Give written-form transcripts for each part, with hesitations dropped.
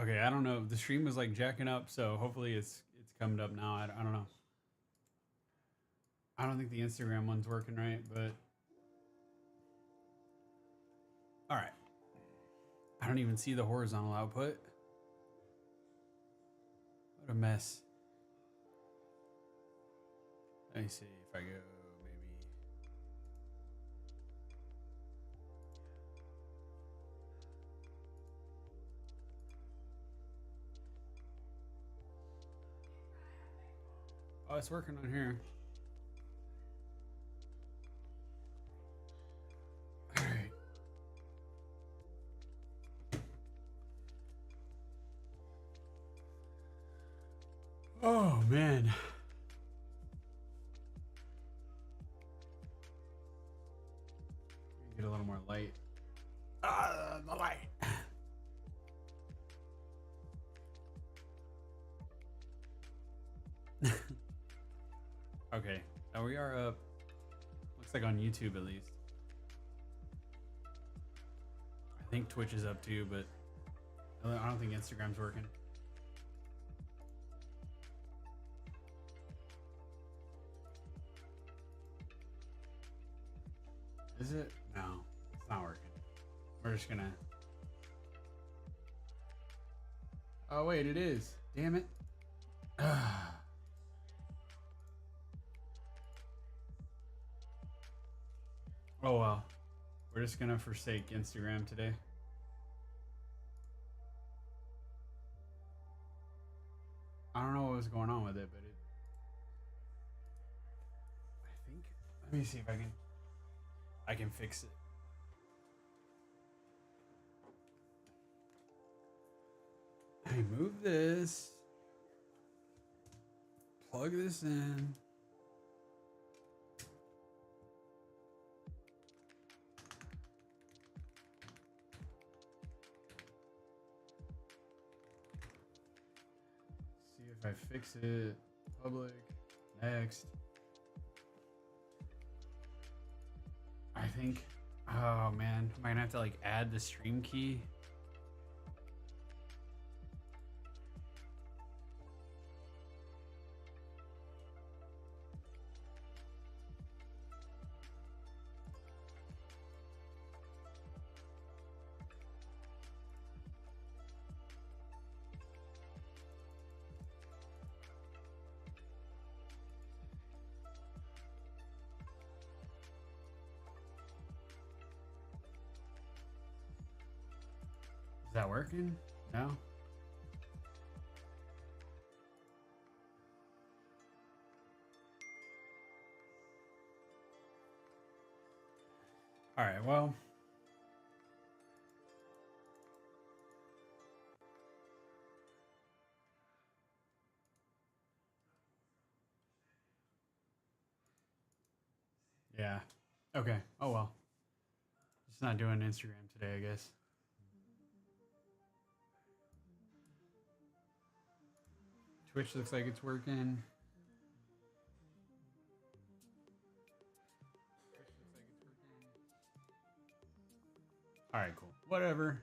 Okay, I don't know. The stream was like jacking up, so hopefully it's coming up now. I don't know. I don't think the Instagram one's working right, but all right. I don't even see the horizontal output. What a mess. Let me see if I go maybe. Oh, it's working on here. All right. Oh man. Get a little more light. Ah, the light. Okay, now we are up. Looks like on YouTube at least. I think Twitch is up too, but I don't think Instagram's working. Is it? No, it's not working. We're just gonna. Oh wait, it is. Damn it. Oh well. We're just gonna forsake Instagram today. I don't know what was going on with it, but I think. Let me see if I can fix it. I move this. Plug this in. See if I fix it. Public. Next. I think. Oh man, am I gonna have to like add the stream key? Is that working? No. All right. Well. Yeah. Okay. Oh well. Just not doing Instagram today, I guess. Twitch looks like it's working. All right, cool. Whatever.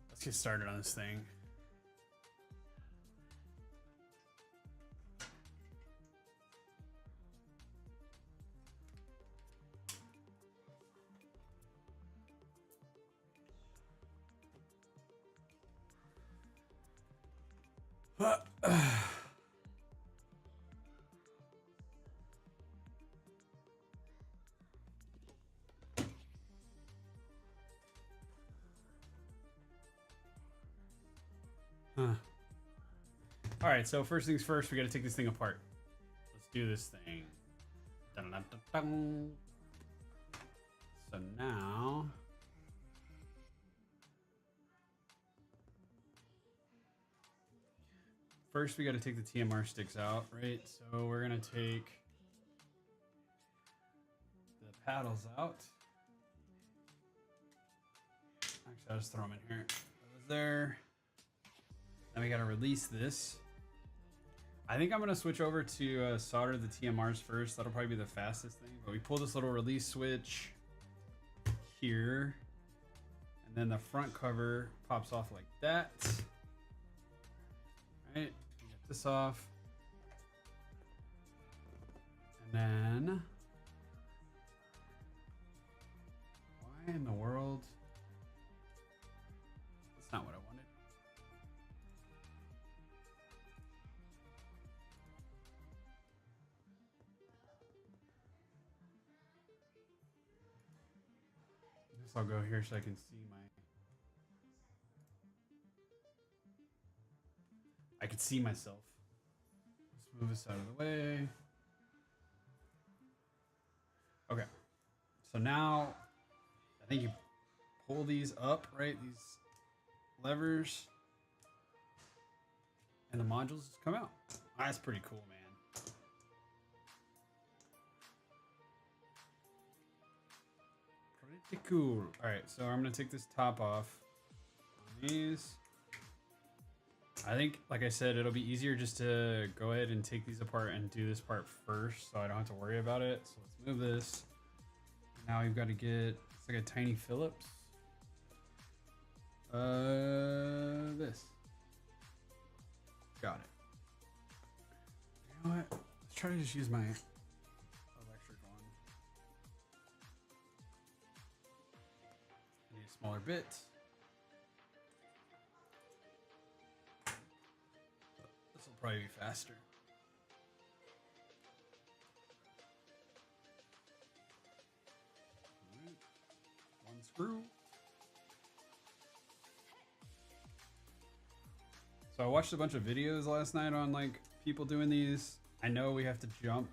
Let's get started on this thing. Huh. All right, so first things first, we got to take this thing apart. Let's do this thing. Dun, dun, dun, dun. So now, first we got to take the TMR sticks out, right? So we're gonna take the paddles out. Actually, I'll just throw them in here. That was there. Then we got to release this. I think I'm gonna switch over to solder the TMRs first. That'll probably be the fastest thing. But we pull this little release switch here, and then the front cover pops off like that. All right, get this off, and then why in the world? That's not what I wanted. I'll go here so I can see I can see myself. Let's move this out of the way. Okay. So now I think you pull these up, right? These levers. And the modules just come out. That's pretty cool, man. Pretty cool. All right, so I'm gonna take this top off on these. I think, like I said, it'll be easier just to go ahead and take these apart and do this part first, so I don't have to worry about it. So let's move this. Now you've got to get, it's like a tiny Phillips. This. Got it. You know what? Let's try to just use my electric one. I need a smaller bit. This will probably be faster. All right. One screw. So I watched a bunch of videos last night on like people doing these. I know we have to jump.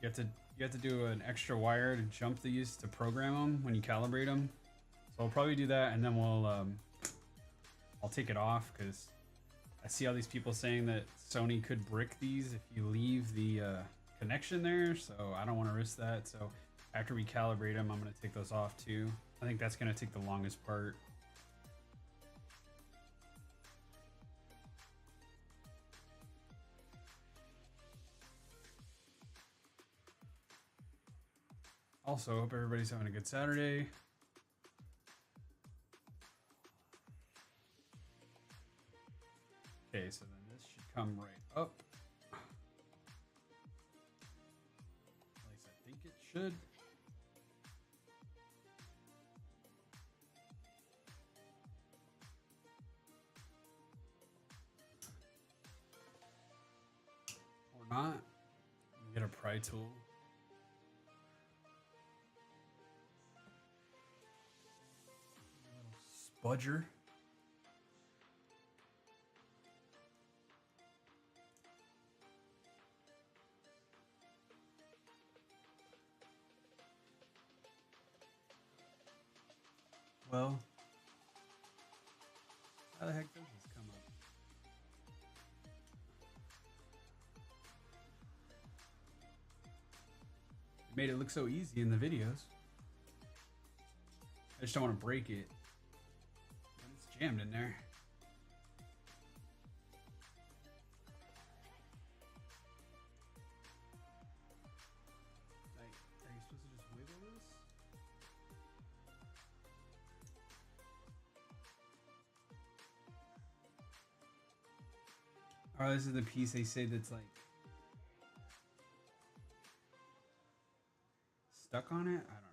You have to do an extra wire to jump these to program them when you calibrate them. So I'll probably do that, and then I'll take it off because I see all these people saying that Sony could brick these if you leave the connection there. So I don't want to risk that. So after we calibrate them, I'm going to take those off too. I think that's going to take the longest part. Also, hope everybody's having a good Saturday. Okay, so then this should come right up. At least I think it should. Or not. Get a pry tool. Budger. Well, how the heck does this come up? It made it look so easy in the videos. I just don't want to break it. It's jammed in there. Like, are you supposed to just wiggle this? Oh, this is the piece they say that's like stuck on it? I don't know.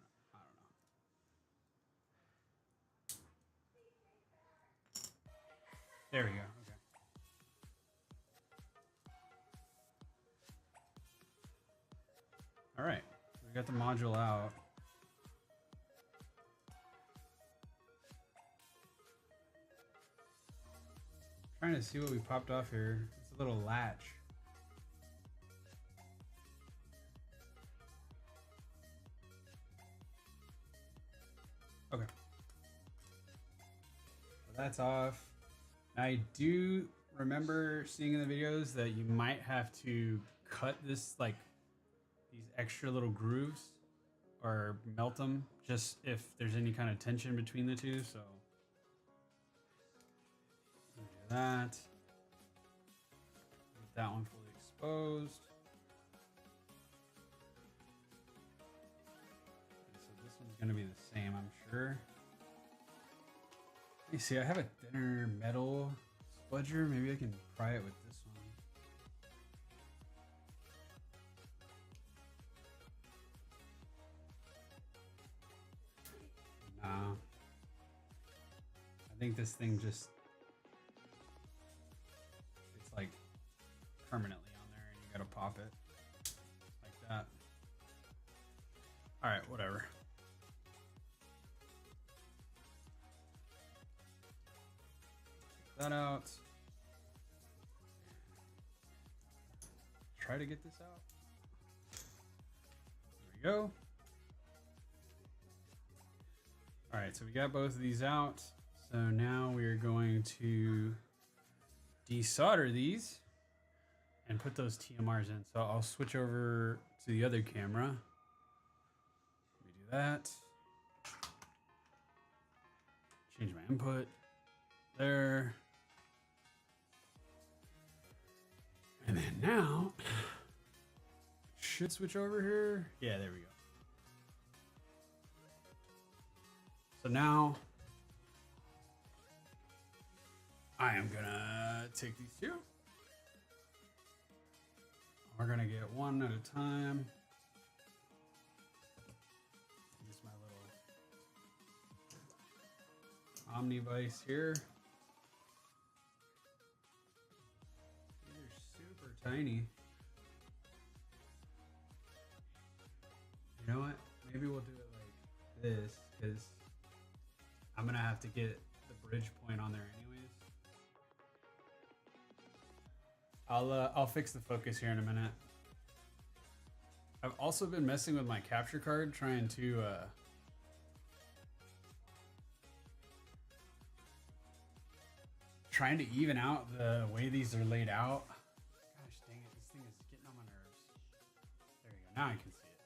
There we go. Okay. All right. So we got the module out. Trying to see what we popped off here. It's a little latch. Okay. So that's off. I do remember seeing in the videos that you might have to cut this, like these extra little grooves, or melt them just if there's any kind of tension between the two. So do that. that one fully exposed. Okay, so this one's gonna be the same, I'm sure. Let me see, I have a thinner metal spludger. Maybe I can pry it with this one. Nah. I think this thing just, it's like permanently on there and you gotta pop it like that. All right, whatever. Take that out. Try to get this out. There we go. All right, so we got both of these out. So now we are going to desolder these and put those TMRs in. So I'll switch over to the other camera. Let me do that. Change my input there. And then now, should switch over here. Yeah, there we go. So now I am gonna take these two. We're gonna get one at a time. Use my little Omni-Vice here. These are super tiny. You know what? Maybe we'll do it like this, because I'm gonna have to get the bridge point on there anyways. I'll fix the focus here in a minute. I've also been messing with my capture card, trying to even out the way these are laid out. Gosh dang it, this thing is getting on my nerves. There you go, now I can see it.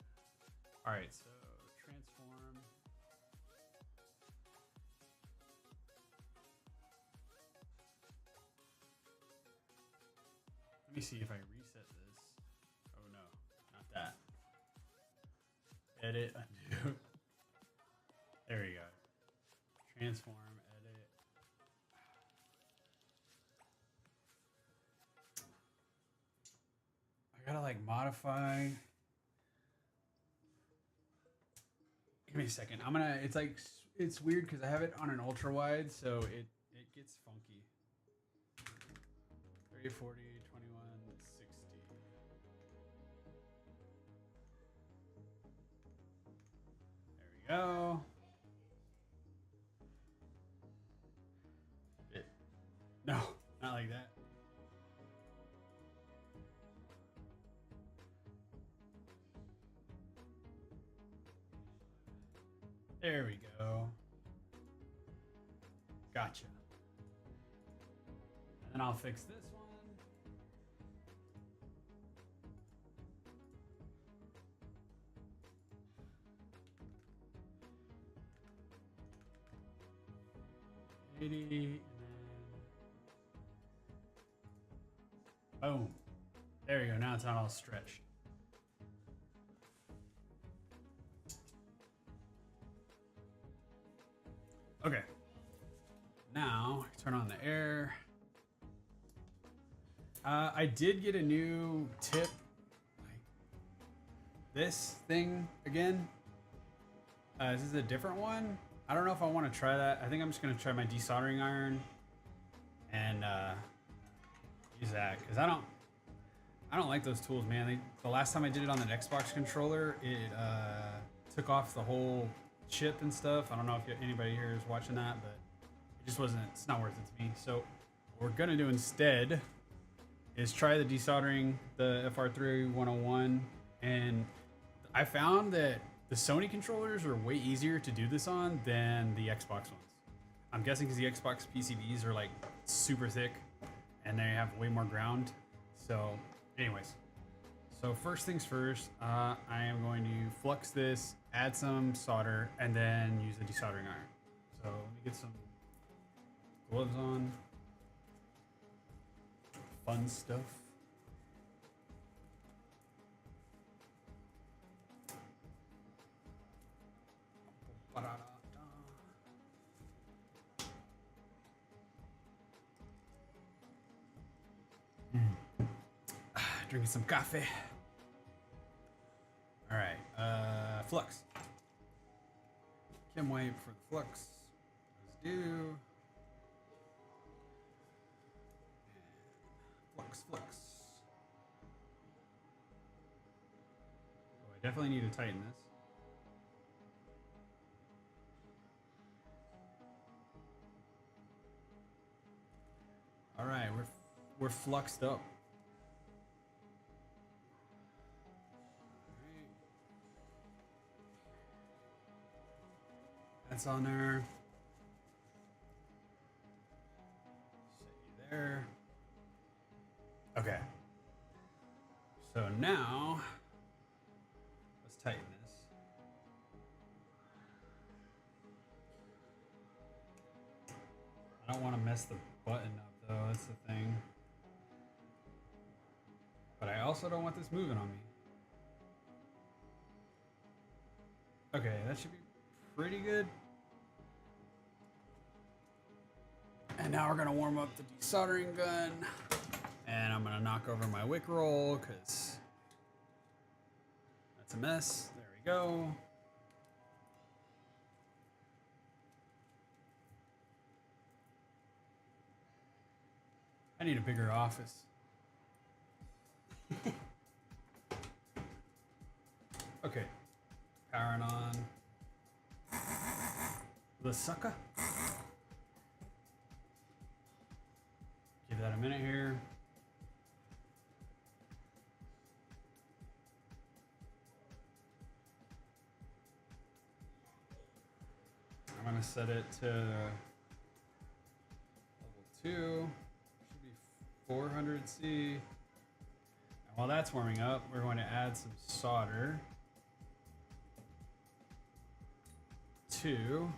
All right, so transform. Let me see if I reset this. Oh no, not that. Edit, undo. There we go. Transform, edit. I gotta like modify. Give me a second. it's like, it's weird because I have it on an ultra wide, so it gets funky. 30, 40. 60. Go. No, not like that. There we go. Gotcha. And then I'll fix this one. And then boom. There you go. Now it's not all stretched. Okay. Now turn on the air. I did get a new tip, like this thing again. This is a different one. I don't know if I want to try that. I think I'm just gonna try my desoldering iron and use that, because I don't like those tools, man. The last time I did it on an Xbox controller, it took off the whole chip and stuff. I don't know if anybody here is watching that, but it just wasn't. It's not worth it to me. So what we're gonna do instead is try the desoldering the FR3 101, and I found that the Sony controllers are way easier to do this on than the Xbox ones. I'm guessing because the Xbox PCBs are like super thick and they have way more ground. So anyways, so first things first, I am going to flux this, add some solder, and then use the desoldering iron. So let me get some gloves on. Fun stuff. Drinking some coffee. All right, flux. Can't wait for the flux. Let's do. Flux. Oh, I definitely need to tighten this. All right, we're fluxed up. That's on there. Set you there. Okay. So now, let's tighten this. I don't want to mess the button up though, that's the thing. But I also don't want this moving on me. Okay, that should be pretty good. And now we're gonna warm up the desoldering gun. And I'm gonna knock over my wick roll because that's a mess. There we go. I need a bigger office. Okay, powering on the sucker. Give that a minute here. I'm gonna set it to level 2. Should be 400C. And while that's warming up, we're going to add some solder to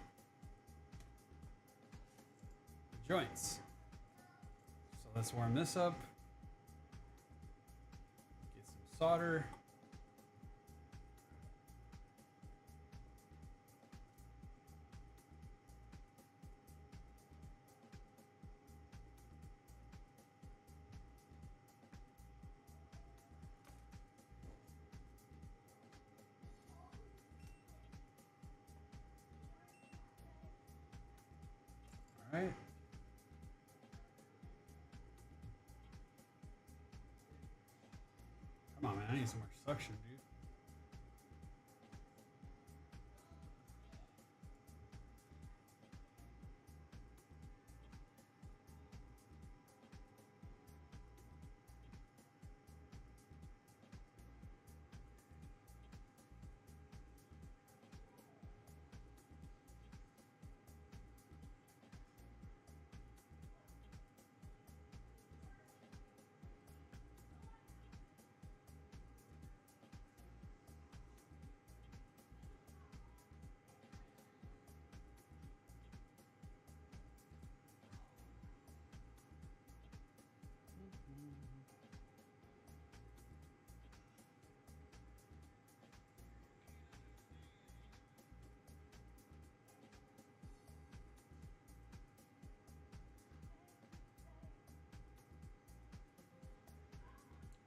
the joints. So let's warm this up. Get some solder. All right. Come on, man. I need some more suction, dude.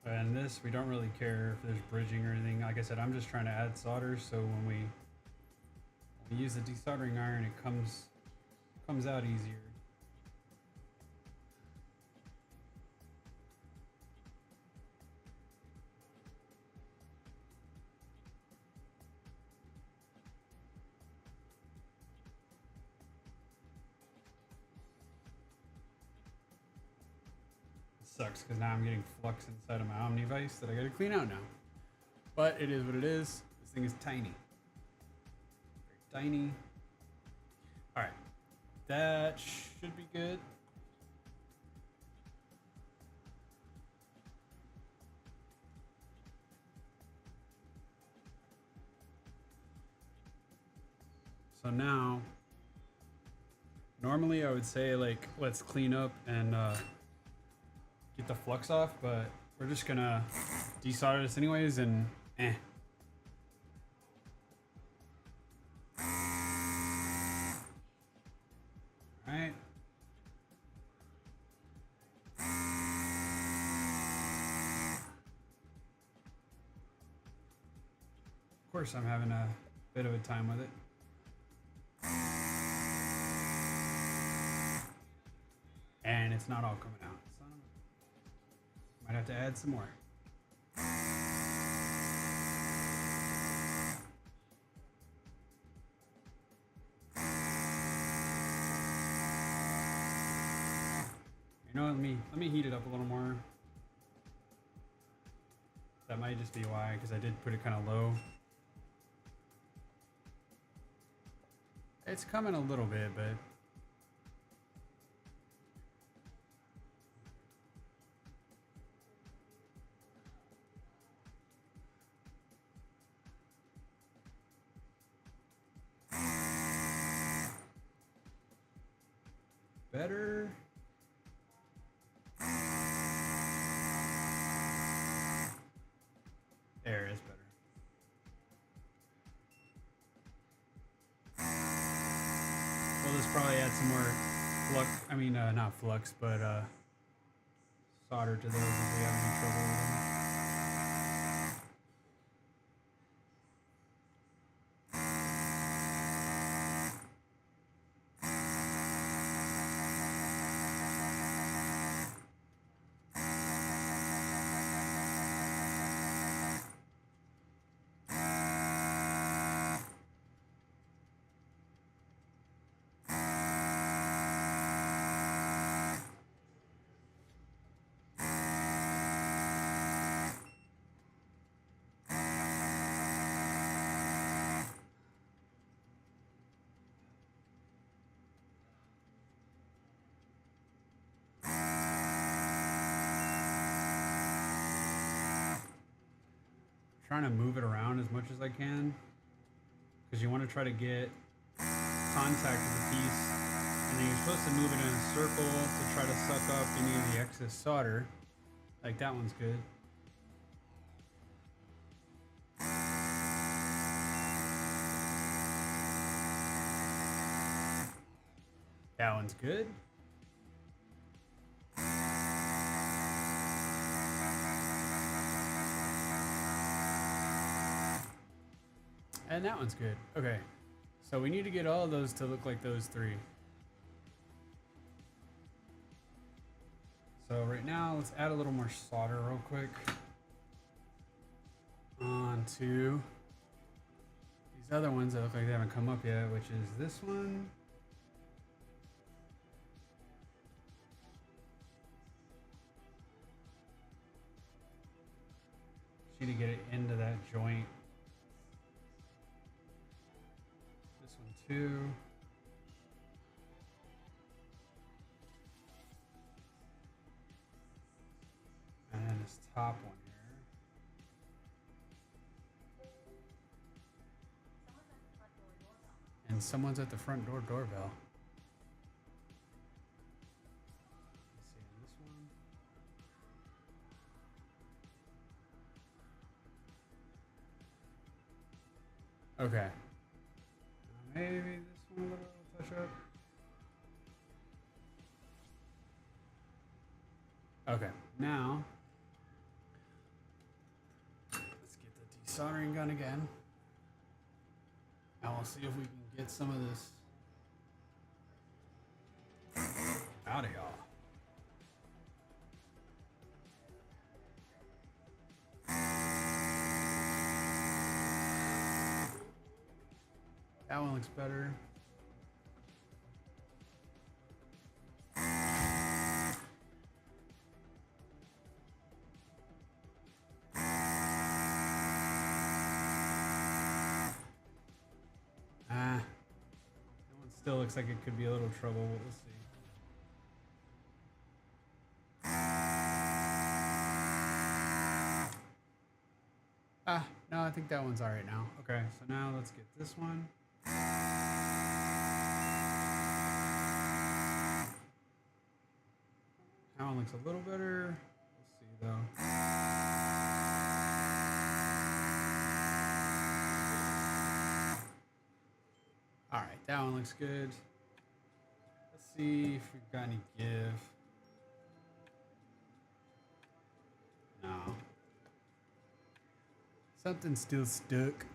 And this, we don't really care if there's bridging or anything. Like I said, I'm just trying to add solder, so when we use the desoldering iron, it comes out easier. Sucks because now I'm getting flux inside of my Omnivice that I gotta clean out now. But it is what it is. This thing is tiny. Very tiny. Alright. That should be good. So now, normally I would say like, let's clean up and get the flux off, but we're just gonna desolder this anyways and course I'm having a bit of a time with it. And it's not all coming out. Might have to add some more. You know, let me heat it up a little more. That might just be why, because I did put it kind of low. It's coming a little bit, but better. There is better. We'll just probably add some more flux. I mean, not flux, but solder to those if we have any trouble with them. Trying to move it around as much as I can, because you want to try to get contact with the piece, and then you're supposed to move it in a circle to try to suck up any of the excess solder. Like that one's good. That one's good. And that one's good. Okay. So we need to get all of those to look like those three. So right now, let's add a little more solder real quick onto these other ones that look like they haven't come up yet, which is this one. Just need to get it into that joint. This one too. And then this top one here. And someone's at the front door doorbell. Let's see on this one. Okay. Maybe this one a little touch up. Okay, now let's get the desoldering gun again. And we'll see if we can get some of this out of y'all. That one looks better. That one still looks like it could be a little trouble, but we'll see. No, I think that one's all right now. Okay, so now let's get this one. That one looks a little better. We'll see though. All right, that one looks good. Let's see if we've got any give. No. Something's still stuck.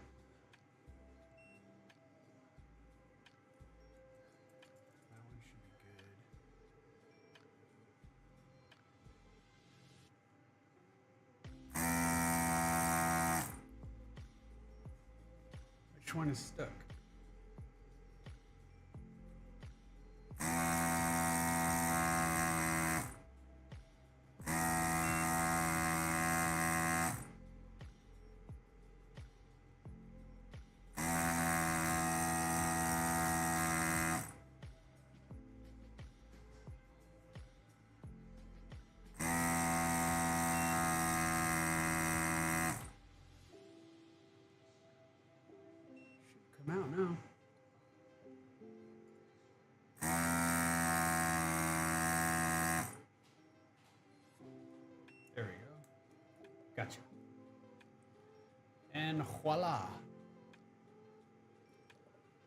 Which one is stuck? Come out now. There we go. Gotcha. And voila.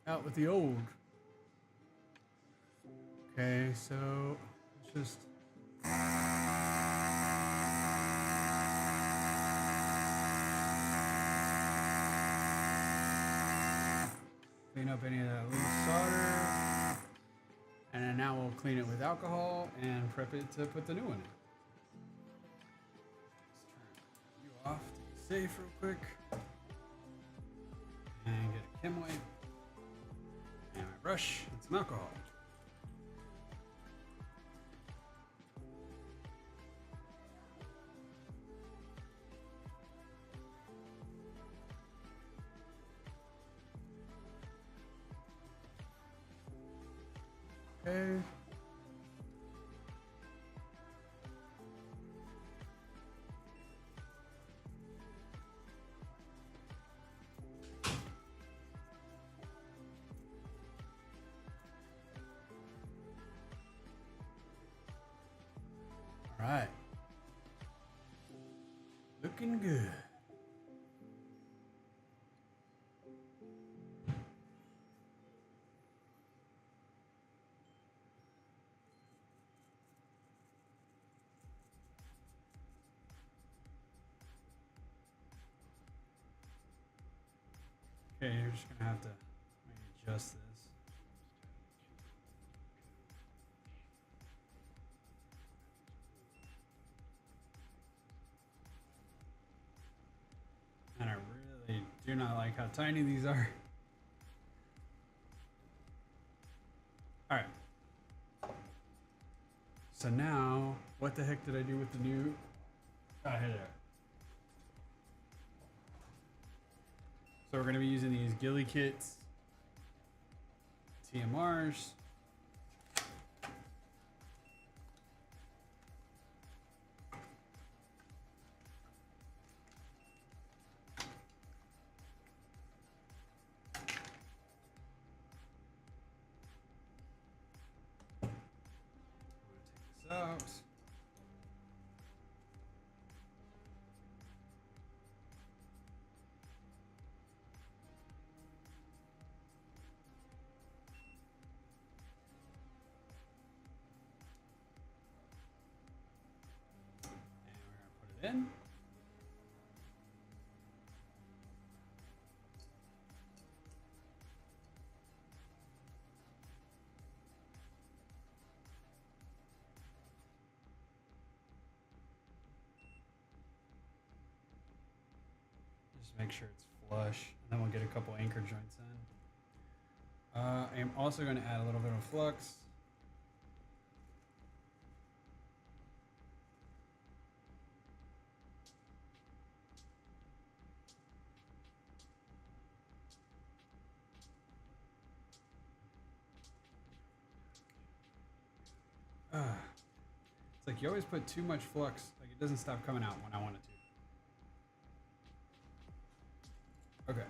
Out with the old. Okay, so let's just clean up any of that loose solder. And then now we'll clean it with alcohol and prep it to put the new one in. Let's turn you off to be safe real quick. And get a chem wipe. And my brush and some alcohol. Okay. All right. Looking good. Okay, you're just gonna have to maybe adjust this. And I really do not like how tiny these are. All right. So now, what the heck did I do with the new? Oh, here they are. So we're going to be using these Gulikits, TMRs. I'm going to take this out. In. Just make sure it's flush, and then we'll get a couple anchor joints in. I am also going to add a little bit of flux. It's like you always put too much flux, like it doesn't stop coming out when I want it to. Okay.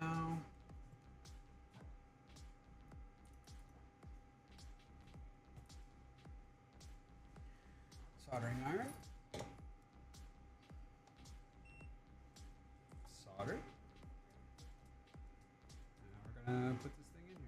Now, soldering iron. Solder. Now we're gonna put this thing in here.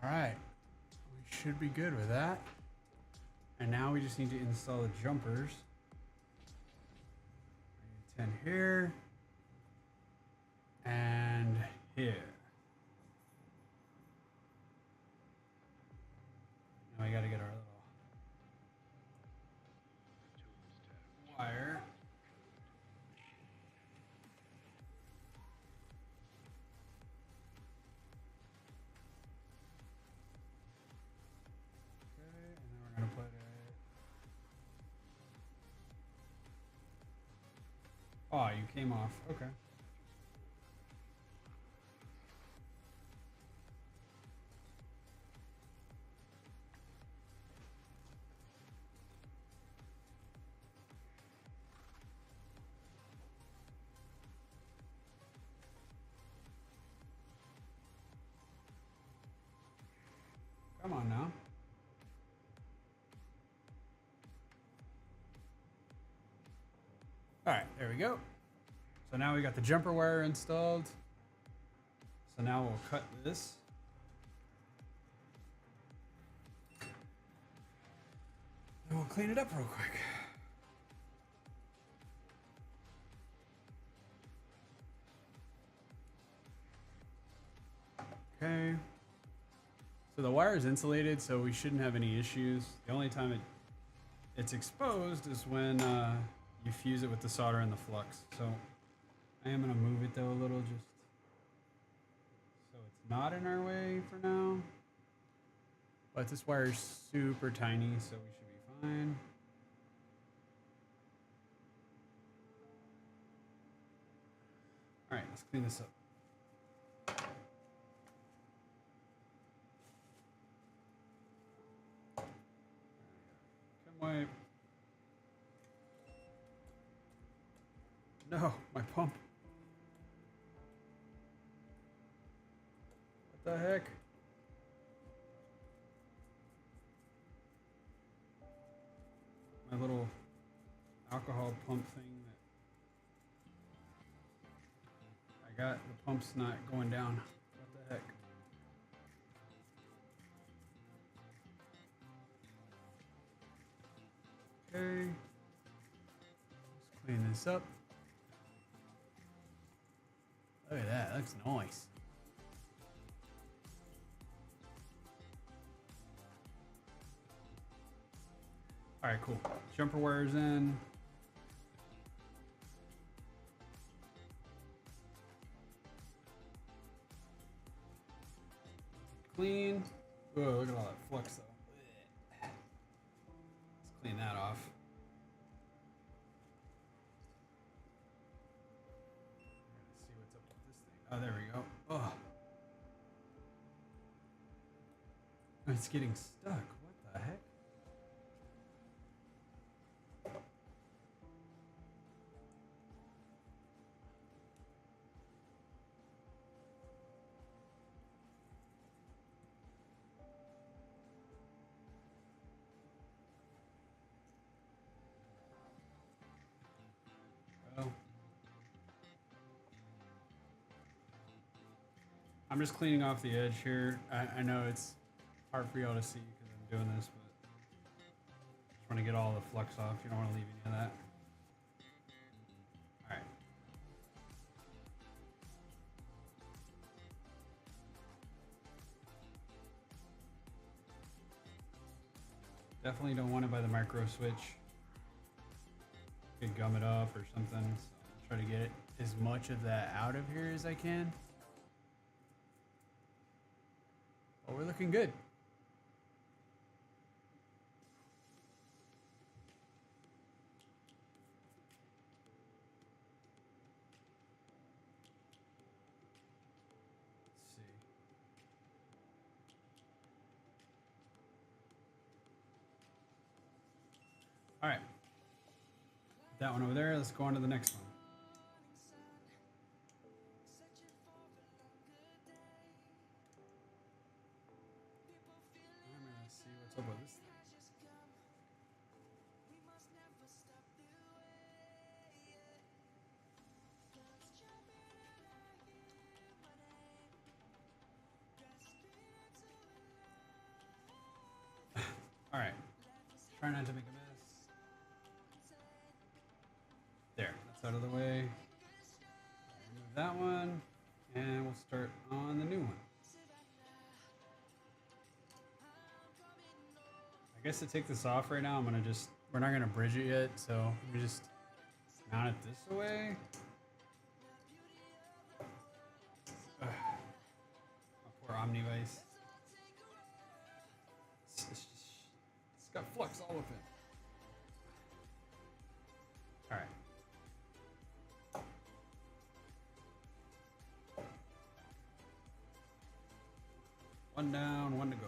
Alright. We should be good with that. And now we just need to install the jumpers. 10 here. And here. Now we gotta get our little wire. Okay, and then we're gonna put it. Oh, you came off. Okay. Come on now. All right, there we go. So now we got the jumper wire installed. So now we'll cut this. And we'll clean it up real quick. Okay. So the wire is insulated, so we shouldn't have any issues. The only time it's exposed is when you fuse it with the solder and the flux. So I am gonna move it though a little, just so it's not in our way for now. But this wire is super tiny, so we should be fine. All right, let's clean this up. Wipe. No, my pump. What the heck? My little alcohol pump thing that I got, the pump's not going down. What the heck? Okay. Let's clean this up. Look at that, looks nice. All right, cool. Jumper wires in. Clean. Oh, look at all that flux though. Let's clean that off. Let's see what's up with this thing. Oh, there we go. Oh. It's getting stuck. What the heck? I'm just cleaning off the edge here. I know it's hard for y'all to see because I'm doing this, but just want to get all the flux off. You don't want to leave any of that. All right. Definitely don't want it by the micro switch. You could gum it up or something. So I'll try to get as much of that out of here as I can. Well, we're looking good. Let's see. All right. That one over there. Let's go on to the next one. What's up with this thing? Try not to make a mess. There, that's out of the way. Remove that one, and we'll start on the new one. I guess to take this off right now, I'm gonna just, we're not gonna bridge it yet, so we just mount it this way. Ugh. My poor Omnivice. It's got flux all up in. All right. One down, one to go.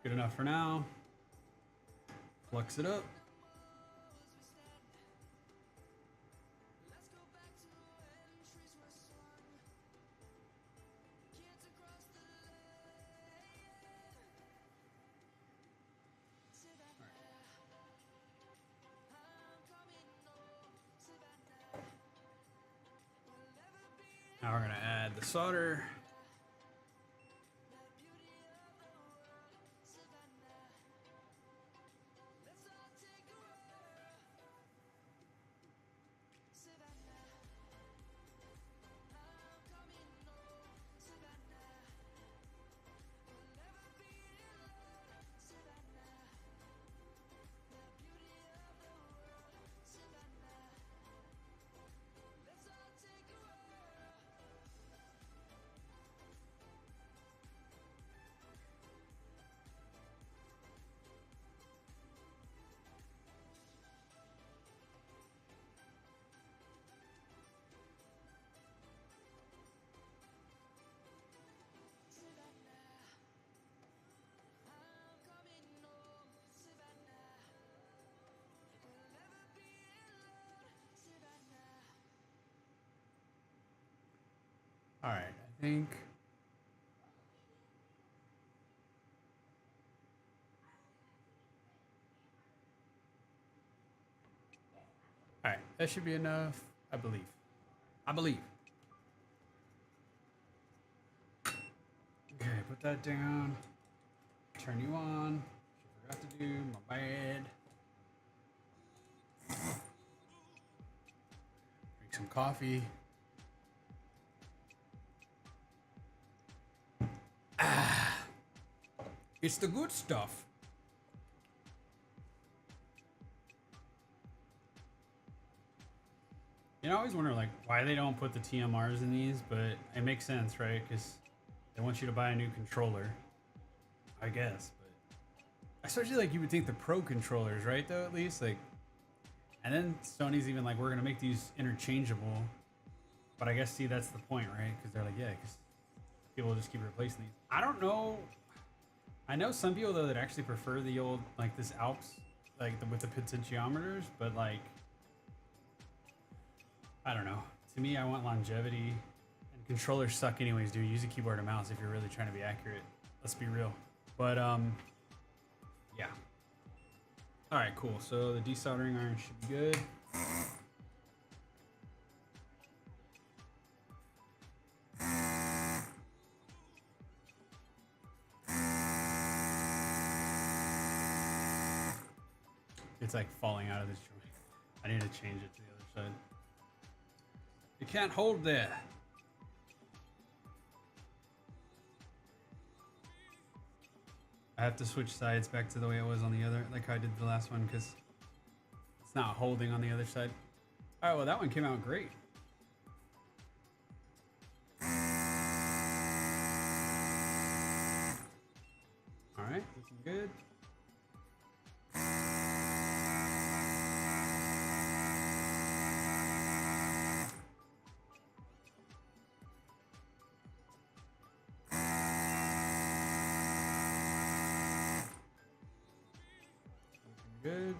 Good enough for now. Flux it up. Now we're gonna add the solder. All right, I think. All right, that should be enough, I believe. I believe. Okay, put that down. Turn you on. Forgot to do, my bad. Drink some coffee. It's the good stuff. You know, I always wonder like why they don't put the TMRs in these, but it makes sense, right? Because they want you to buy a new controller, I guess. But especially like you would think the pro controllers, right? Though at least like, and then Sony's even like, we're gonna make these interchangeable. But I guess see that's the point, right? Because they're like, yeah, because people will just keep replacing these. I don't know. I know some people though that actually prefer the old like this Alps, like with the potentiometers, but like I don't know. To me, I want longevity, and controllers suck anyways, dude. Use a keyboard and mouse if you're really trying to be accurate. Let's be real. But yeah. All right, cool. So the desoldering iron should be good. It's like falling out of this joint. I need to change it to the other side. You can't hold there. I have to switch sides back to the way it was on the other, like I did the last one, because it's not holding on the other side. All right, well that one came out great. All right, looking good. Good.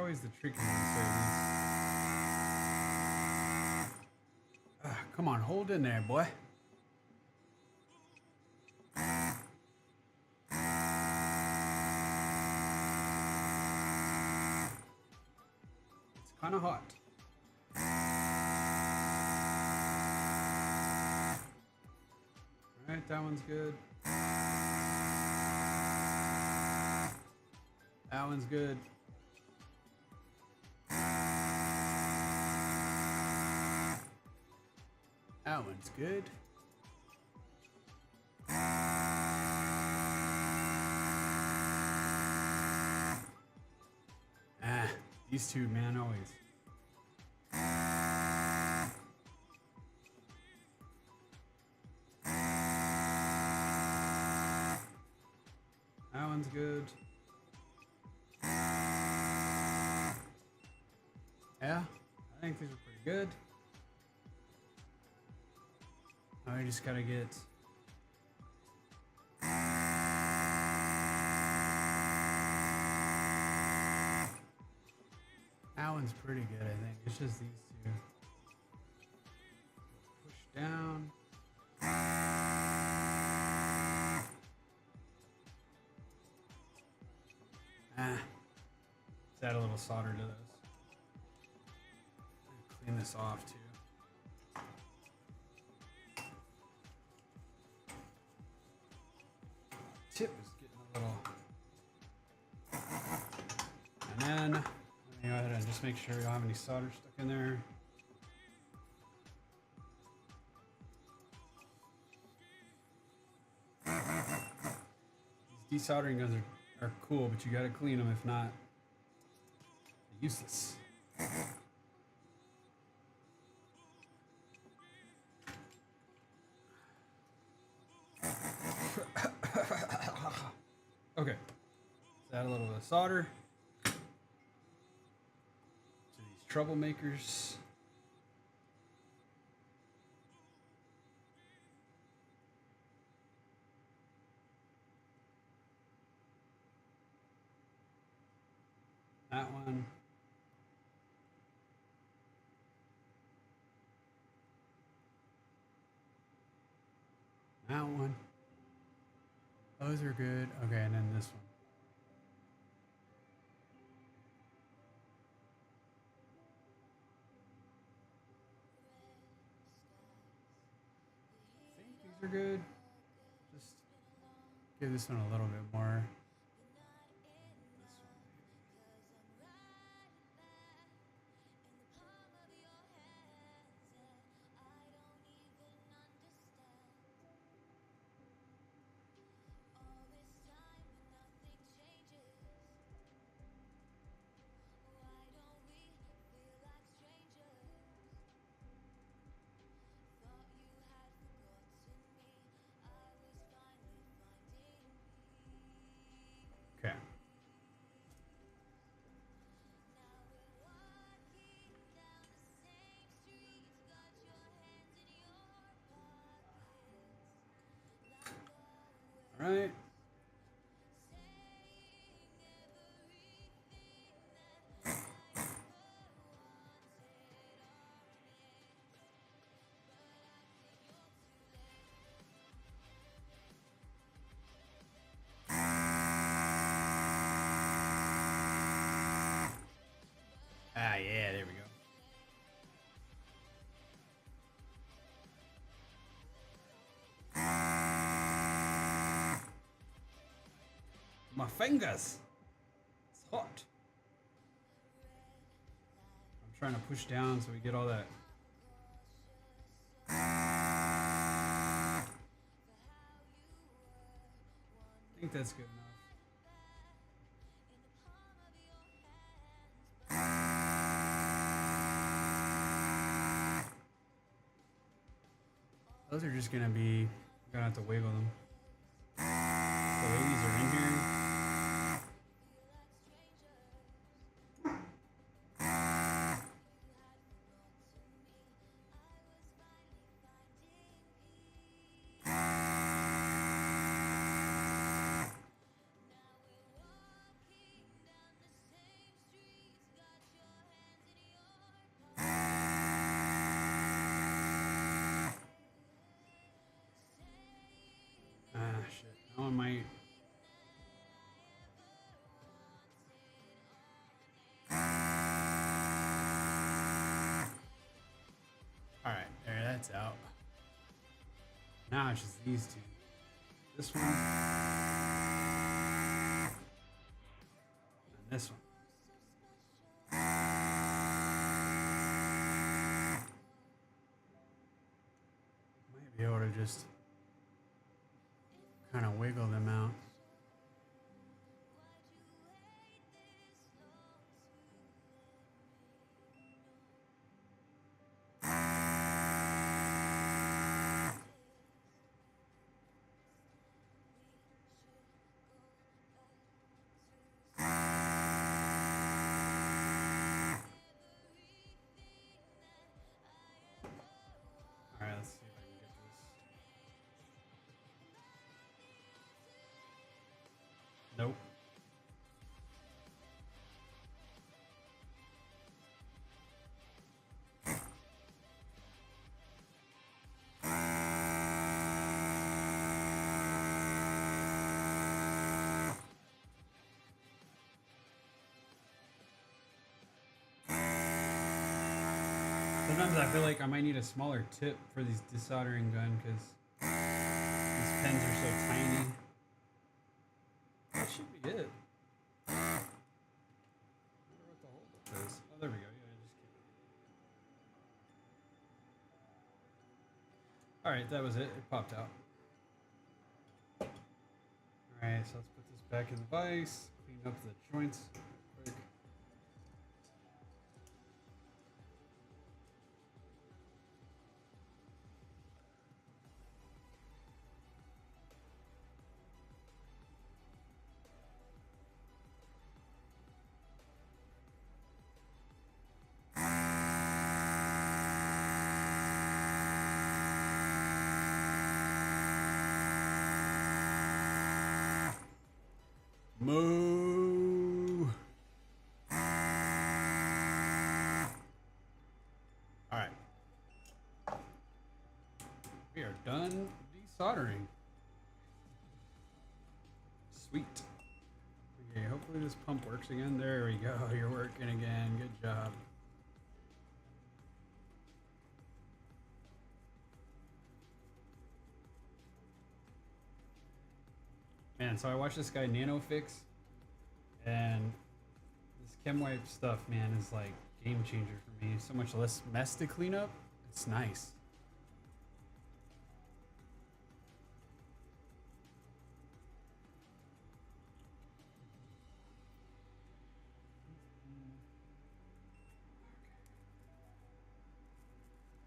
always the tricky ones. Come on, hold in there, boy. It's kind of hot. All right, that one's good. That one's good. That one's good. These two, man, always. That one's good. Yeah, I think these are pretty good. Now we just gotta get that one's pretty good, I think. It's just these two. Push down. Let's add a little solder to this. Clean this off too. Tip is getting a little. And then let me go ahead and just make sure you don't have any solder stuck in there. These desoldering guns are cool, but you gotta clean them. If not, they're useless. Okay, let's add a little bit of solder to these troublemakers. That one. That one. Those are good. Okay, and then this one. I think these are good. Just give this one a little bit more. Okay. All right. Yeah, there we go. My fingers. It's hot. I'm trying to push down so we get all that. I think that's good enough. Those are just gonna be, I'm gonna have to wiggle them. The way these are in here. that's out. Now it's just these two. This one. And this one. Might be able to just kind of wiggle them out. Alright, let's see if I can get this. Nope. Sometimes I feel like I might need a smaller tip for these desoldering gun because these pens are so tiny. That should be it. I wonder what the holdup is. Oh, there we go. Yeah, I just keep it. Alright, that was it. It popped out. Alright, so let's put this back in the vise. Clean up the joints real quick. Moo. Alright. We are done desoldering. Sweet. Okay, hopefully this pump works again. There we go. You're working again. Good job. Man, so I watched this guy NanoFix, and this chem wipe stuff, man, is like game changer for me. So much less mess to clean up. It's nice.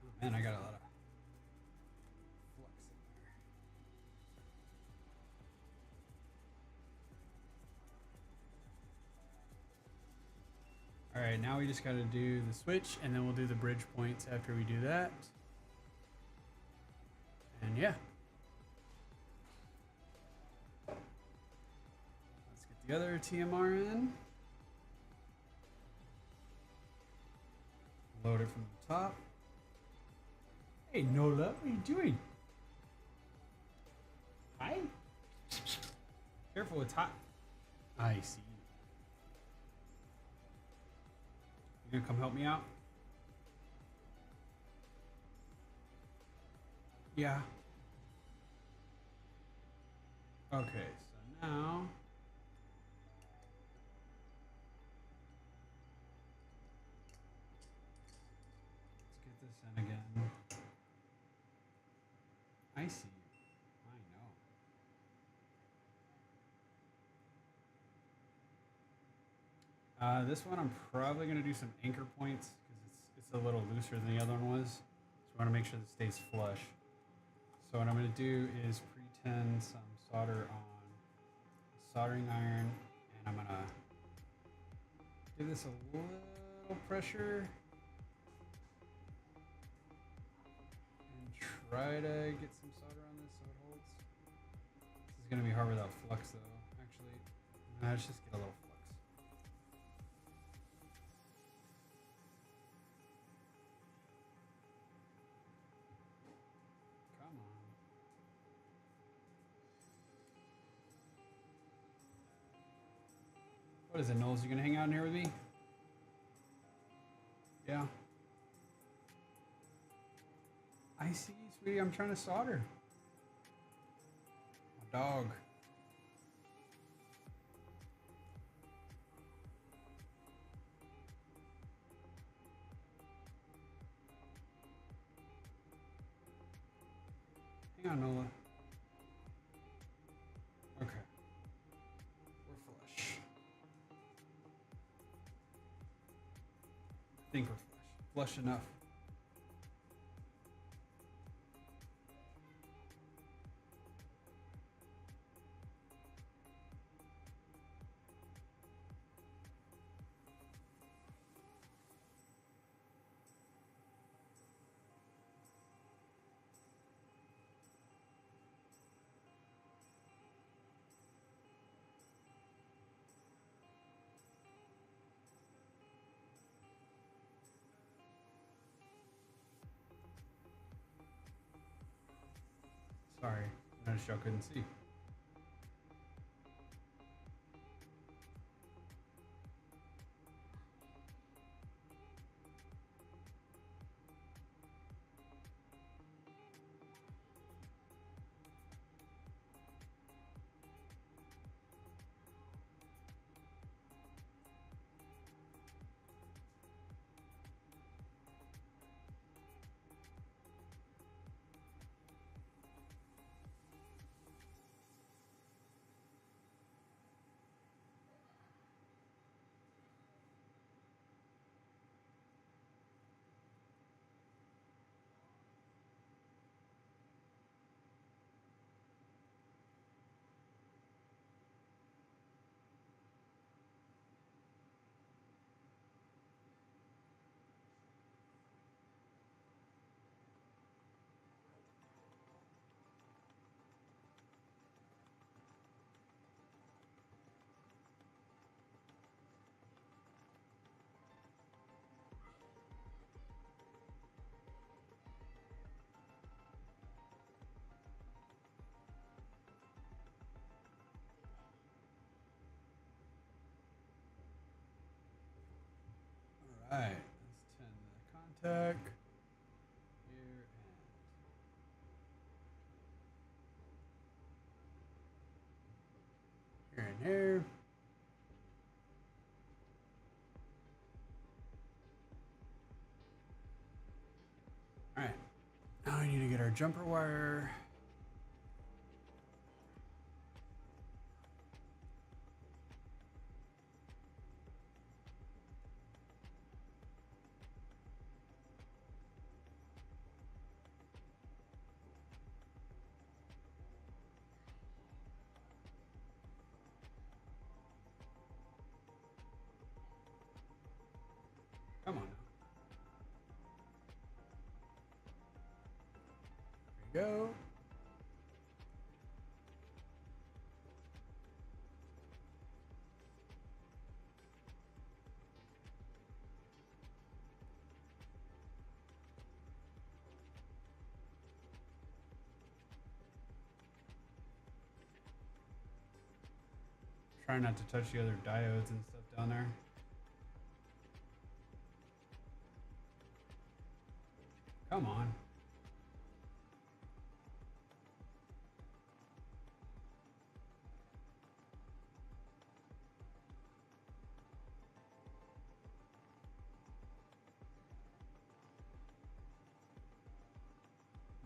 Oh man, I got a lot of flux in there. All right, now we just got to do the switch, and then we'll do the bridge points after we do that. And yeah. Let's get the other TMR in. Load it from the top. Hey, Nola, what are you doing? Hi. Careful, it's hot. I see. You gonna come help me out? Yeah. Okay, so now let's get this in again. I see you. I know. This one I'm probably gonna do some anchor points because it's a little looser than the other one was. So I want to make sure this stays flush. So what I'm gonna do is pretend some solder on a soldering iron, and I'm gonna give this a little pressure and try to get some solder on this so it holds. This is gonna be hard without flux though, actually. Let's just get a little flux. Come on. What is it, Knowles? You gonna hang out in here with me? Yeah. I see, sweetie. I'm trying to solder. My dog. Hang on, Nola. Okay. We're flush. I think we're flush. Flush enough. Sorry, I noticed y'all couldn't see. All right, let's turn the contact here and here. All right, now we need to get our jumper wire. Come on now. There we go. Try not to touch the other diodes and stuff down there. Come on.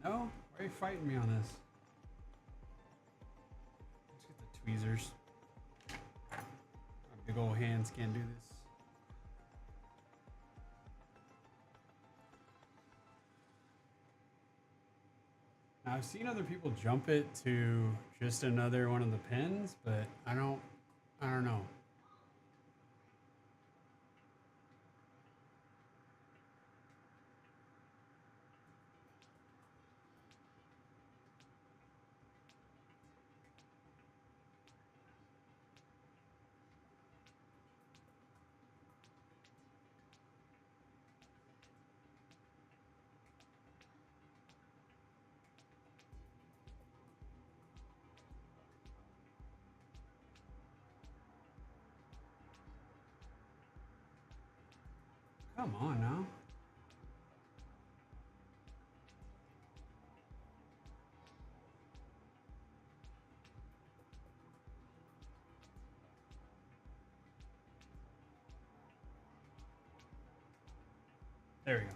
No? Why are you fighting me on this? Let's get the tweezers. My big old hands can't do this. Now, I've seen other people jump it to just another one of the pins, but I don't know. Come on now. There we go.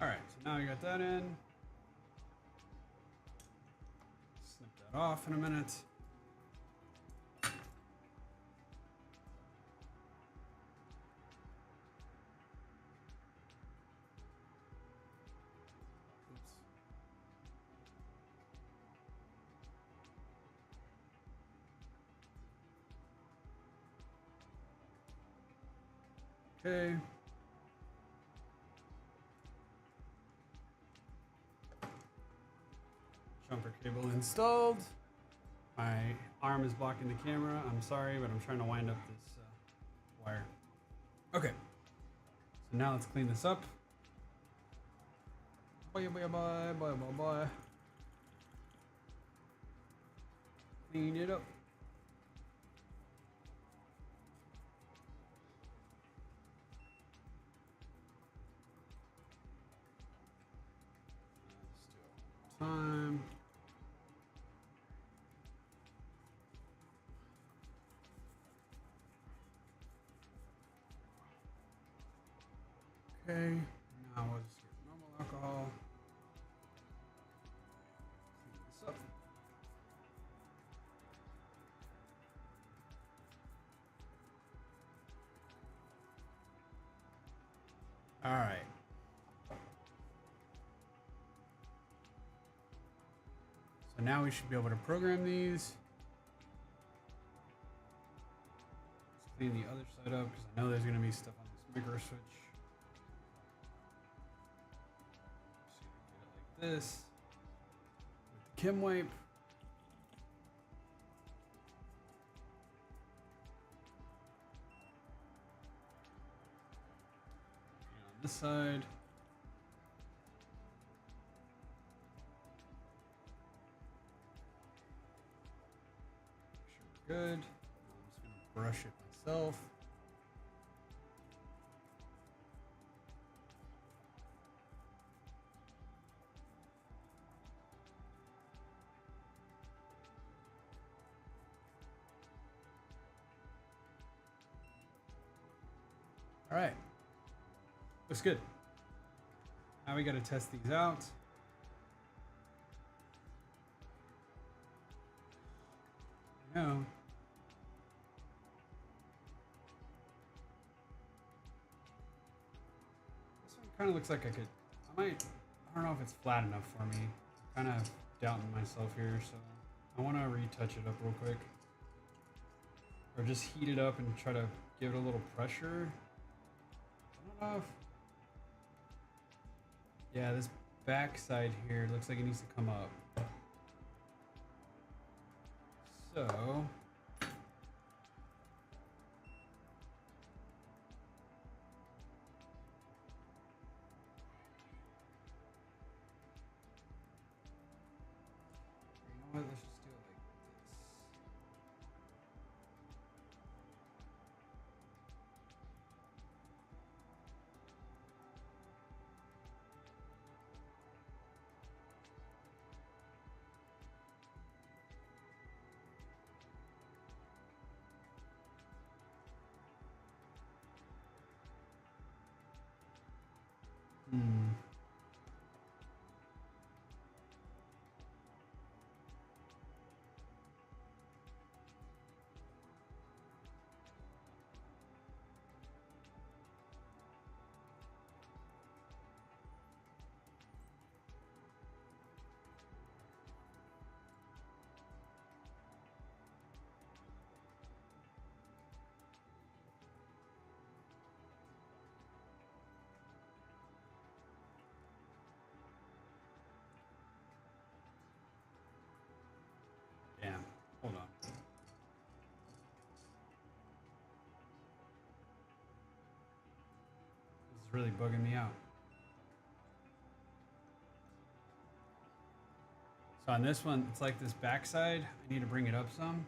Alright, so now we got that in. Snip that off in a minute. Okay. Jumper cable installed. My arm is blocking the camera. I'm sorry, but I'm trying to wind up this wire. Okay. So now let's clean this up. Bye, bye, bye, bye, bye, bye. Clean it up. Time. Okay, now we'll just get normal alcohol. Clean this up. All right. So now we should be able to program these. Let's clean the other side up because I know there's going to be stuff on this micro switch. So you get it like this with the chem wipe. And on this side. Good. I'm just going to brush it myself. All right. Looks good. Now we got to test these out. No. Kind of looks like I could. I don't know if it's flat enough for me. I'm kind of doubting myself here, so I want to retouch it up real quick, or just heat it up and try to give it a little pressure. I don't know if. Yeah, this back side here looks like it needs to come up. So. Let's just do it like this. Damn. Hold on. This is really bugging me out. So on this one, it's like this backside. I need to bring it up some.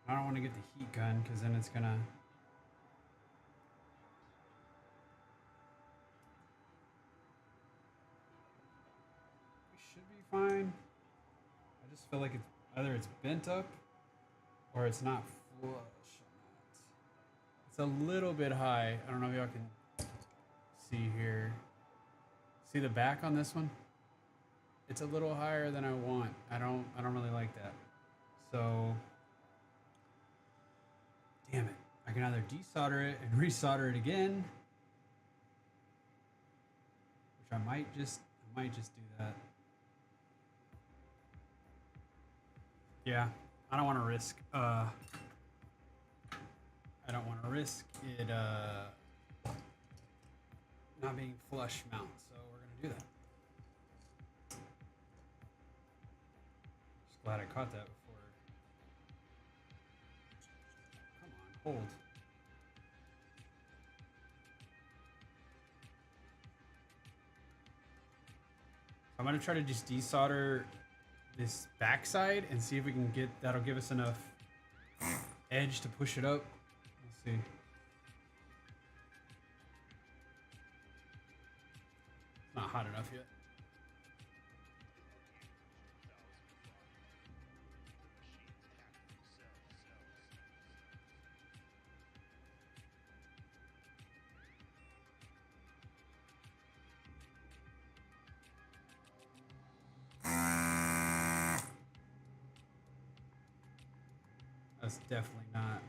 I don't want to get the heat gun because then it's gonna. fine. I just feel like it's either it's bent up or it's not flush on that. It's a little bit high. I don't know if y'all can see here. See the back on this one? It's a little higher than I want. I don't really like that. So damn it. I can either desolder it and resolder it again, which I might just do that. Yeah, I don't want to risk it not being flush mount, so we're gonna do that. Just glad I caught that before. Come on, hold. I'm gonna try to just desolder this backside and see if we can get, that'll give us enough edge to push it up. Let's see. It's not hot enough yet. That's definitely not.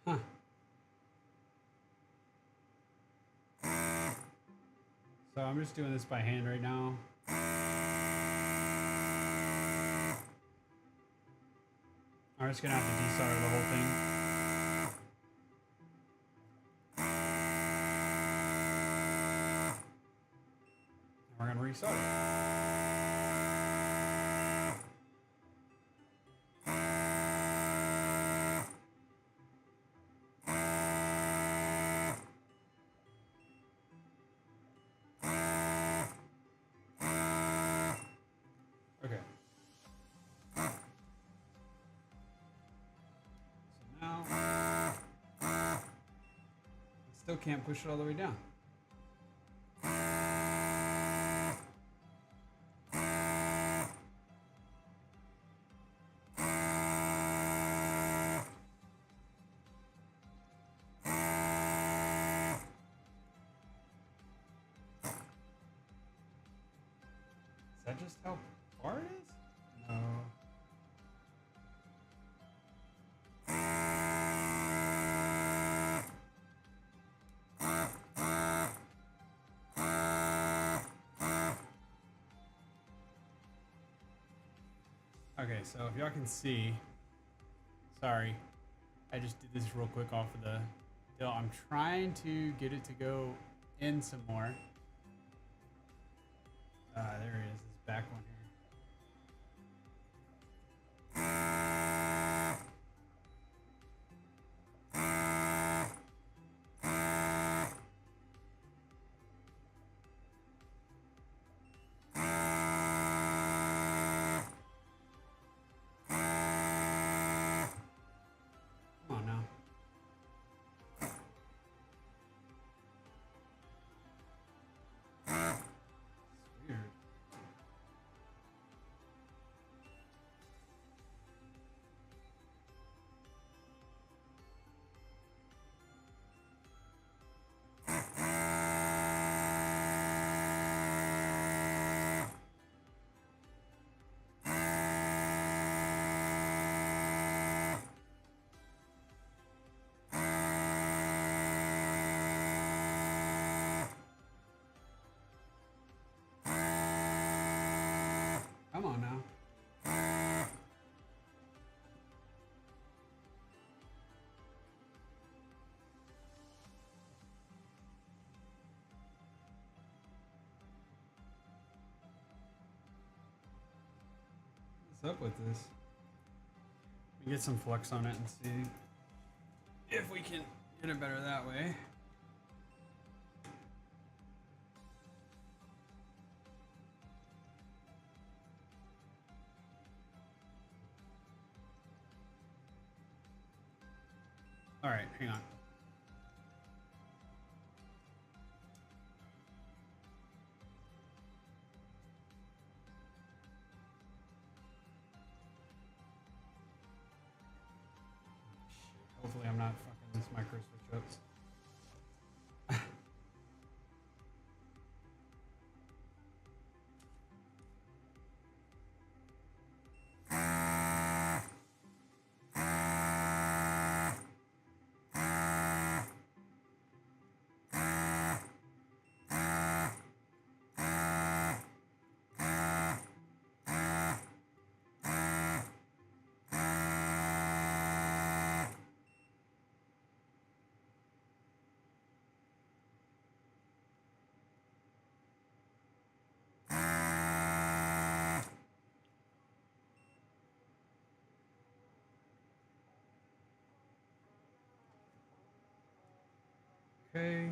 Huh. So I'm just doing this by hand right now. I'm just gonna have to desolder the whole thing. And we're gonna resolder. Okay. So now, I still can't push it all the way down. Is that just how far it is? No. Okay, so if y'all can see, sorry, I just did this real quick off of the deal. I'm trying to get it to go in some more. There he is, this back one here. Come on now. Come on now. What's up with this? We get some flux on it and see if we can get it better that way. All right, hang on. Hopefully I'm not fucking this micro switch ups. Okay. Try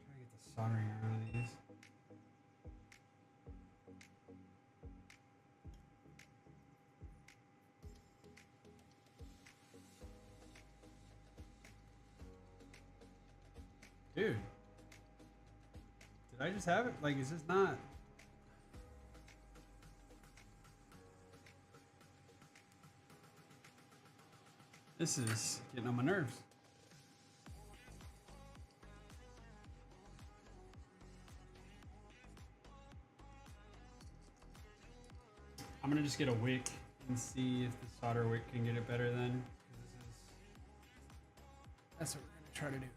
to get the soldering iron on these. Dude. Did I just have it? Like, is this not? This is getting on my nerves. I'm gonna just get a wick and see if the solder wick can get it better then. That's what we're gonna try to do.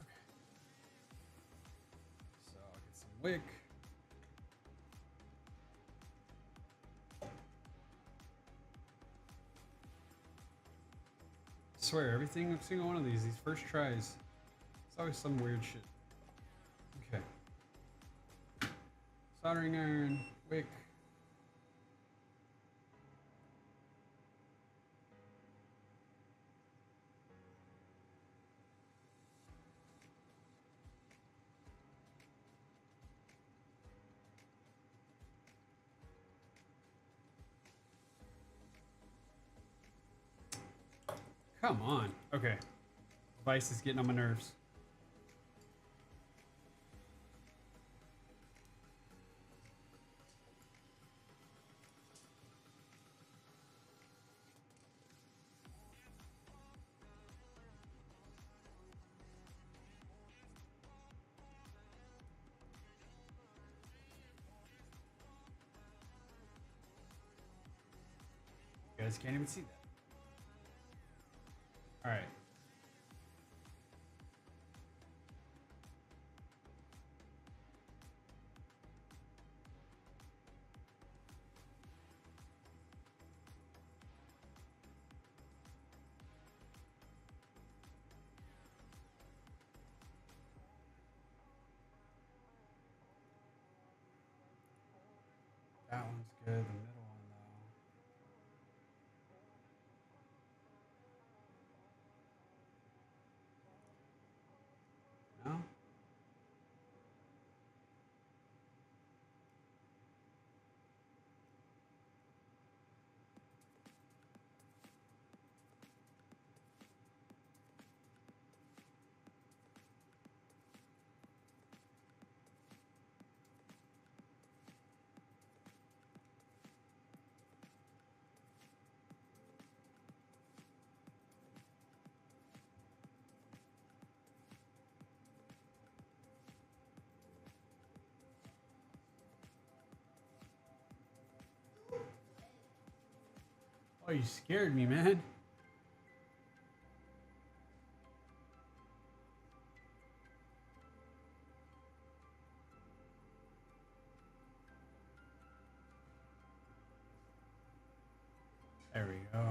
Okay. So I'll get some wick. I swear, every single one of these first tries, it's always some weird shit. Okay. Soldering iron, wick. Come on. Okay. Vice is getting on my nerves. You guys can't even see that. All right. That one's good. The middle one, though. No? Oh, you scared me, man. There we go.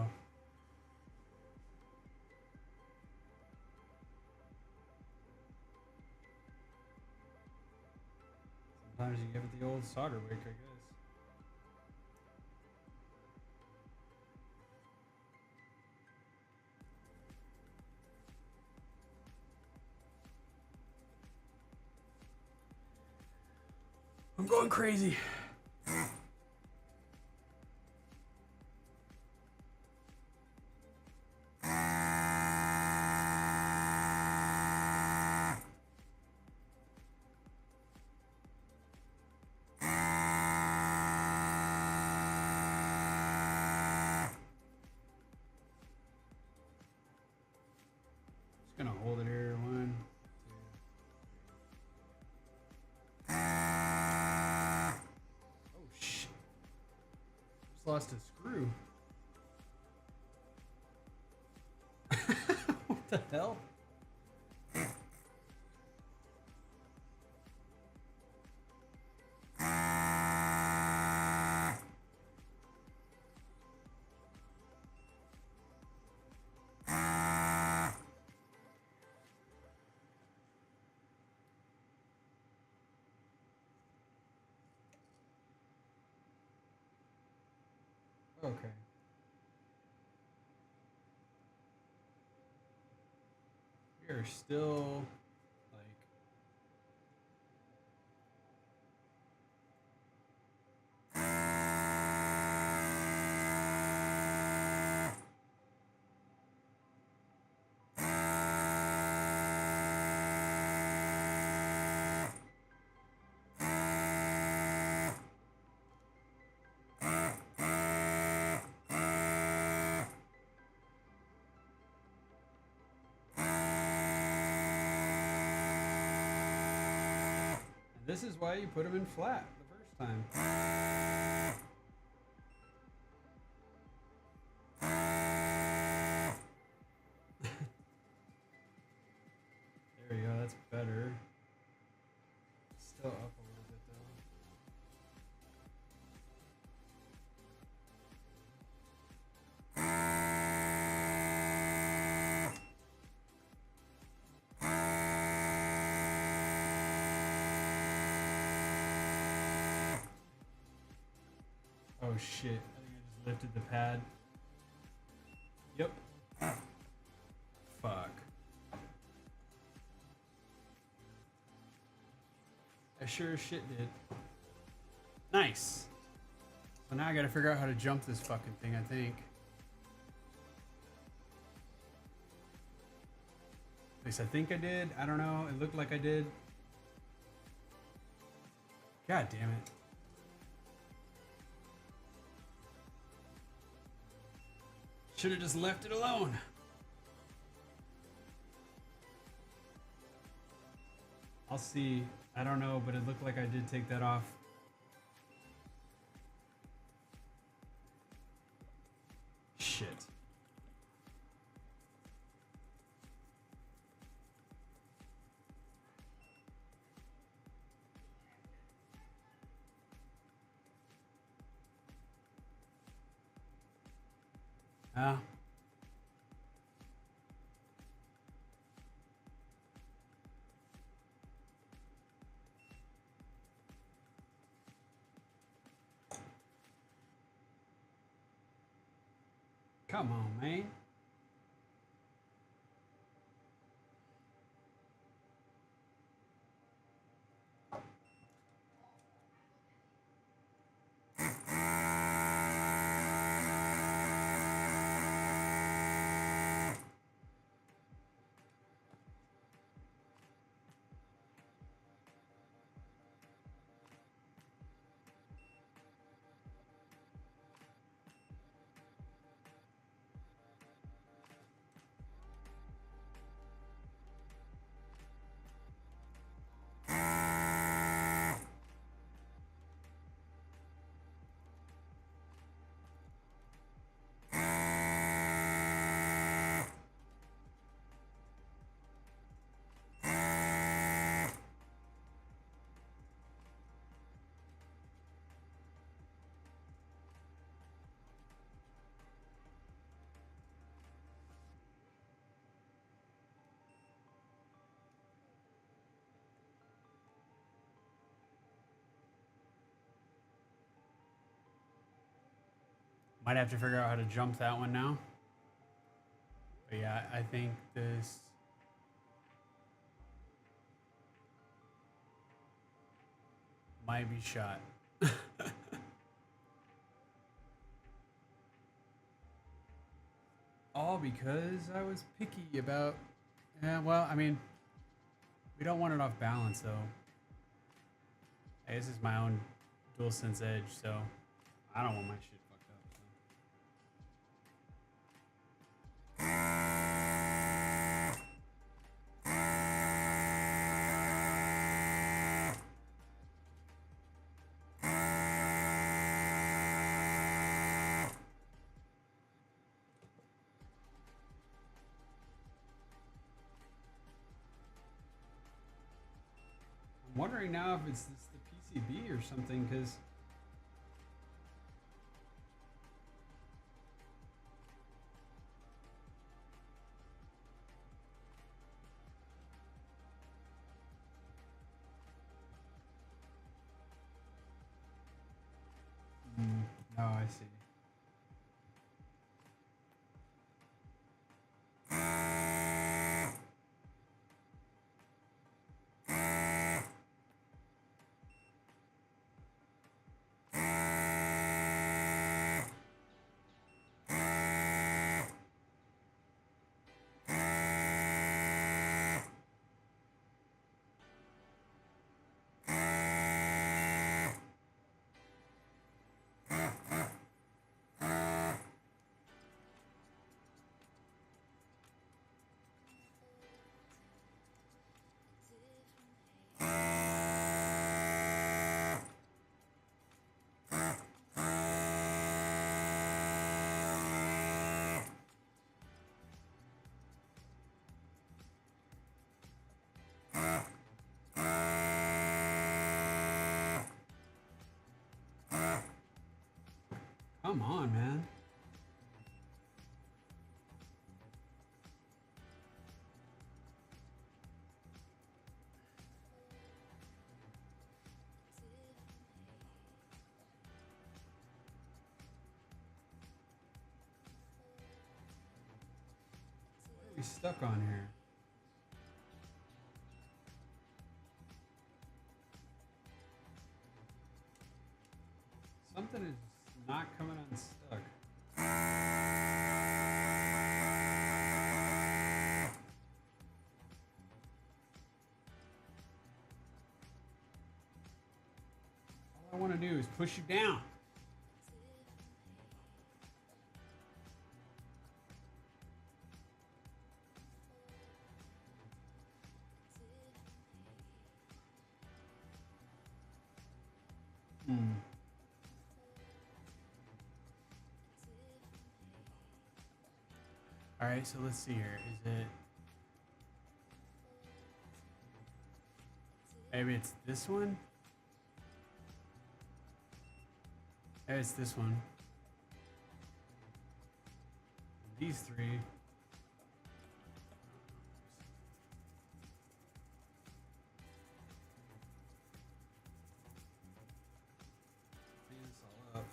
Sometimes you give it the old solder wick, I guess. I'm going crazy. Just gonna hold it here. 1, 2. Oh shit! Just lost a screw. What the hell? Okay. We are still like this is why you put them in flat the first time. There we go, that's better. Still up a little bit though. Oh shit, I think I just lifted the pad. Yep. Fuck. I sure as shit did. Nice. So now I gotta figure out how to jump this fucking thing, I think. At least I think I did. I don't know. It looked like I did. God damn it. Should have just left it alone. I'll see. I don't know, but it looked like I did take that off. Shit. Ah. Come on, man. Might have to figure out how to jump that one now. But yeah, I think this might be shot. All because I was picky about... Yeah, well, I mean, we don't want it off balance, though. Hey, this is my own DualSense Edge, so I don't want my shit fucked up. I'm wondering now if it's the PCB or something, because no, I see. Come on, man. What are we stuck on here? Something is not coming unstuck. All I want to do is push you down. All right, so let's see here. Is it... Maybe it's this one? Maybe it's this one. These three. Clean this all up.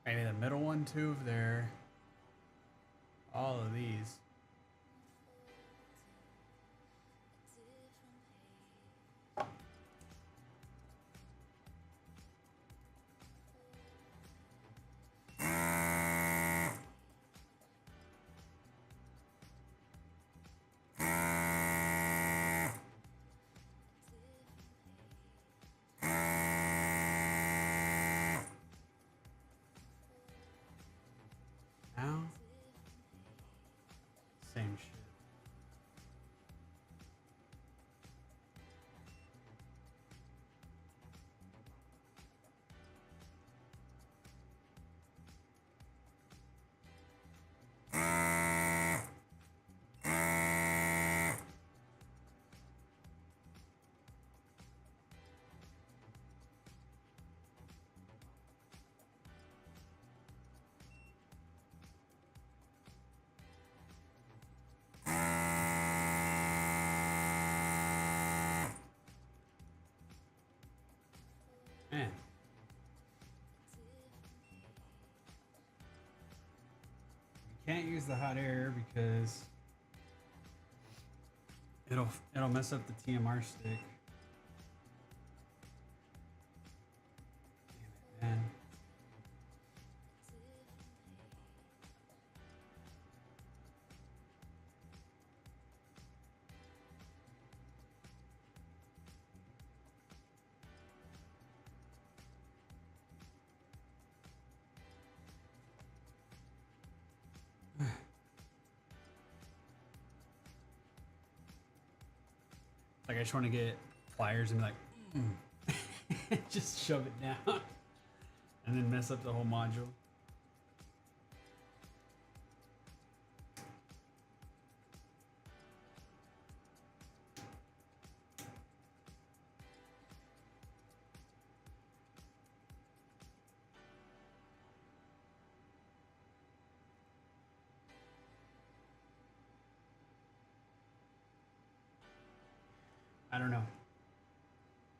Maybe the middle one too, if they're all of these. Now, can't use the hot air because it'll mess up the TMR stick. Damn it, man. Like I just want to get pliers and be like, just shove it down, and then mess up the whole module. I don't know.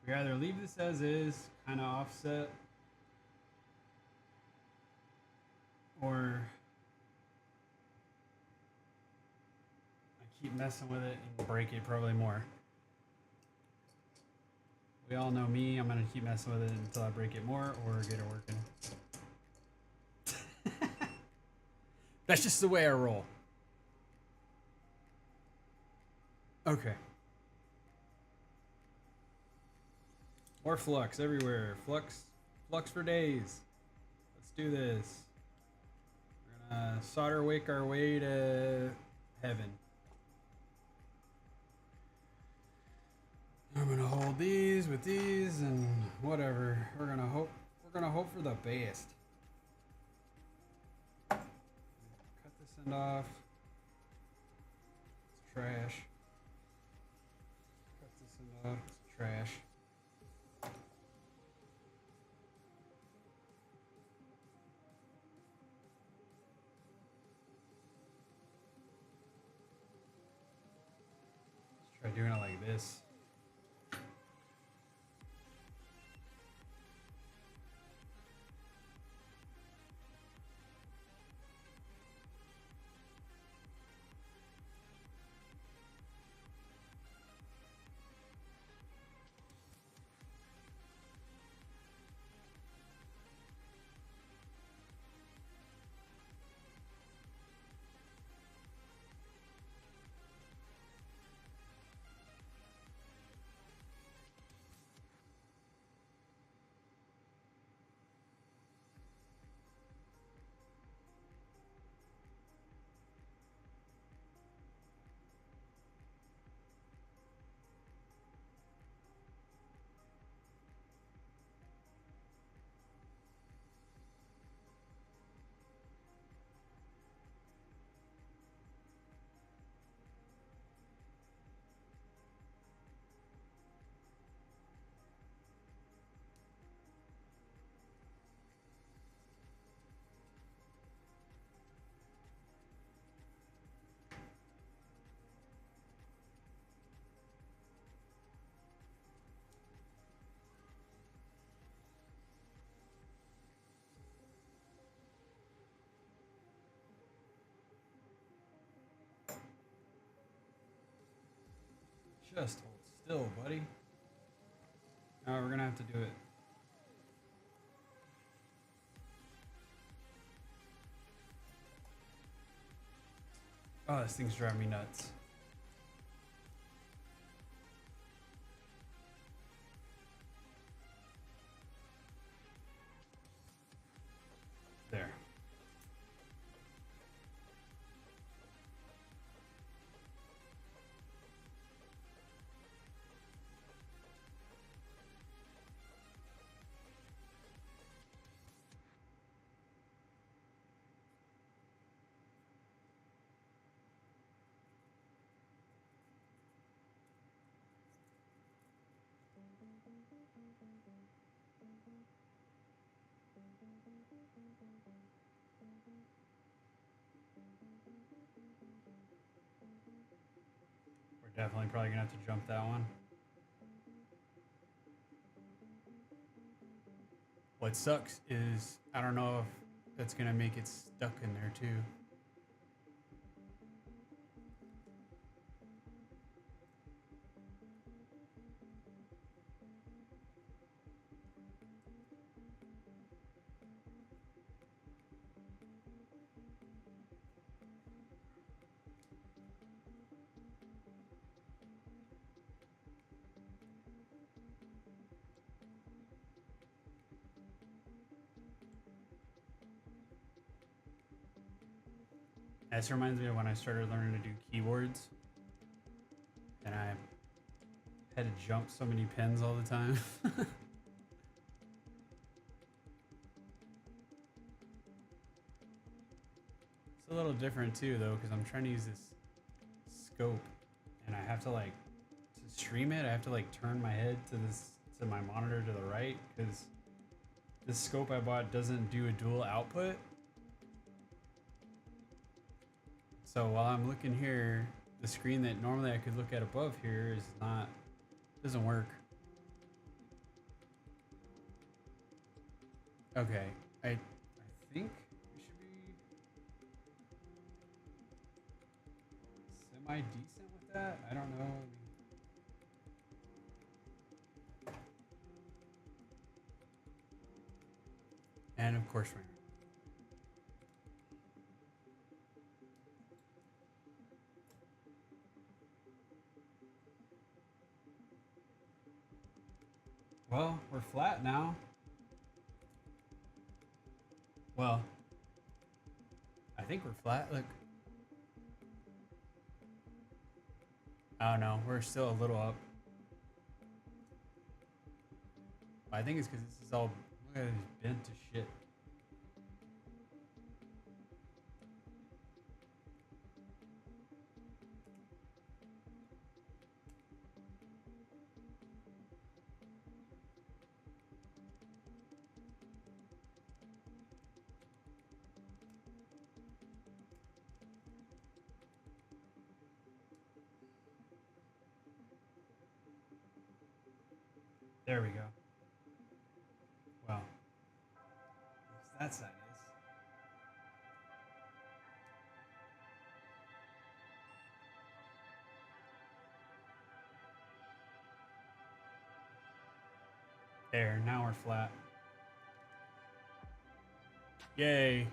We either leave this as is, kind of offset, or I keep messing with it and break it probably more. We all know me, I'm gonna keep messing with it until I break it more or get it working. That's just the way I roll. Okay. More flux everywhere. Flux for days. Let's do this. We're gonna solder wake our way to heaven. I'm gonna hold these with these and whatever. We're gonna hope for the best. Cut this end off. It's trash. Cut this end off. It's trash. Try doing it like this. Just hold still, buddy. Now we're gonna have to do it. Oh, this thing's driving me nuts. There. We're definitely probably gonna have to jump that one. What sucks is I don't know if that's gonna make it stuck in there too. This reminds me of when I started learning to do keyboards, and I had to jump so many pins all the time. It's a little different too, though, because I'm trying to use this scope, and I have to like to stream it. I have to like turn my head to my monitor to the right because this scope I bought doesn't do a dual output. So while I'm looking here, the screen that normally I could look at above here is not, doesn't work. Okay, I think we should be semi-decent with that. I don't know. And of course, we're well, we're flat now. Well, I think we're flat. Look. Oh no, we're still a little up. I think it's because this is all, look at this bent to shit. There we go. Well, that side is. There, now we're flat. Yay.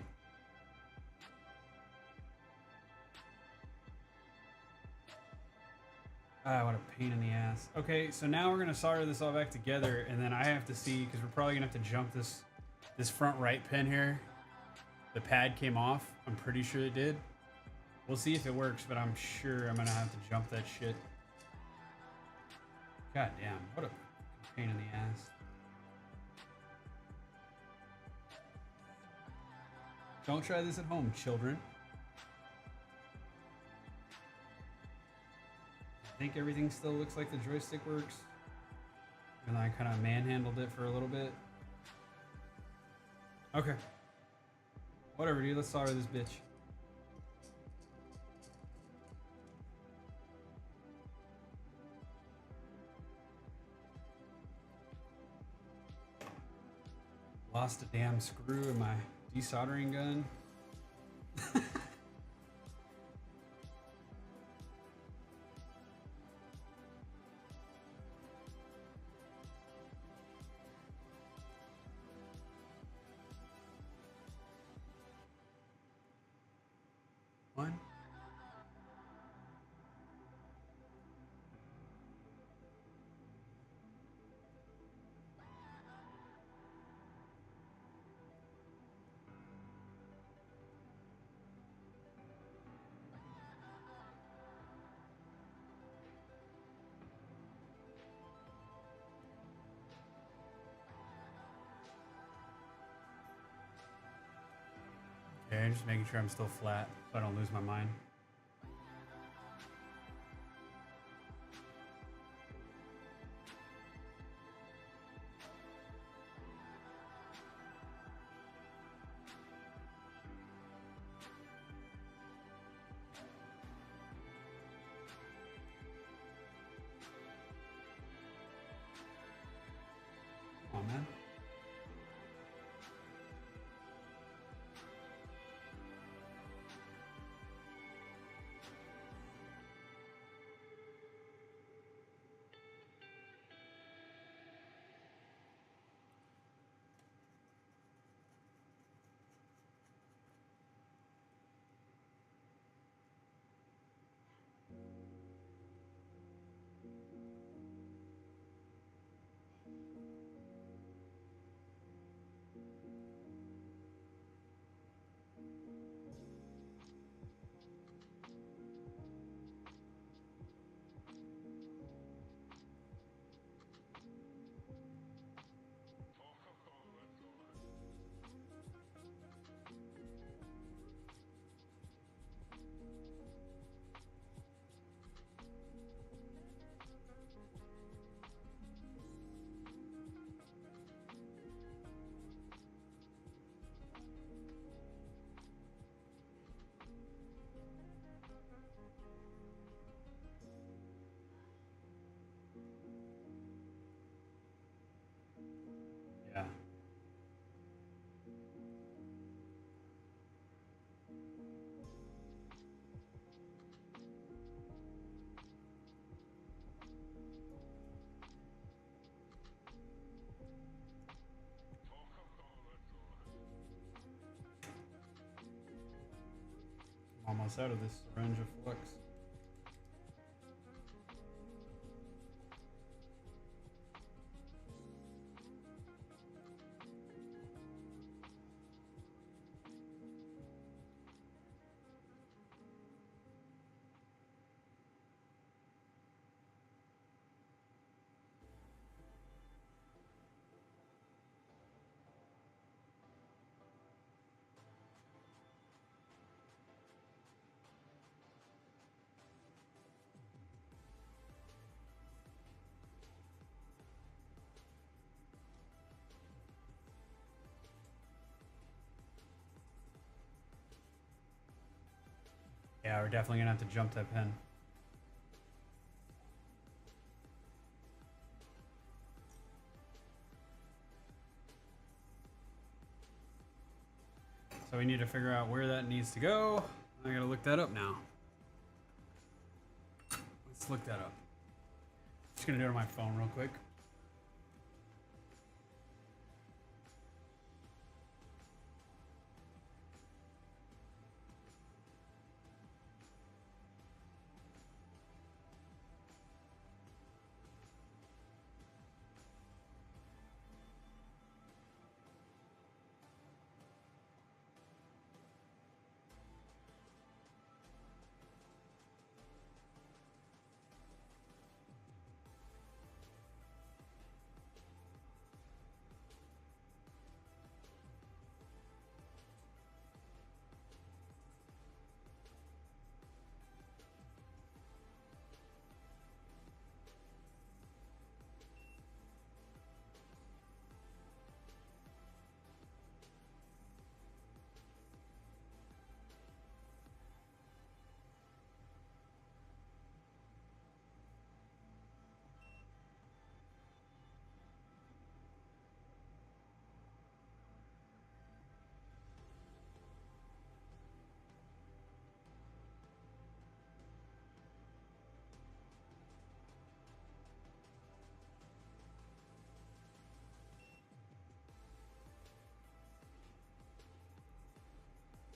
Ah, what a pain in the ass. Okay, so now we're gonna solder this all back together, and then I have to see, because we're probably gonna have to jump this front right pin here. The pad came off. I'm pretty sure it did. We'll see if it works, but I'm sure I'm gonna have to jump that shit. God damn, what a pain in the ass. Don't try this at home, children. I think everything still looks like the joystick works. And I kind of manhandled it for a little bit. Okay. Whatever, dude. Let's solder this bitch. Lost a damn screw in my desoldering gun. One. Okay, I'm just making sure I'm still flat so I don't lose my mind. Come on, man. almost out of this syringe of flux. Yeah, we're definitely gonna have to jump that pin. So we need to figure out where that needs to go. I gotta look that up now. Let's look that up. Just gonna do it on my phone real quick.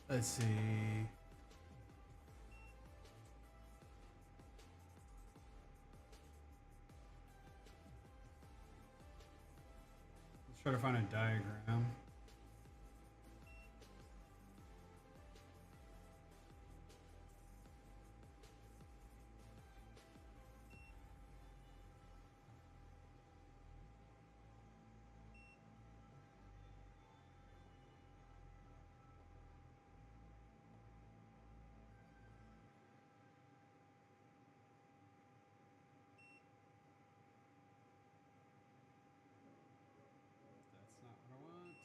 Let's see. Let's try to find a diagram. That's not what I want.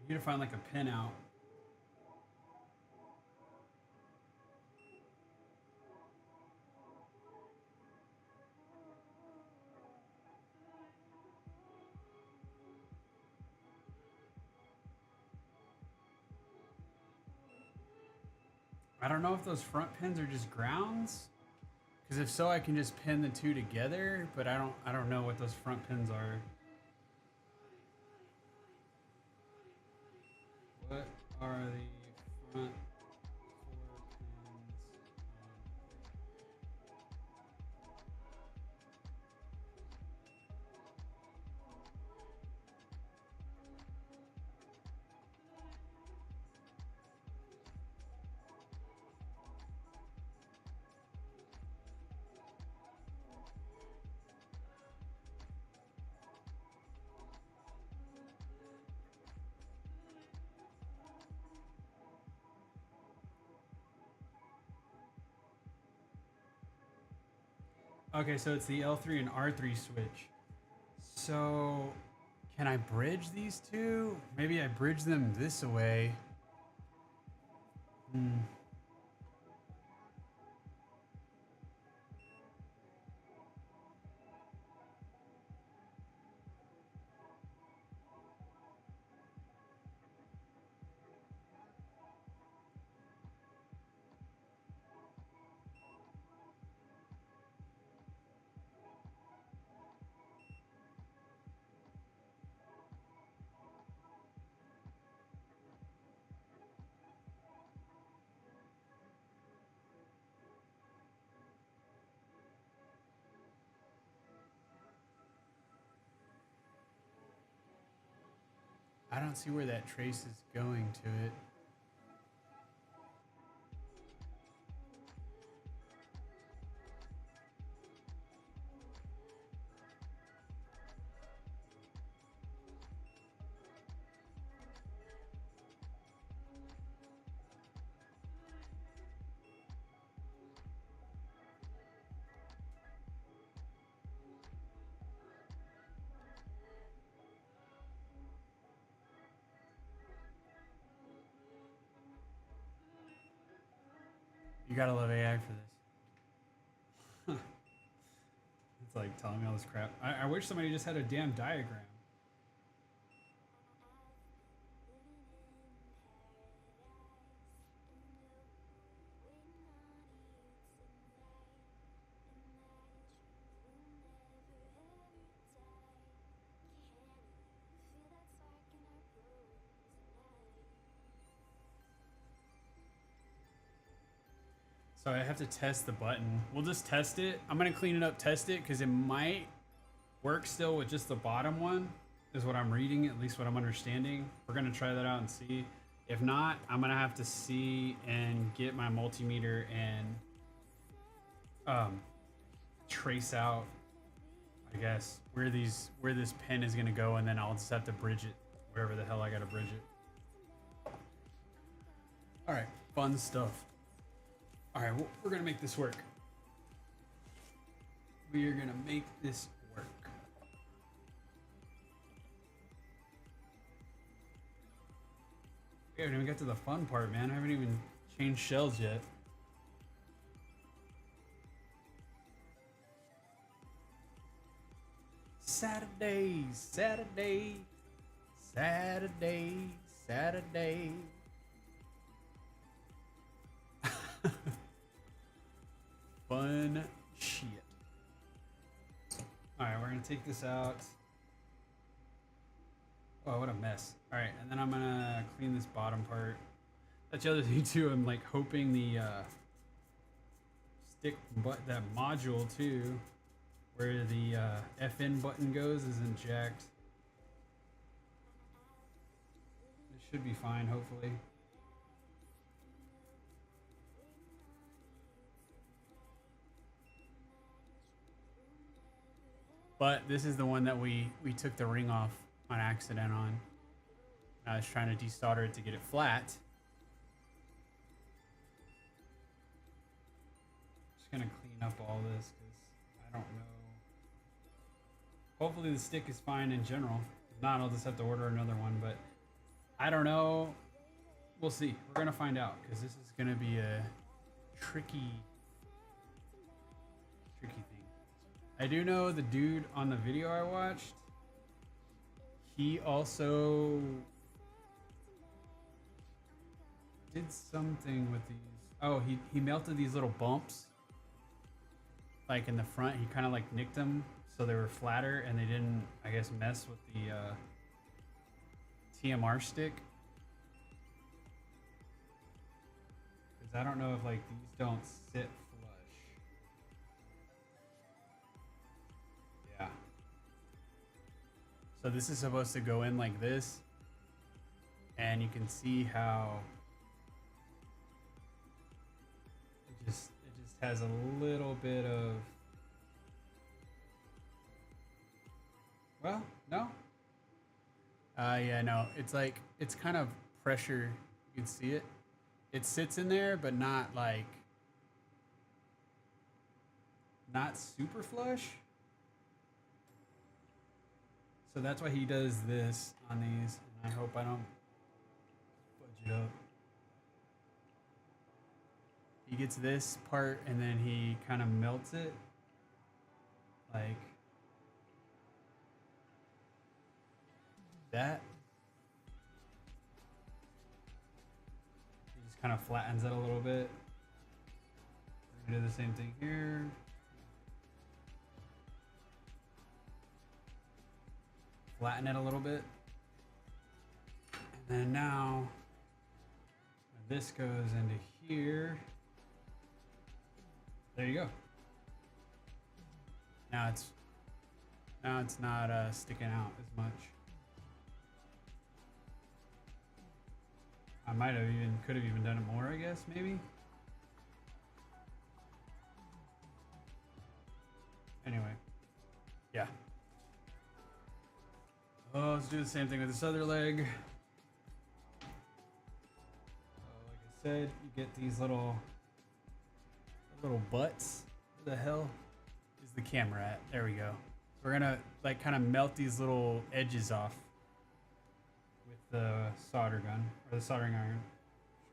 You need to find like a pin out. I don't know if those front pins are just grounds. Because if so, I can just pin the two together, but I don't know what those front pins are. What are the front 4 pins? Okay, so it's the L3 and R3 switch. So, can I bridge these two? Maybe I bridge them this way. Hmm. I don't see where that trace is going to it. You gotta love AI for this. It's like telling me all this crap. I wish somebody just had a damn diagram. So I have to test the button. We'll just test it. I'm gonna clean it up, test it, because it might work still with just the bottom one, is what I'm reading, at least what I'm understanding. We're gonna try that out and see. If not, I'm gonna have to see and get my multimeter and trace out, I guess, where this pin is gonna go, and then I'll just have to bridge it wherever the hell I gotta bridge it. All right, fun stuff. All right, we're gonna make this work. We are gonna make this work. We haven't even got to the fun part, man. I haven't even changed shells yet. Saturday, Saturday, Saturday, Saturday. Fun shit. Alright, we're gonna take this out. Oh, what a mess. Alright, and then I'm gonna clean this bottom part. That's the other thing too. I'm like hoping the stick that module too, where the FN button goes, isn't jacked. It should be fine, hopefully. But this is the one that we took the ring off on accident on. I was trying to desolder it to get it flat. Just gonna clean up all this because I don't know. Hopefully the stick is fine in general. If not, I'll just have to order another one, but I don't know. We'll see. We're gonna find out because this is gonna be a tricky thing. I do know the dude on the video I watched, he also did something with these. Oh, he melted these little bumps like in the front. He kind of like nicked them so they were flatter and they didn't, I guess, mess with the TMR stick. Because I don't know if like these don't sit flush. Yeah. So this is supposed to go in like this, and you can see how it just has a little bit of, well, no. Yeah, no. It's like it's kind of pressure. You can see it. It sits in there, but not like not super flush. So that's why he does this on these, and I hope I don't fudge it up. he gets this part and then he kind of melts it. Like that. He just kind of flattens it a little bit. We're gonna do the same thing here. Flatten it a little bit. And then now this goes into here. There you go. Now it's not sticking out as much. I could have even done it more, I guess, maybe. Anyway, yeah. Oh, let's do the same thing with this other leg. Like I said, you get these little butts. Where the hell is the camera at? There we go. We're gonna like kind of melt these little edges off with the solder gun or the soldering iron.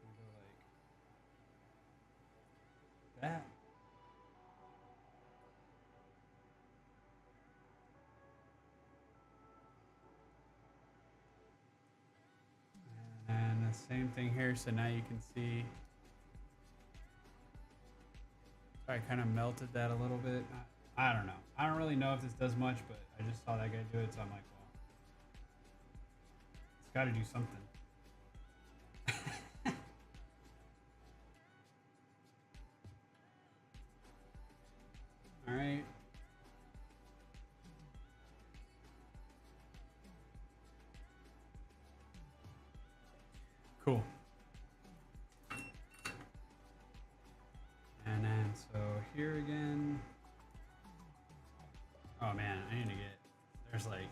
Just gonna go like that. And the same thing here, so now you can see I kind of melted that a little bit. I don't know. I don't really know if this does much, but I just saw that guy do it, so I'm like, well, it's got to do something. All right. Cool. And then so here again. Oh man, I need to get, there's like,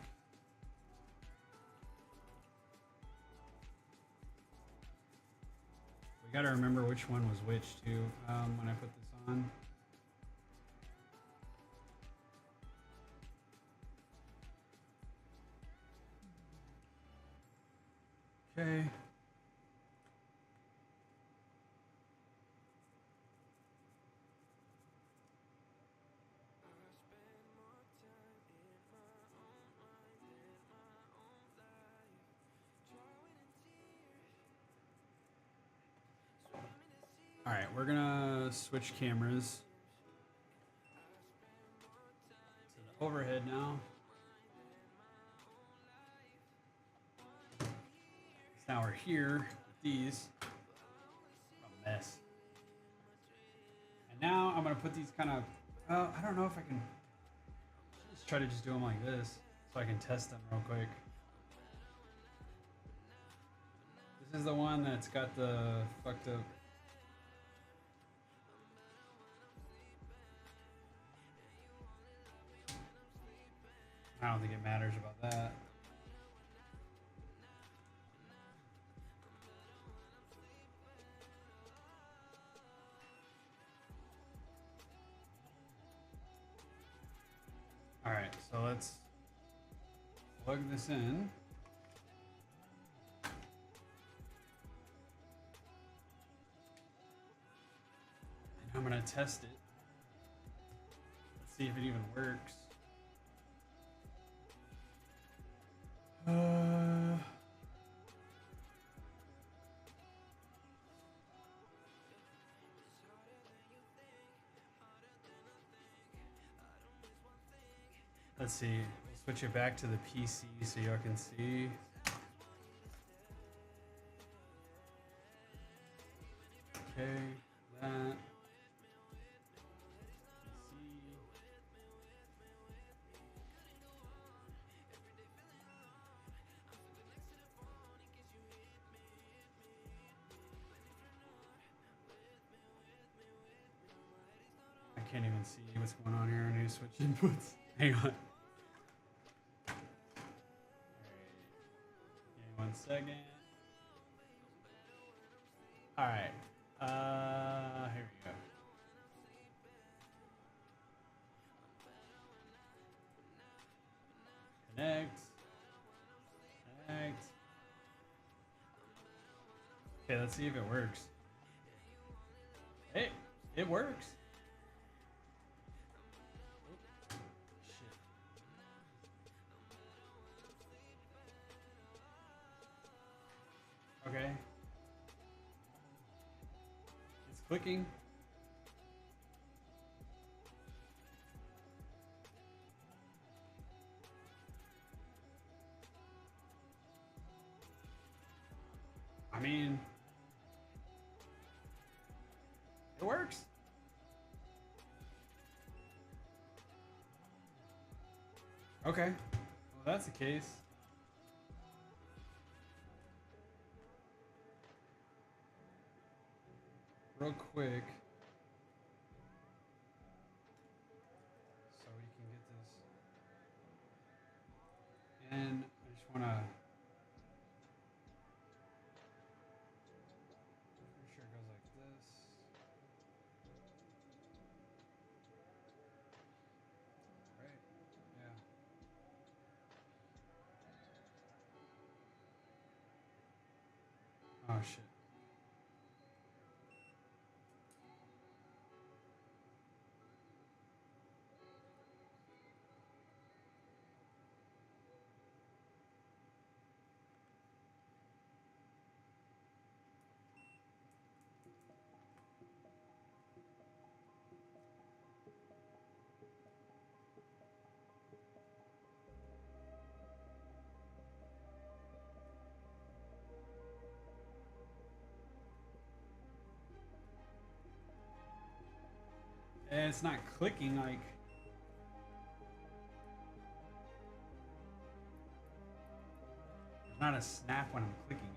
we gotta remember which one was which too when I put this on. Okay. All right, we're gonna switch cameras to the overhead now. So now we're here with these. What a mess. And now I'm gonna put these kind of, I don't know if I can, just try to just do them like this so I can test them real quick. This is the one that's got the fucked up. I don't think it matters about that. All right, so let's plug this in. And I'm gonna test it. Let's see if it even works. Let's see. We'll switch it back to the PC so y'all can see. Okay, that. I can't even see what's going on here. I need to switch inputs. Hang on. Give me 1 second. All right. Here we go. Connect. Connect. Okay, let's see if it works. Hey. It works. Okay. It's clicking. I mean, it works. Okay. Well, that's the case. Real quick. So we can get this. And I just want to. Pretty sure it goes like this. Right? Yeah. Oh, shit. And it's not clicking like. There's not a snap when I'm clicking it.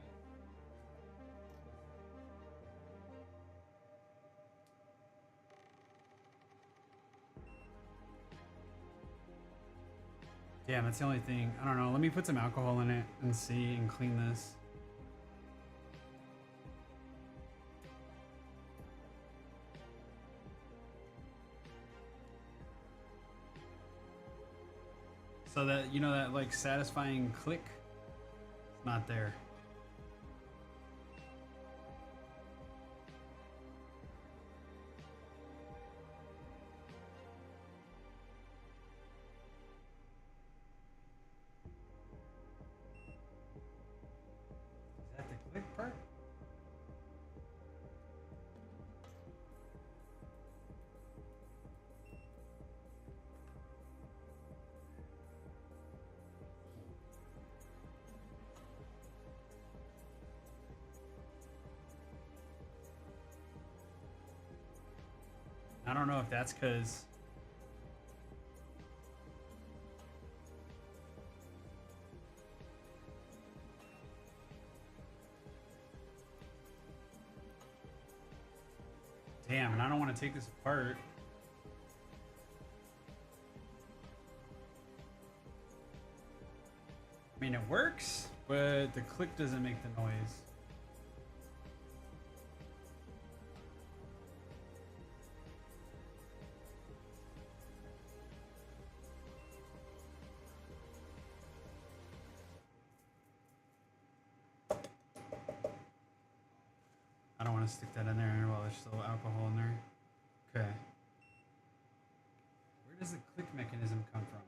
Damn, that's the only thing. I don't know. Let me put some alcohol in it and see and clean this. So that, you know, that like satisfying click, it's not there. Is that the click part? I don't know if that's because damn, and I don't want to take this apart. I mean, it works, but the click doesn't make the noise. I don't want to stick that in there while there's still alcohol in there. Okay. Where does the click mechanism come from?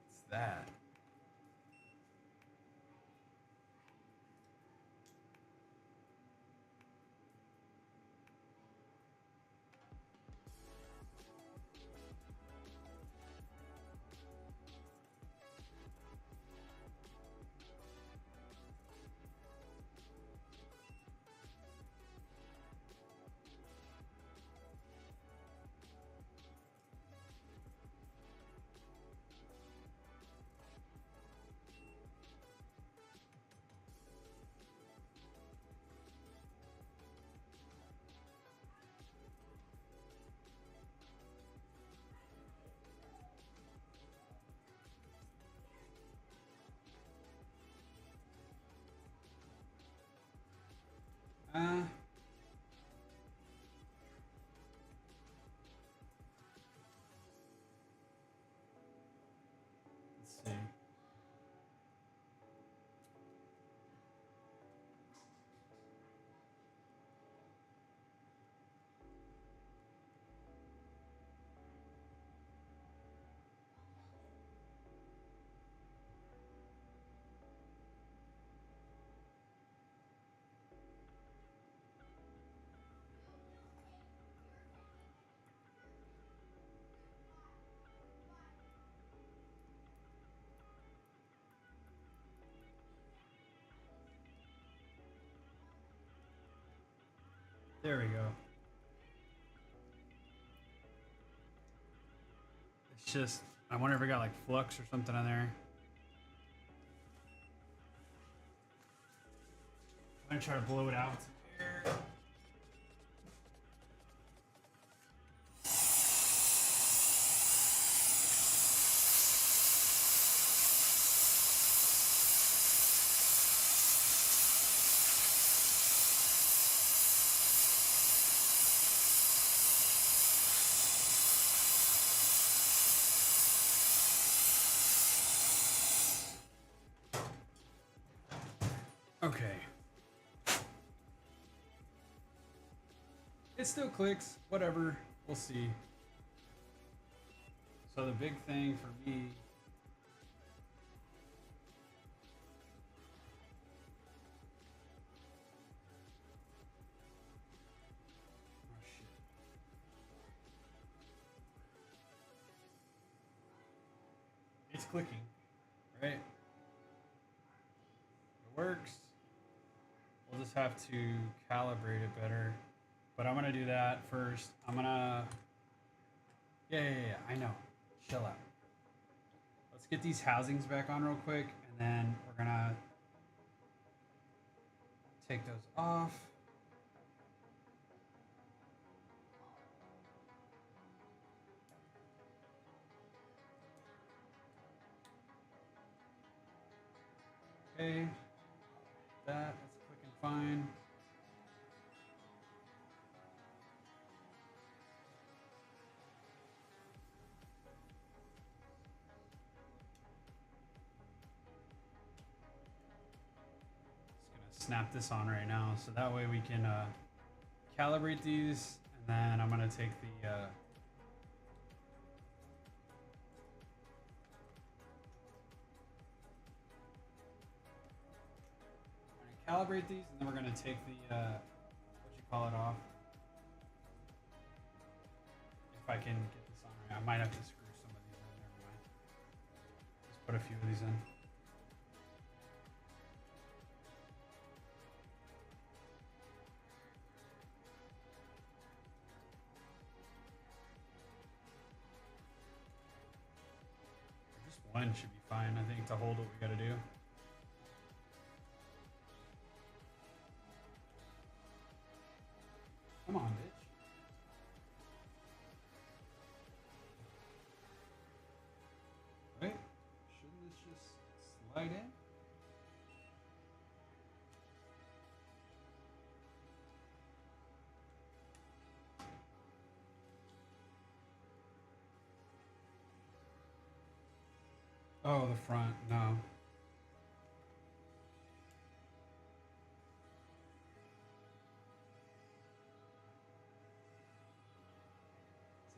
It's that. There we go. It's just, I wonder if it got like flux or something on there. I'm gonna try to blow it out with some air. Okay. It still clicks, whatever, we'll see. So the big thing for me, oh shit. It's clicking, right? It works. We'll just have to calibrate it better. But I'm gonna do that first. I'm gonna, yeah, I know. Chill out. Let's get these housings back on real quick, and then we're gonna take those off. Okay, that's clicking fine. Snap this on right now so that way we can calibrate these, and then I'm gonna take the calibrate these, and then we're gonna take the what you call it off. If I can get this on right, I might have to screw some of these in. Never mind. Just put a few of these in. One should be fine, I think, to hold what we gotta do. Come on, bitch. Right? Shouldn't this just slide in? Oh, the front, no.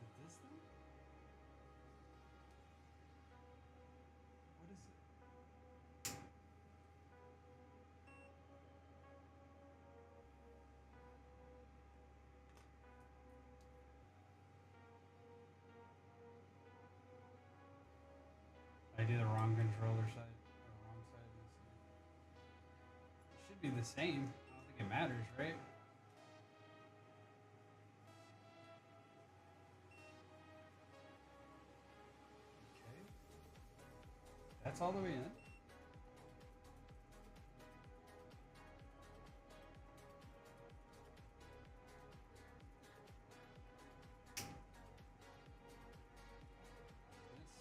Is it this thing? What is it? I do the wrong controller side, or wrong side. It should be the same. I don't think it matters, right? Okay. That's all the way in. It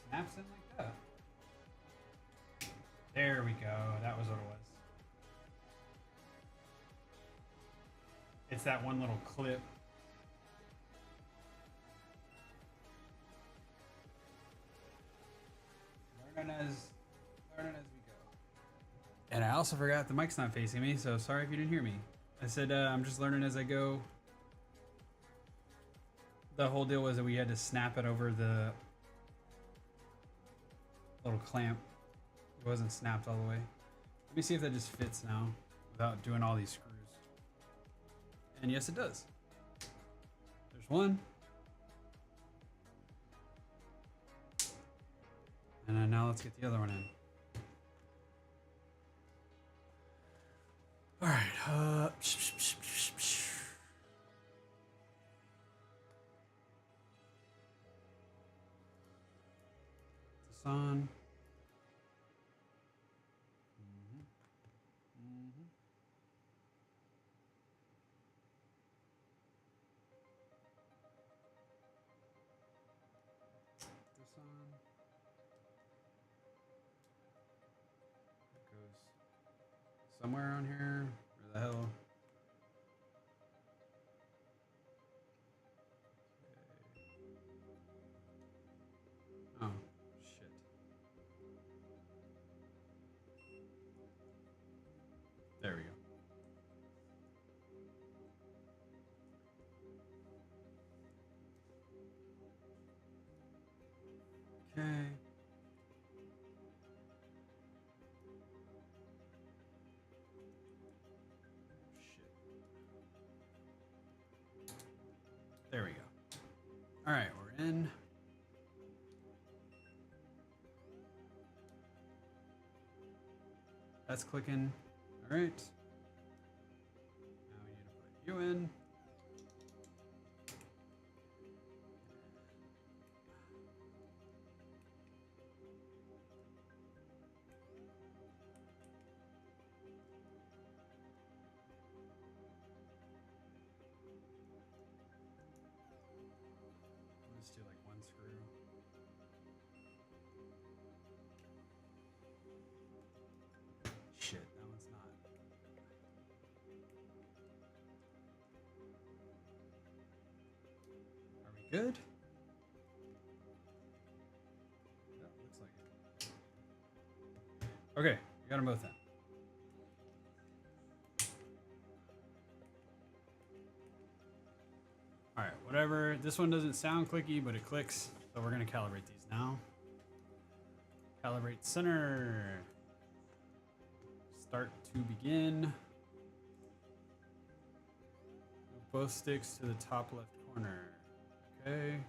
snaps in like that. There we go. That was what it was. It's that one little clip. Learning as we go. And I also forgot the mic's not facing me, so sorry if you didn't hear me. I said I'm just learning as I go. The whole deal was that we had to snap it over the little clamp. It wasn't snapped all the way. Let me see if that just fits now without doing all these screws. And yes, it does. There's one. And then now let's get the other one in. All right. on. Mm-hmm. Mm-hmm. This on. It goes somewhere on here. Where the hell? Oh, shit. There we go. Okay. Shit. There we go. All right, we're in. That's clicking. All right. Now we need to put you in. Let's do like one screw. Shit, that one's not. Are we good? That looks like it. Okay, we got them both in. All right, whatever. This one doesn't sound clicky, but it clicks. So we're gonna calibrate these now. Calibrate center. Start to begin. Move both sticks to the top left corner. Okay.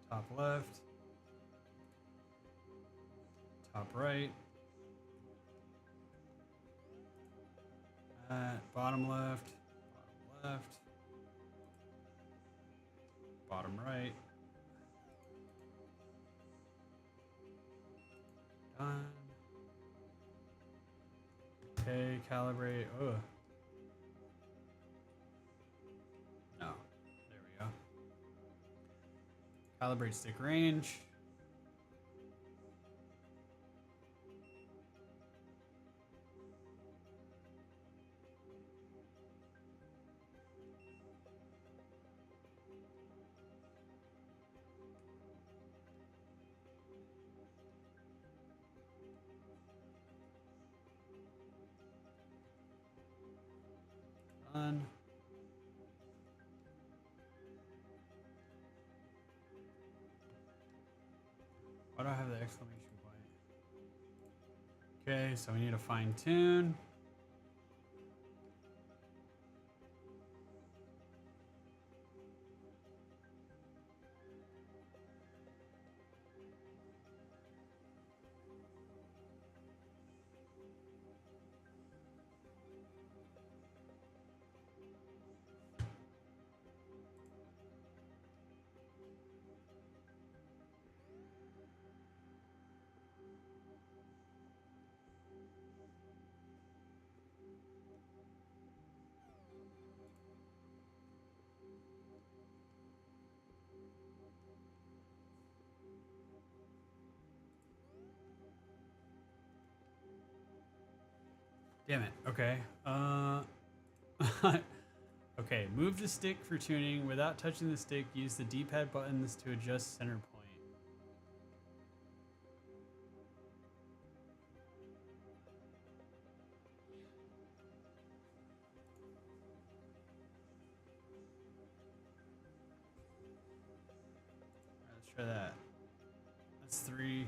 Top left. Top right. Bottom left. Bottom left. Bottom right. Done. Okay, calibrate. Ugh. No. There we go. Calibrate stick range. Done. Why do I have the exclamation point? Okay, so we need to fine tune. Damn it. Okay. Okay, move the stick for tuning. Without touching the stick, use the D-pad buttons to adjust center point. All right, let's try that. That's 3,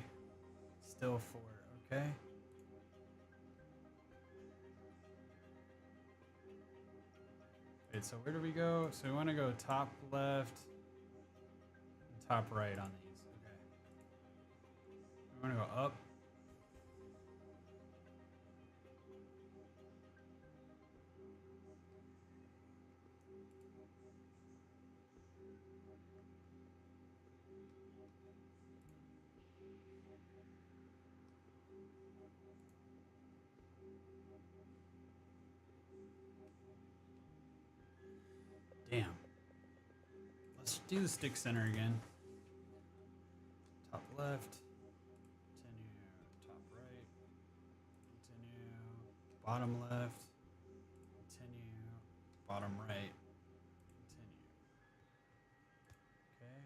still 4. Okay. Wait, so where do we go? So we want to go top left and top right on these. Okay. We want to go up. Damn. Let's do the stick center again. Top left. Continue. Top right. Continue. Bottom left. Continue. Bottom right. Continue. Okay.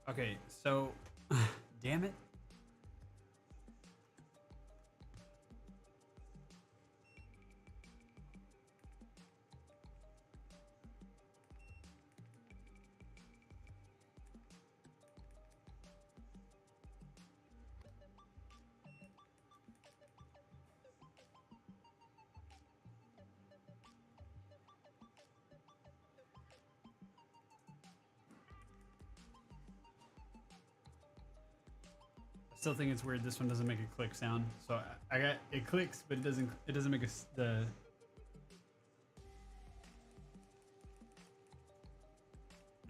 Okay, so damn it. Still think it's weird this one doesn't make a click sound. So I got it clicks, but it doesn't make the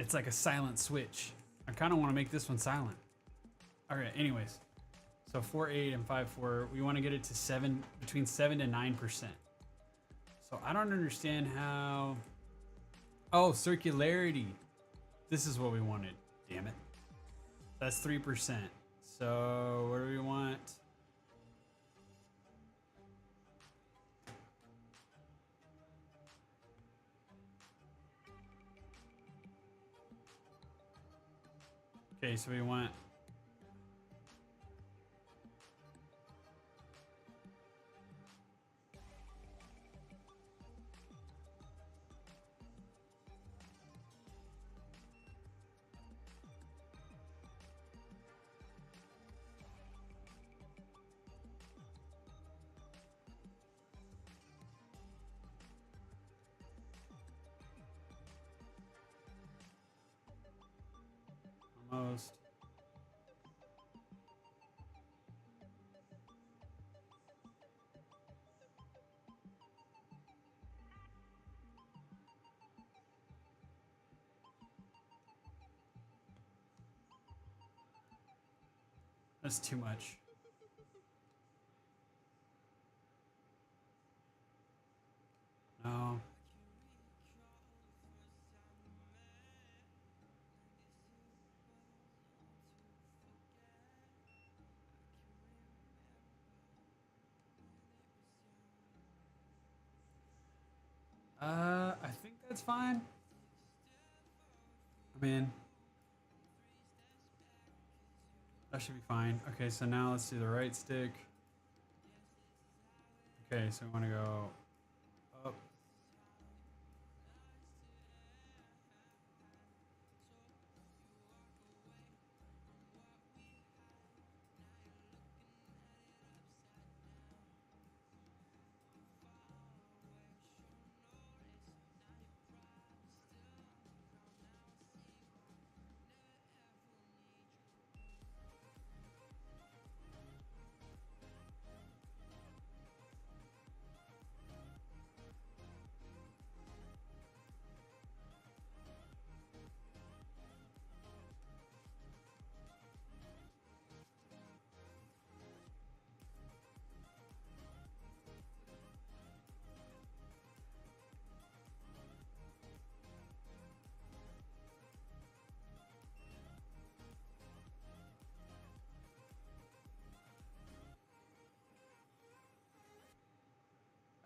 it's like a silent switch. I kind of want to make this one silent. Okay, anyways. So 4.8 and 5.4, we want to get it to between 7 and 9%. So I don't understand how. Oh, circularity. This is what we wanted. Damn it. That's 3%. So what do we want? Okay, so we want almost. That's too much. No. I think that's fine. I mean, that should be fine. Okay, so now let's do the right stick. Okay, so we want to go up.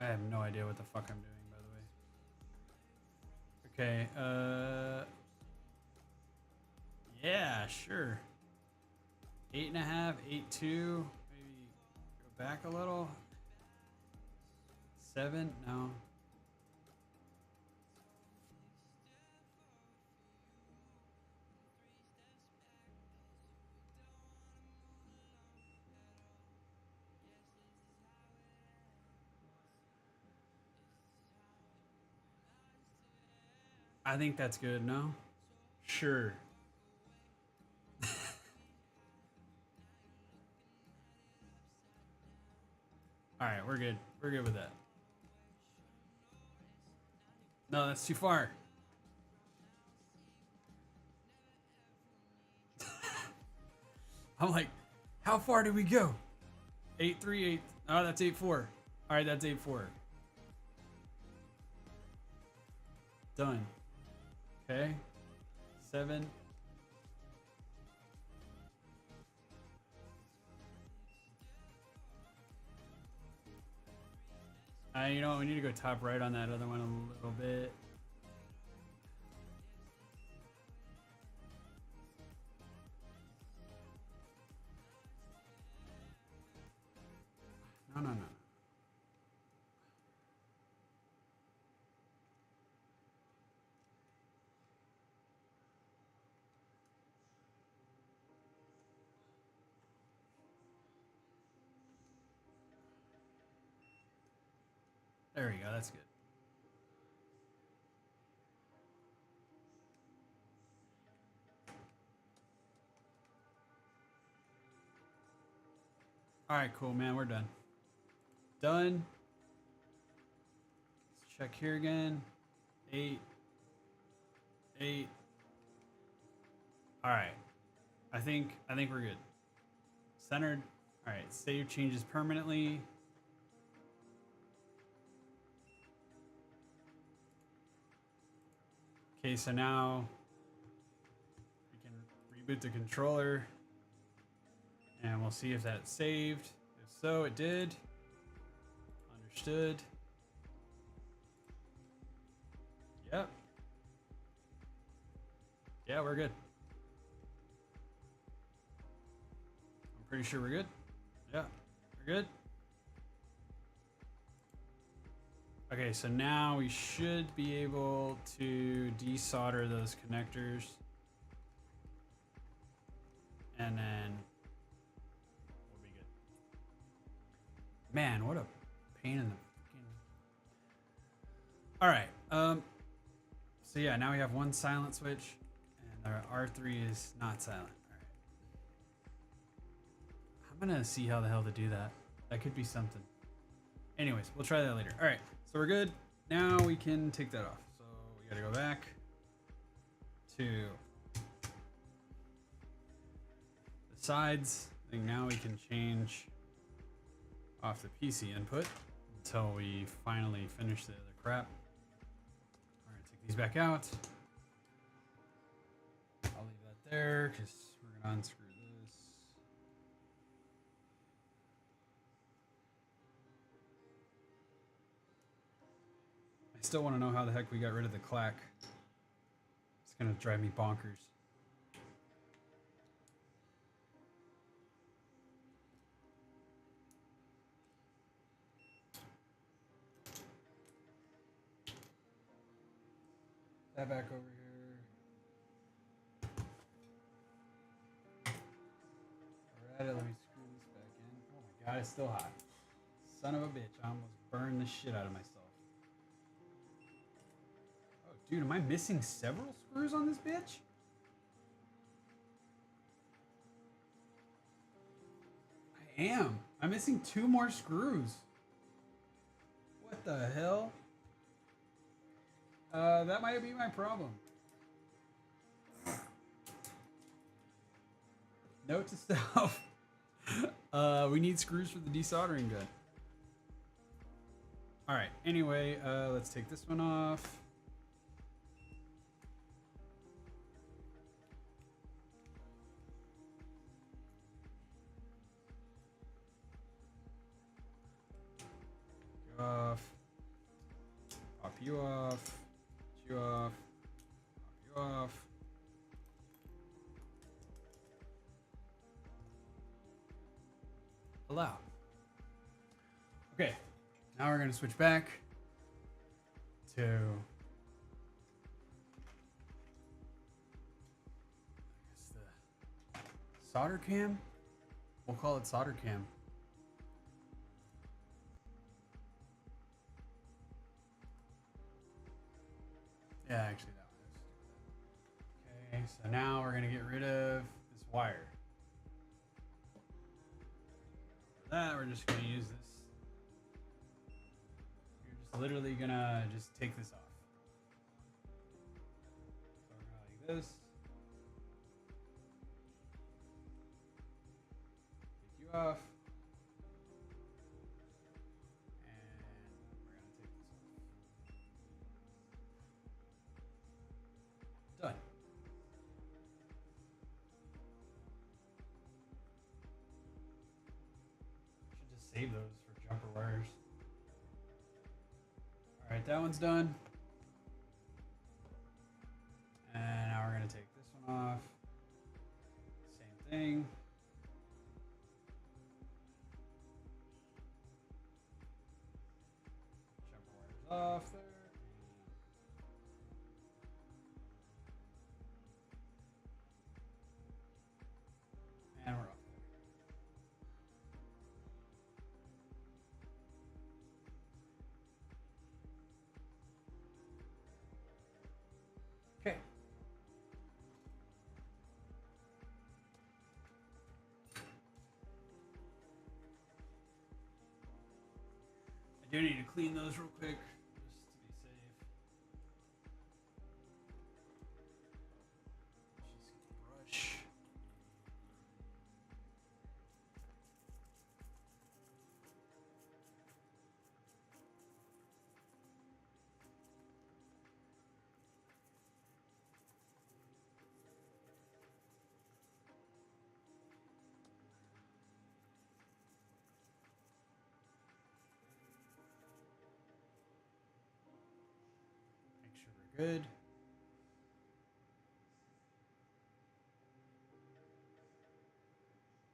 I have no idea what the fuck I'm doing, by the way. Okay, yeah, sure. 8.5, 8.2, maybe go back a little. 7, no. I think that's good, no? Sure. All right, we're good. We're good with that. No, that's too far. I'm like, how far did we go? 838. Oh, that's 84. All right, that's 84. Done. Okay. 7. You know what? We need to go top right on that other one a little bit. No, no, no. There we go. That's good. All right, cool, man. We're done. Done. Let's check here again. 8. 8. All right. I think we're good. Centered. All right. Save changes permanently. Okay, so now we can reboot the controller and we'll see if that's saved. If so, it did. Understood. Yep. Yeah, we're good. I'm pretty sure we're good. Yeah, we're good. Okay, so now we should be able to desolder those connectors. And then we'll be good. Man, what a pain in the freaking... All right. So yeah, now we have one silent switch and our R3 is not silent. All right. I'm gonna see how the hell to do that. That could be something. Anyways, we'll try that later. All right. So we're good. Now we can take that off. So we gotta go back to the sides. I think now we can change off the PC input until we finally finish the other crap. All right, take these back out. I'll leave that there because we're gonna unscrew this. I still want to know how the heck we got rid of the clack. It's gonna drive me bonkers. That back over here. Alright, let me screw this back in. Oh my god, it's still hot. Son of a bitch, I almost burned the shit out of myself. Oh, dude, am I missing several screws on this bitch? I am. I'm missing 2 more screws. What the hell? That might be my problem. Note to self. We need screws for the desoldering gun. All right. Anyway, let's take this one off. Go off. Pop you off. You off. Pop you off. Allow. Okay, now we're going to switch back to the solder cam. We'll call it solder cam. Yeah, actually that one is. Okay. so now we're gonna get rid of this wire. For that, we're just gonna use this. You're just literally gonna just take this off. So we're gonna like this. Take you off. And we're gonna take this off. Done. Should just save those for jumper wires. Alright, that one's done. And now we're going to take this one off. Same thing. Jumper wires off there. And we're off there. Okay. I do need to clean those real quick, just to be safe. Let's just get the brush. Make sure we're good.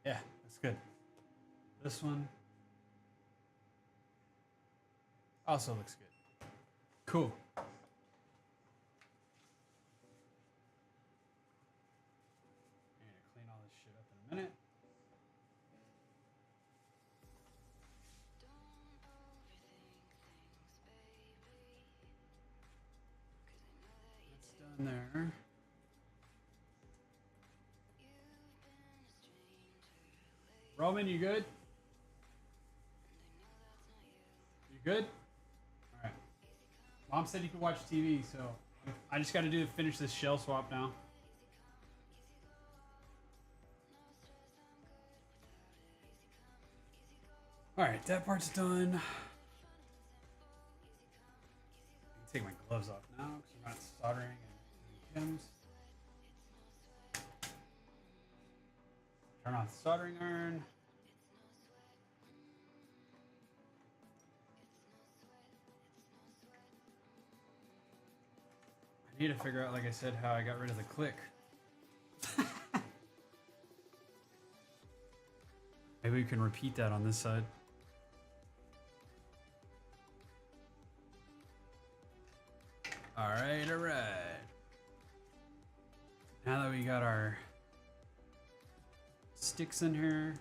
Yeah, that's good. This one also looks good. Cool. I'm gonna clean all this shit up in a minute. That's done there. Roman, you good? You good? All right. Mom said you could watch TV, so I just got to finish this shell swap now. All right, that part's done. I can take my gloves off now because I'm not soldering any chems. Turn off the soldering iron. I need to figure out, like I said, how I got rid of the click. Maybe we can repeat that on this side. All right, all right. Now that we got our sticks in here,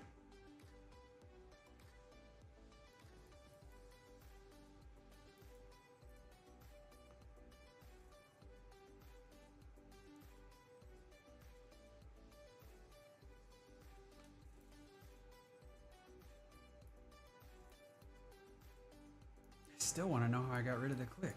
I still want to know how I got rid of the click.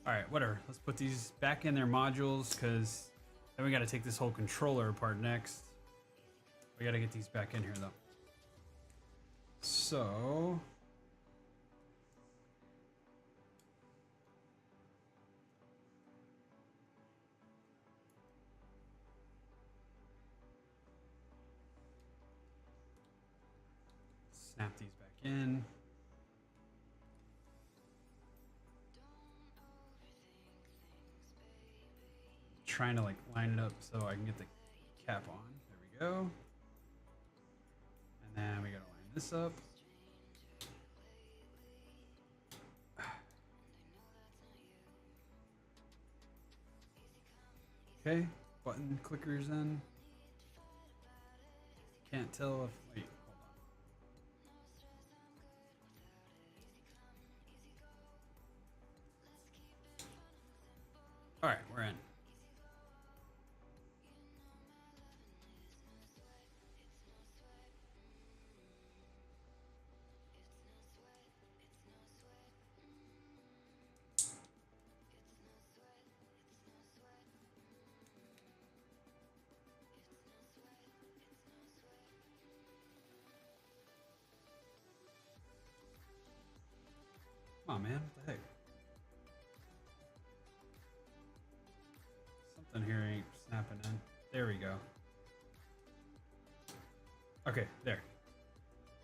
All right, whatever. Let's put these back in their modules because then we got to take this whole controller apart next. We got to get these back in here though. So snap these back in. Trying to like line it up so I can get the cap on. There we go. And then we gotta line this up. Okay, button clickers in. can't tell if... Wait, hold on. Alright, we're in. Come on, man. What the heck? Something here ain't snapping in. There we go. Okay, there.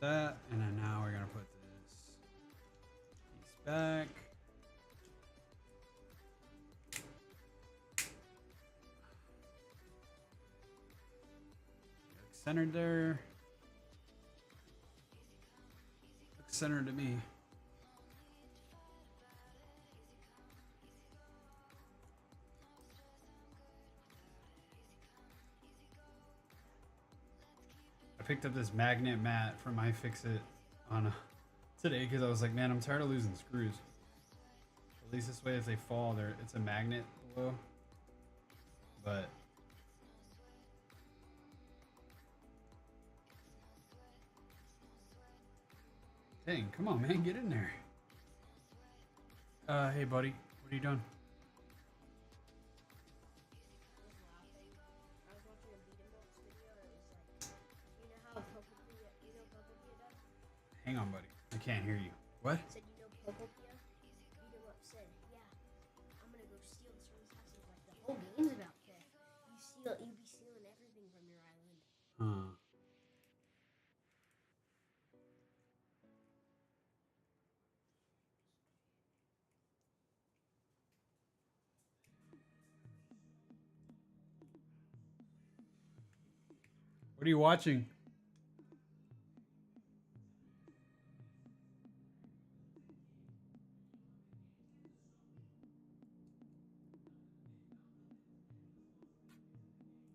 That, and then now we're gonna put this piece back. Centered there. Looks centered to me. I picked up this magnet mat from iFixit on today because I was like, man, I'm tired of losing screws. At least this way, if they fall, it's a magnet below. But dang, come on, man, get in there. Hey, buddy, what are you doing? Hang on, buddy. I can't hear you. What? Said, you know, Popopia? Beat him up, said, yeah, I'm gonna go steal this from his house. He's like, the whole game's about theft. You be stealing everything from your island. Huh. What are you watching?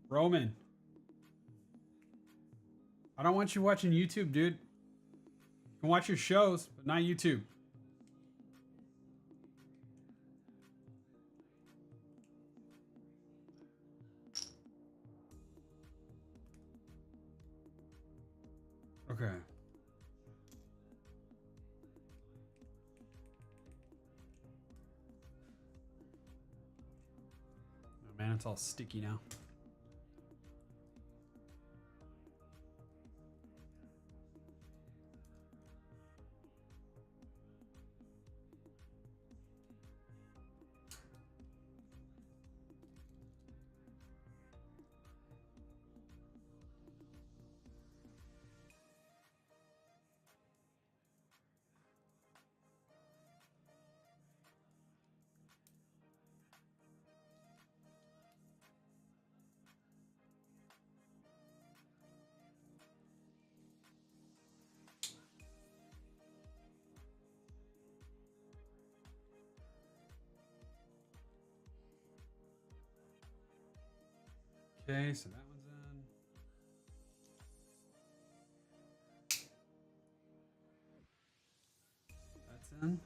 Roman. I don't want you watching YouTube, dude. You can watch your shows, but not YouTube. Okay. Oh man, it's all sticky now. Okay, so that one's in. That's in.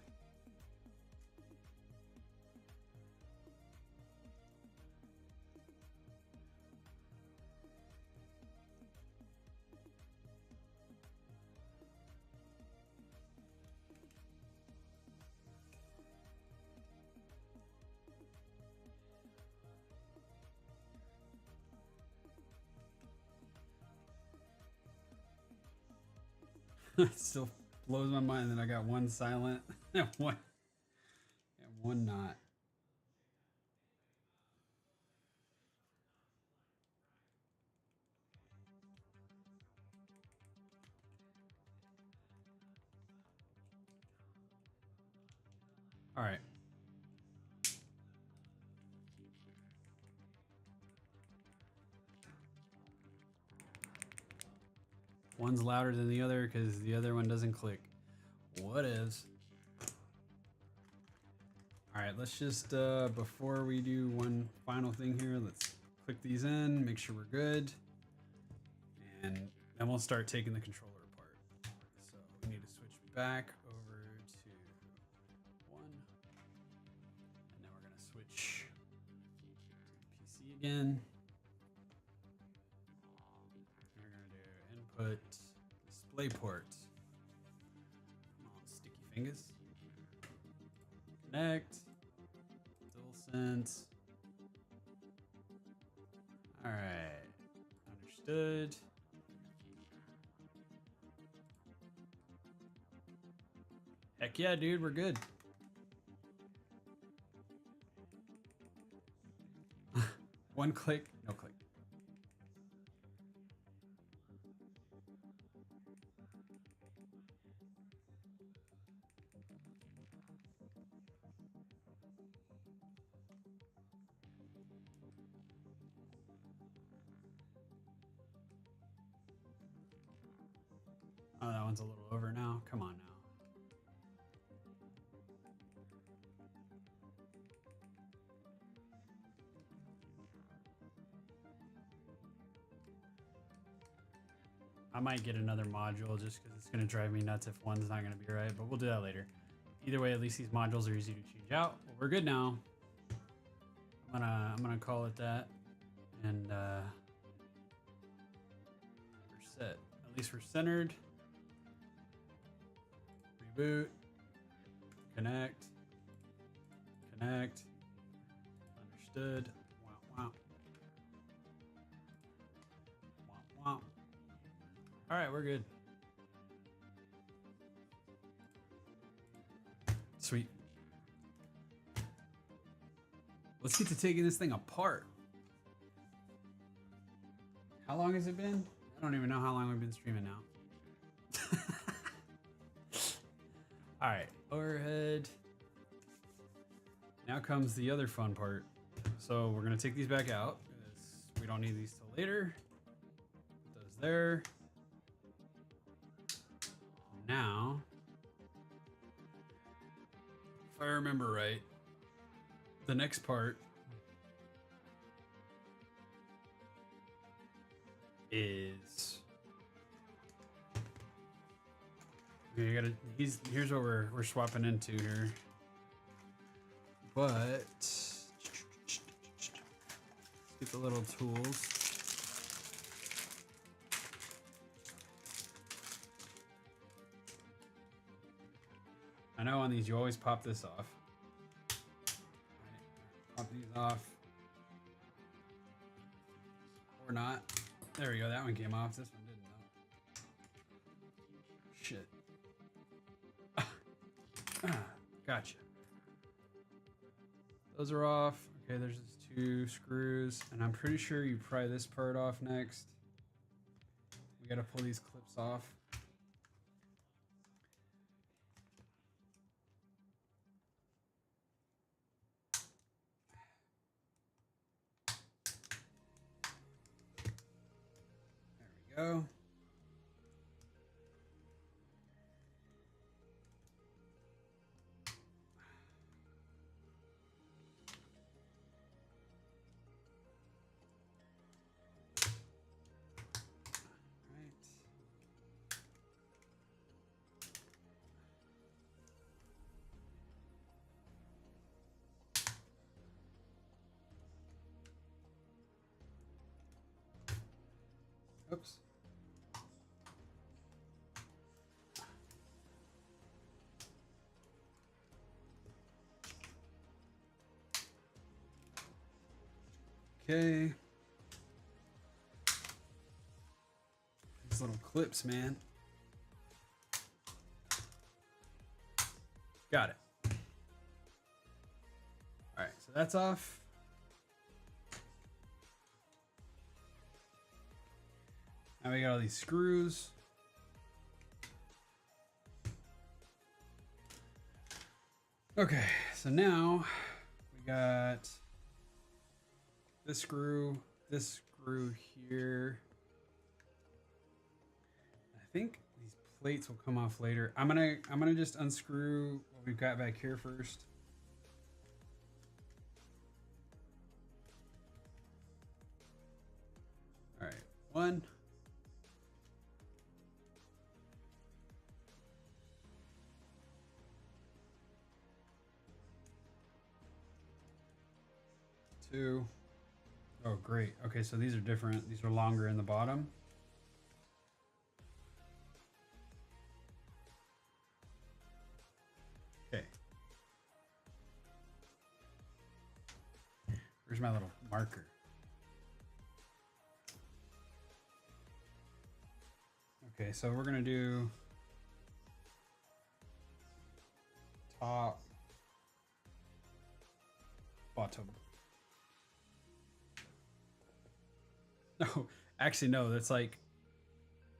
It still blows my mind that I got one silent and one not. All right. One's louder than the other because the other one doesn't click. What is? All right, let's just, before we do one final thing here, let's click these in, make sure we're good. And Then we'll start taking the controller apart. So we need to switch back over to 1. And then we're going to switch to PC again. And we're going to do input display port. Come on, sticky fingers. Connect. DualSense. All right. Understood. Heck yeah, dude, we're good. One click, no click. Oh, that one's a little over now. Come on now. I might get another module just because it's going to drive me nuts if one's not going to be right, but we'll do that later. Either way, at least these modules are easy to change out. Well, we're good now. I'm gonna call it that, and we're set. At least we're centered. Reboot. Connect. Connect. Understood. Wow, wow. Wow, wow. All right, we're good. Sweet. Let's get to taking this thing apart. How long has it been? I don't even know how long we've been streaming now. All right, overhead. Now comes the other fun part. So we're gonna take these back out because we don't need these till later. Put those there. Now, if I remember right, the next part is okay, here's what we're swapping into here. But let's get the little tools. I know on these you always pop this off. Pop these off. Or not. There we go, that one came off. This one didn't though. Shit. Gotcha. Those are off. Okay, there's just 2 screws. And I'm pretty sure you pry this part off next. We gotta pull these clips off. Go. Oops. Okay. These little clips, man. Got it. All right, so that's off. Now we got all these screws. Okay, so now we got this screw here. I think these plates will come off later. I'm gonna just unscrew what we've got back here first. All right, 1. 2. Oh, great. Okay, so these are different. These are longer in the bottom. Okay. Where's my little marker? Okay, so we're gonna do top, bottom. No, actually no, that's like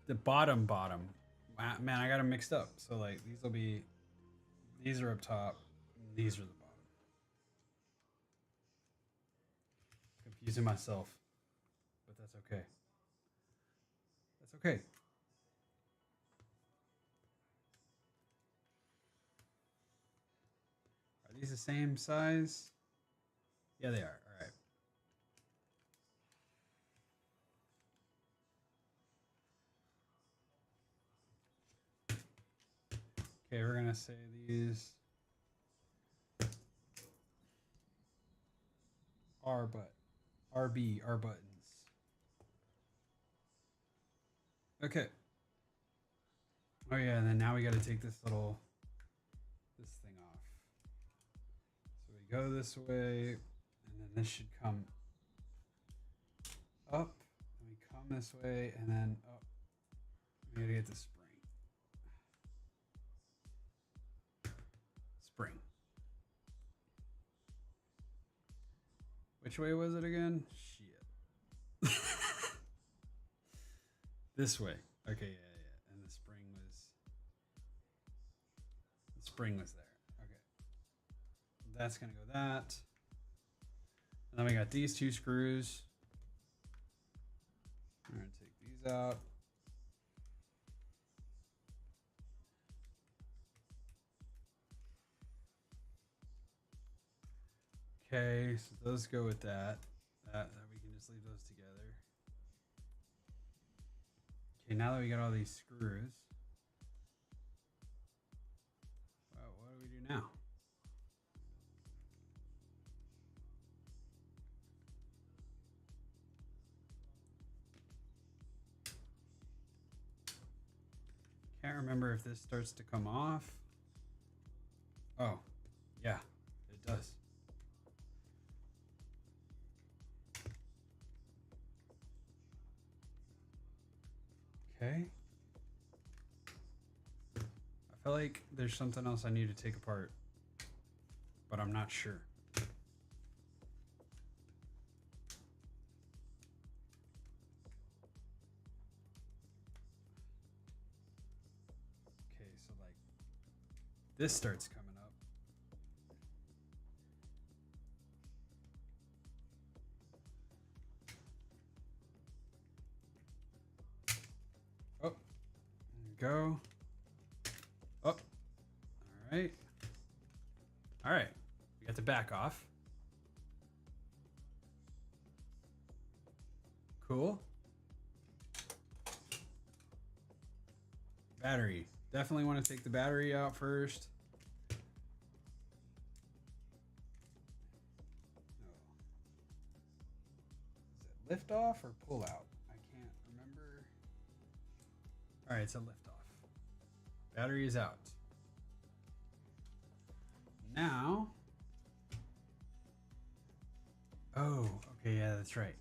the bottom. Man, I got them mixed up. So like these are up top, these are the bottom. Confusing myself, but that's okay. That's okay. Are these the same size? Yeah, they are. All right. Okay, we're gonna say these R buttons. Okay. Oh yeah, and then now we got to take this thing off. So we go this way, and then this should come up, and we come this way, and then up. We gotta get the spring. Spring. Which way was it again? Shit. This way. Okay, yeah. And the spring was there. Okay. That's gonna go that. And then we got these 2 screws. I'm gonna take these out. Okay, so those go with that. That we can just leave those together. Okay, now that we got all these screws, well, what do we do now? Can't remember if this starts to come off. Oh, yeah, it does. Okay. I feel like there's something else I need to take apart, but I'm not sure. Okay, so like this starts coming up. Oh, go. Oh, all right. All right, we got the back off. Cool. Battery. Definitely want to take the battery out first. No. Is it lift off or pull out? I can't remember. All right, it's a lift off. Battery is out. Now. Oh, okay, yeah, that's right.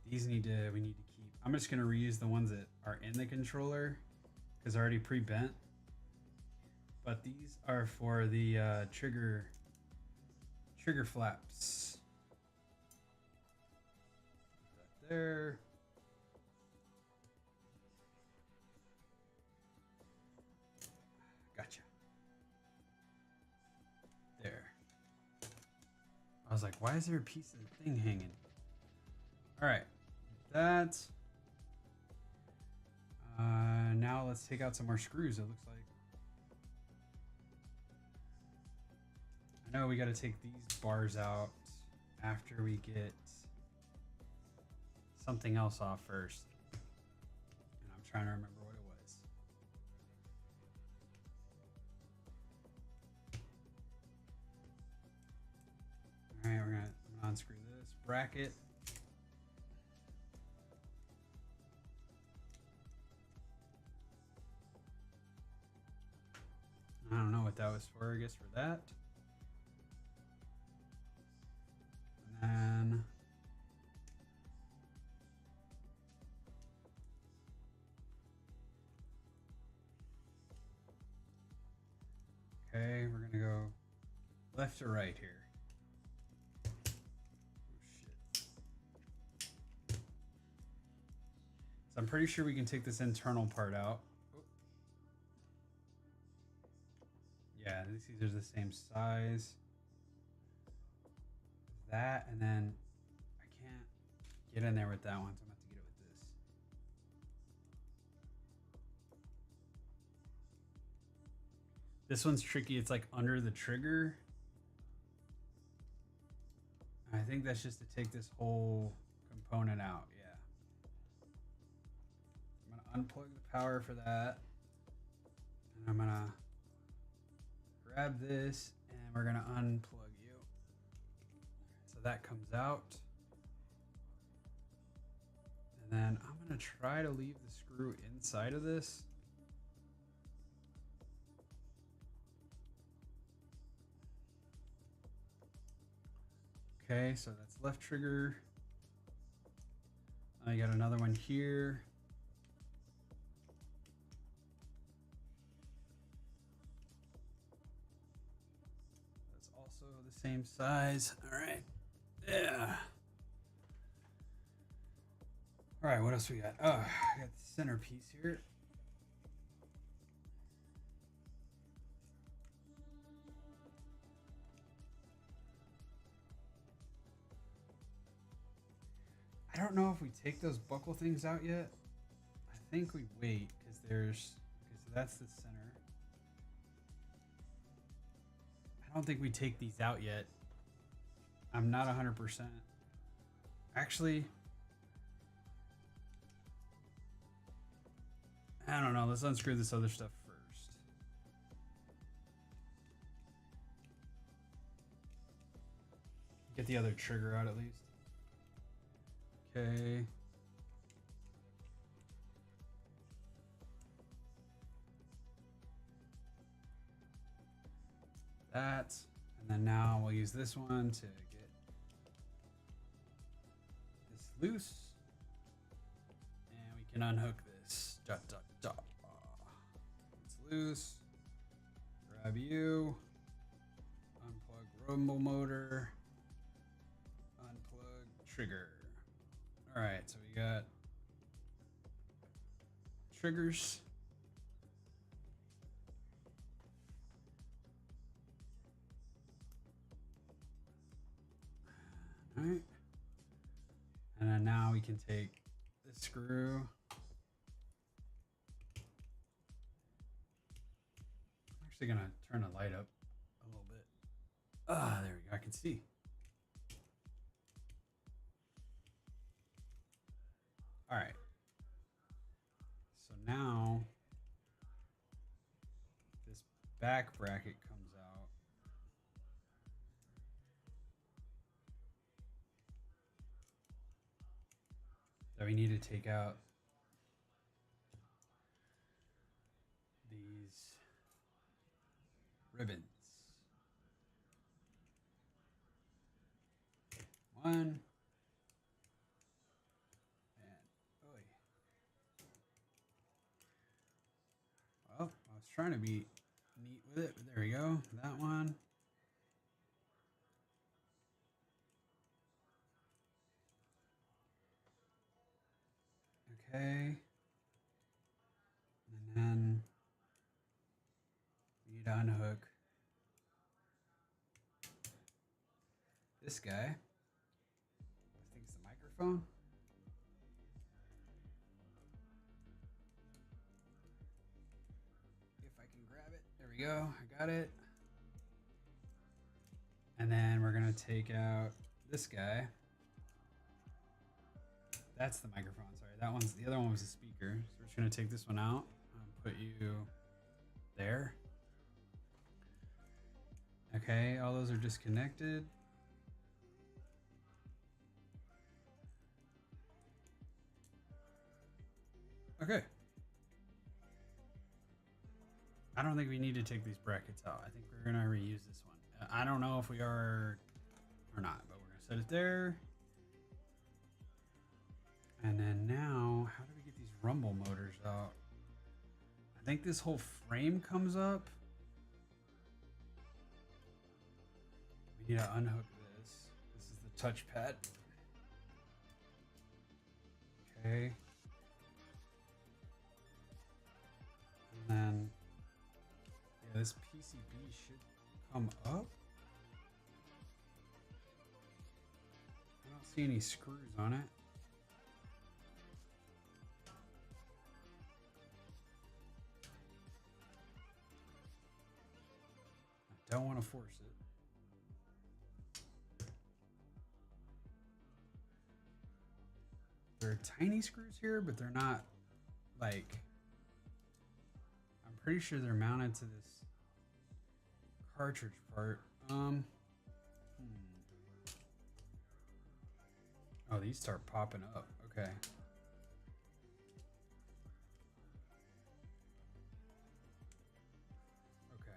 We need to keep. I'm just gonna reuse the ones that are in the controller because they're already pre-bent. But these are for the trigger flaps. Right there. Gotcha. There. I was like, why is there a piece of the thing hanging? All right. That. Now let's take out some more screws, it looks like. I know we got to take these bars out after we get something else off first. And I'm trying to remember what it was. unscrew this bracket. I don't know what that was for. I guess for that. And then okay, we're gonna go left to right here. Oh, shit. So I'm pretty sure we can take this internal part out. Oh. Yeah, these are the same size. That, and then I can't get in there with that one, so I'm gonna have to get it with this. This one's tricky. It's like under the trigger. I think that's just to take this whole component out. Yeah. I'm gonna unplug the power for that. And I'm gonna grab this and we're gonna unplug you. So that comes out. And then I'm gonna try to leave the screw inside of this. Okay, so that's left trigger. I got another one here. That's also the same size. All right. Yeah. All right, what else we got? Oh, I got the centerpiece here. I don't know if we take those buckle things out yet. I think we wait because there's, okay, so that's the center. I don't think we take these out yet. I'm not 100%. Actually, I don't know. Let's unscrew this other stuff first. Get the other trigger out at least. Okay. That, and then now we'll use this one to get this loose, and we can unhook this. It's loose. Grab you. Unplug rumble motor. Unplug trigger. All right, so we got triggers. All right, and then now we can take this screw. I'm actually gonna turn the light up a little bit. Ah, there we go. I can see. All right. So now this back bracket comes out. So we need to take out these ribbons. One. And well, I was trying to be neat with it, but there we go. That one. Okay. And then we need to unhook this guy. I think it's the microphone. If I can grab it. There we go. I got it. And then we're going to take out this guy. That's the microphone. Sorry, that one's the other one was a speaker. So we're just going to take this one out and put you there. Okay, all those are disconnected. Okay. I don't think we need to take these brackets out. I think we're gonna reuse this one. I don't know if we are or not, but we're gonna set it there. And then now, how do we get these rumble motors out? I think this whole frame comes up. We need to unhook this. This is the touchpad. Okay. And then, yeah, this PCB should come up. I don't see any screws on it. I don't want to force it. There are tiny screws here, but they're not like, I'm pretty sure they're mounted to this cartridge part. Oh, these start popping up. Okay. Okay.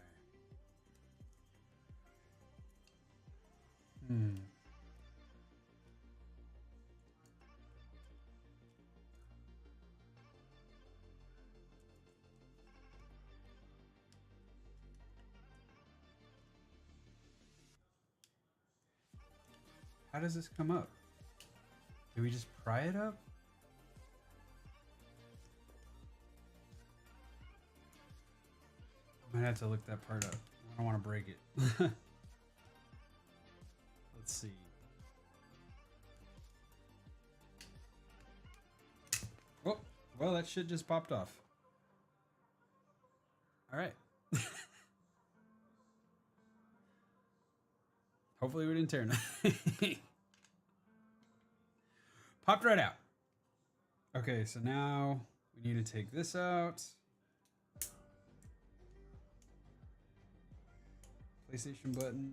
How does this come up? Do we just pry it up? I might have to look that part up. I don't want to break it. Let's see. Oh, well, that shit just popped off. All right. Hopefully we didn't tear nothing. Popped right out. Okay, so now we need to take this out. PlayStation button.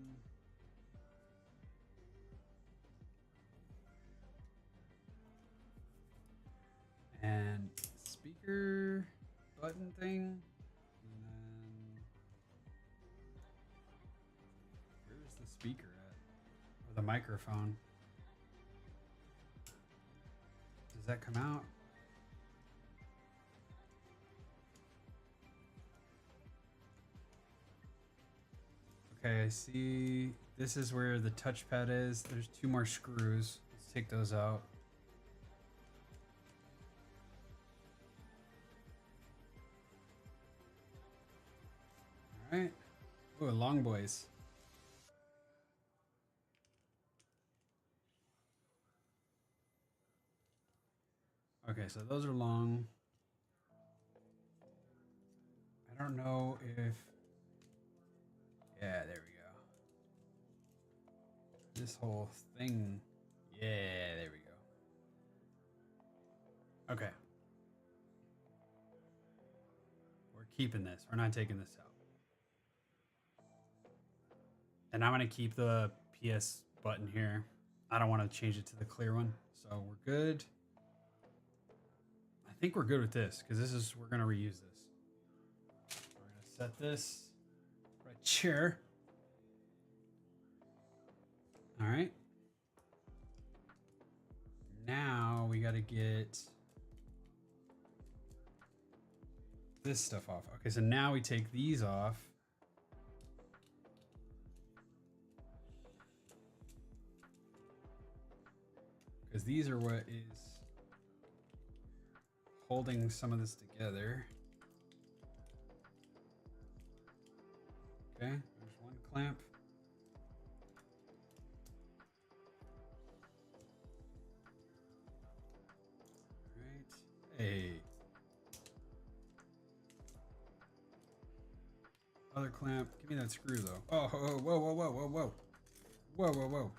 And speaker button thing. And then where's the speaker at? Or the microphone? Does that come out? Okay, I see. This is where the touchpad is. There's 2 more screws. Let's take those out. All right. Ooh, long boys. Okay, so those are long. I don't know if... Yeah, there we go. This whole thing... Yeah, there we go. Okay. We're keeping this. We're not taking this out. And I'm going to keep the PS button here. I don't want to change it to the clear one. So we're good. I think we're good with this because we're going to reuse this. We're going to set this right here. All right. Now we got to get this stuff off. Okay, so now we take these off. Because these are what is holding some of this together. Okay, there's one clamp. All right. Hey. Other clamp. Give me that screw though. Oh, whoa, whoa, whoa, whoa, whoa, whoa. Whoa, whoa, whoa.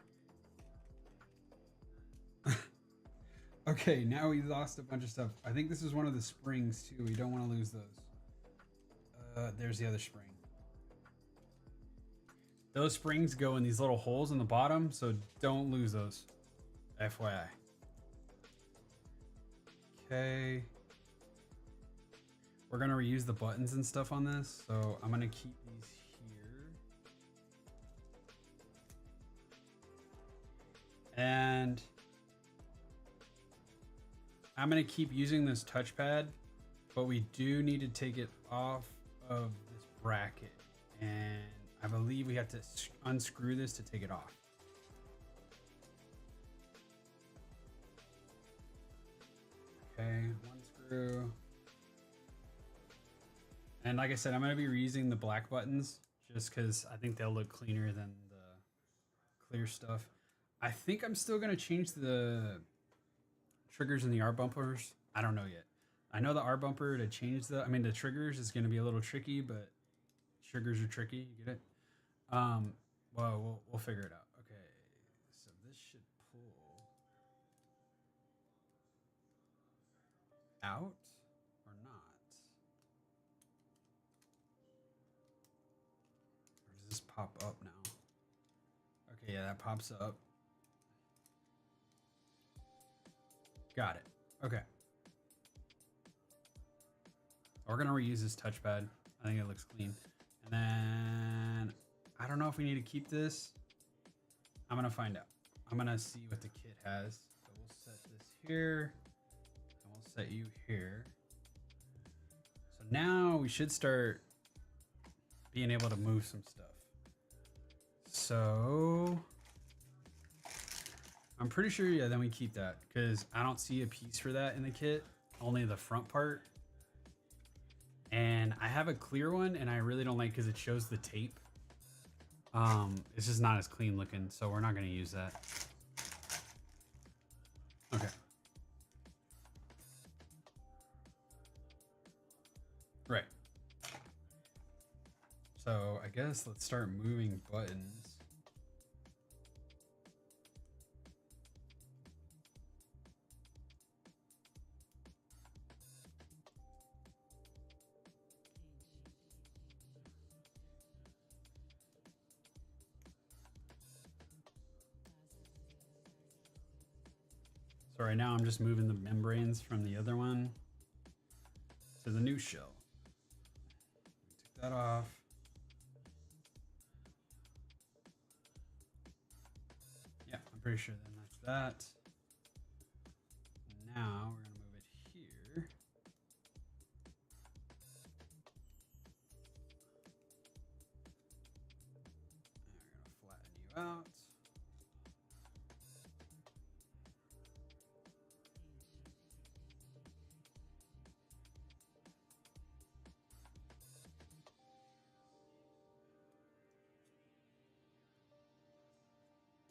Okay, now we lost a bunch of stuff. I think this is one of the springs too. We don't want to lose those. There's the other spring. Those springs go in these little holes in the bottom, so don't lose those. FYI. Okay. we're gonna reuse the buttons and stuff on this, so I'm gonna keep these here. And I'm gonna keep using this touchpad, but we do need to take it off of this bracket. And I believe we have to unscrew this to take it off. Okay, one screw. And like I said, I'm going to be reusing the black buttons just because I think they'll look cleaner than the clear stuff. I think I'm still going to change the triggers and the R bumpers. I don't know yet. I know the R bumper to change the triggers is going to be a little tricky, but triggers are tricky. You get it? Well, we'll figure it out. Okay, so this should pull out or not. Or does this pop up now? Okay, yeah, that pops up. Got it. Okay. We're gonna reuse this touchpad. I think it looks clean. And then I don't know if we need to keep this. I'm gonna find out. I'm gonna see what the kit has. So we'll set this here, and we'll set you here. So now we should start being able to move some stuff. So I'm pretty sure, yeah, then we keep that because I don't see a piece for that in the kit, only the front part. And I have a clear one and I really don't like because it shows the tape. It's just not as clean looking, so we're not going to use that. Okay. Right. So I guess let's start moving buttons. So right now I'm just moving the membranes from the other one to the new shell. Take that off. Yeah, I'm pretty sure then that's that. Now we're gonna move it here. And we're gonna flatten you out.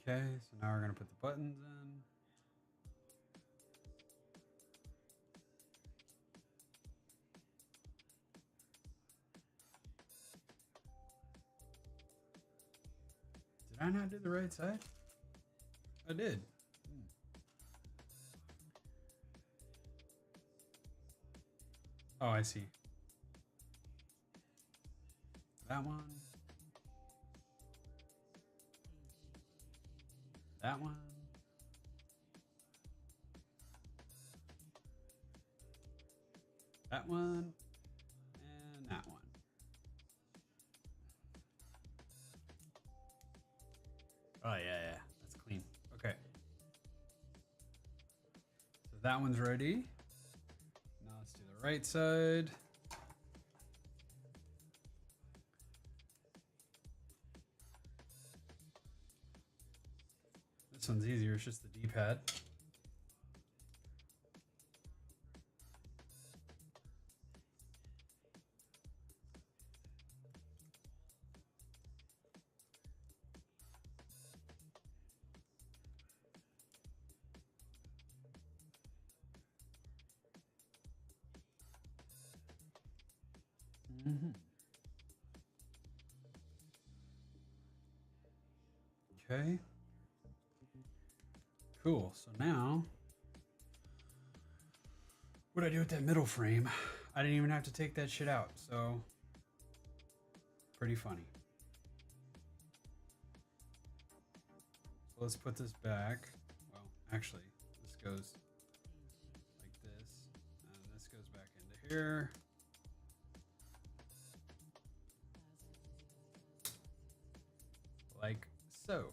Okay, so now we're gonna put the buttons in. Did I not do the right side? I did. Oh, I see. That one. That one. That one. And that one. Oh, yeah. That's clean. Okay. So that one's ready. Now let's do the right side. This one's easier. It's just the D-pad. Okay. Cool. So now, what do I do with that middle frame? I didn't even have to take that shit out. So, pretty funny. So let's put this back. Well, actually, this goes like this. And this goes back into here. like so.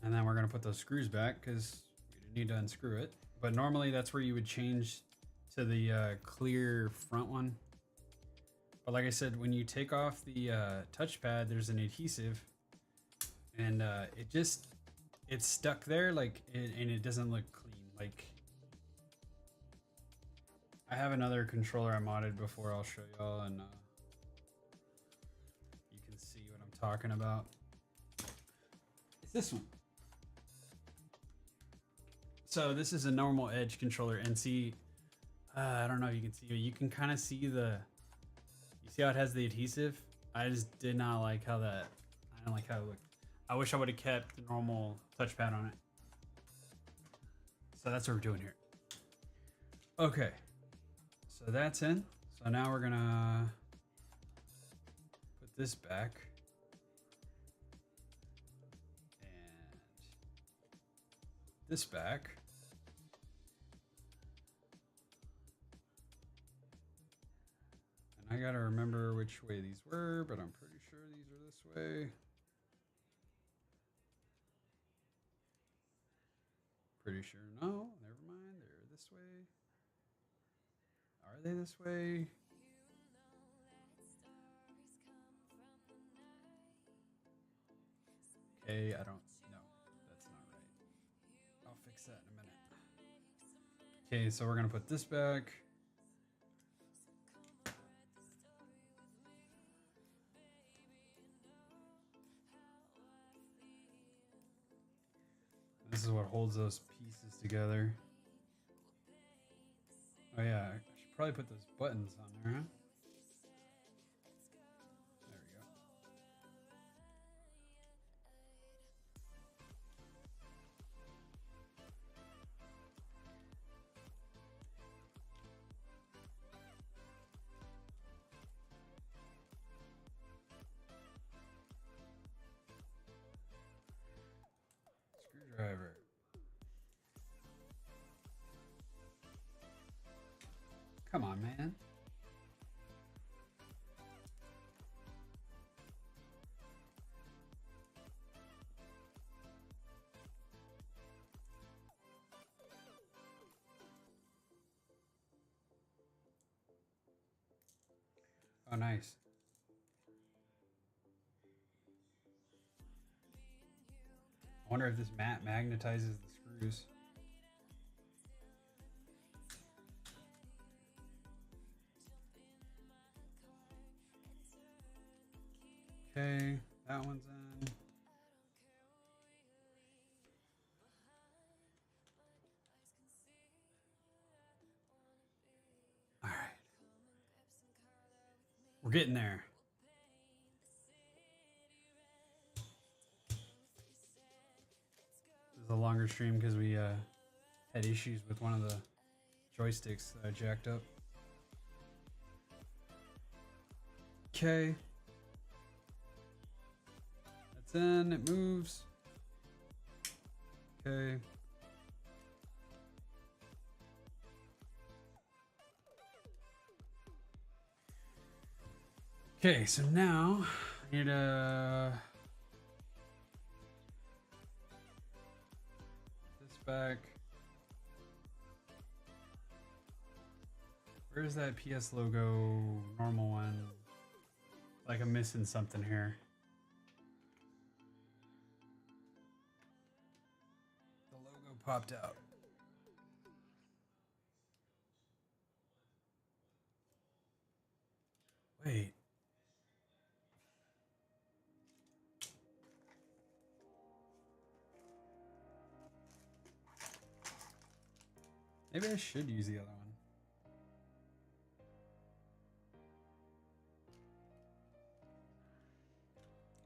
And then we're gonna put those screws back because we didn't need to unscrew it. But normally that's where you would change to the clear front one. But like I said, when you take off the touchpad, there's an adhesive, and it's stuck there, like, and it doesn't look clean. Like, I have another controller I modded before. I'll show y'all, and you can see what I'm talking about. It's this one. So this is a normal Edge controller, and see, I don't know if you can see, but you can kind of see you see how it has the adhesive? I just did not like how I don't like how it looked. I wish I would have kept the normal touchpad on it. So that's what we're doing here. Okay, so that's in. So now we're gonna put this back. And this back. I gotta remember which way these were, but I'm pretty sure these are this way. Pretty sure. No, never mind. They're this way. Are they this way? Okay, I don't know. That's not right. I'll fix that in a minute. Okay, so we're gonna put this back. This is what holds those pieces together. Oh yeah, I should probably put those buttons on there, huh? There we go. Screwdriver. Come on, man. Oh, nice. I wonder if this mat magnetizes the screws. Okay, that one's in. All right. We're getting there. This is a longer stream because we had issues with one of the joysticks that I jacked up. Okay. That's in. It moves. Okay. Okay, so now I need to put this back. Where's that PS logo normal one? Like I'm missing something here. The logo popped out. Wait. Maybe I should use the other one.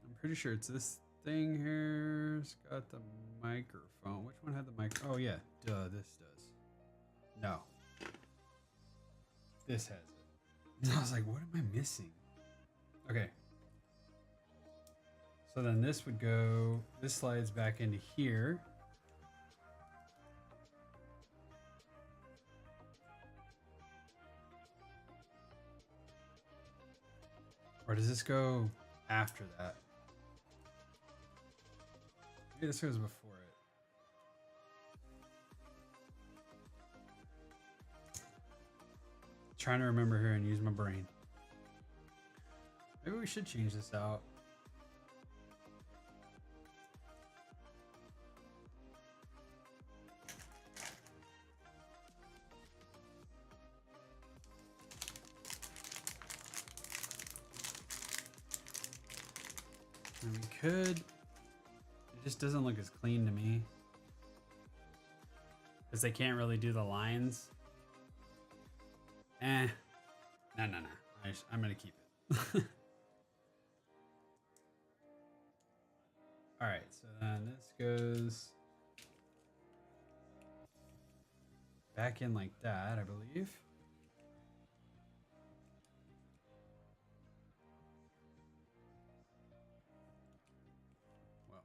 I'm pretty sure it's this thing here. It's got the microphone. Which one had the mic? Oh yeah, duh, this does. No. This has it. I was like, what am I missing? Okay. So then this would go, this slides back into here. Or does this go after that? Maybe this goes before it. Trying to remember here and use my brain. Maybe we should change this out. And we could. It just doesn't look as clean to me. Because they can't really do the lines. No. I'm going to keep it. Alright, so then this goes back in like that, I believe. Well,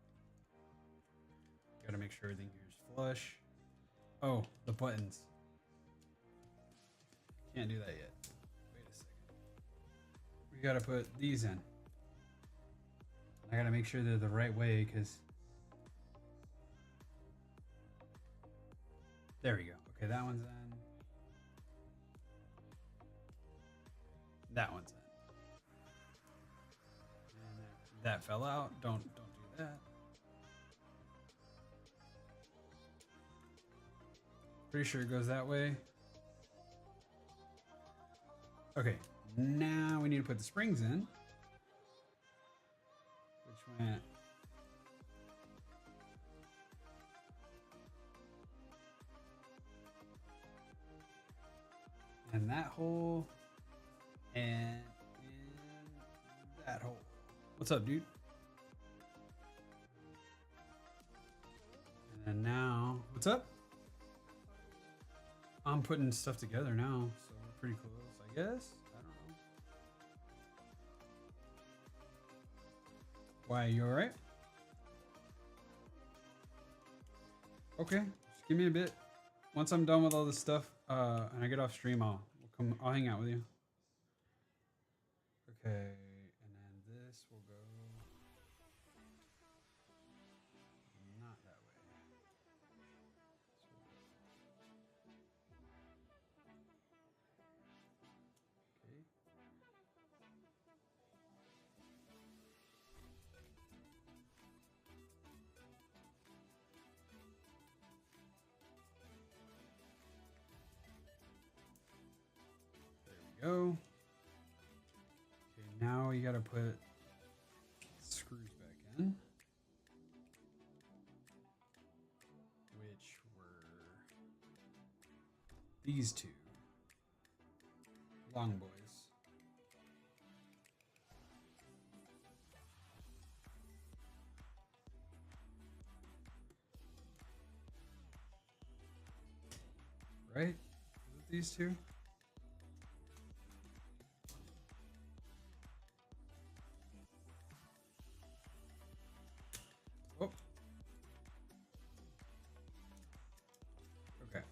gotta make sure everything here is flush. Oh, the buttons. Can't do that yet. Wait a second. We gotta put these in. I gotta make sure they're the right way, because there we go. Okay, that one's in. That one's in. And that fell out. Don't do that. Pretty sure it goes that way. Okay, now we need to put the springs in. Which went in that hole and in that hole. What's up, dude? And then now, what's up? I'm putting stuff together now, so we're pretty close, I guess. I don't know. Why, you alright? Okay, just give me a bit. Once I'm done with all this stuff, and I get off stream, I'll hang out with you. Okay, and then this will go not that way. Okay. There we go. Okay, now you gotta put screws back in, which were these two long boys. Right? Is it these two? Oh. Okay.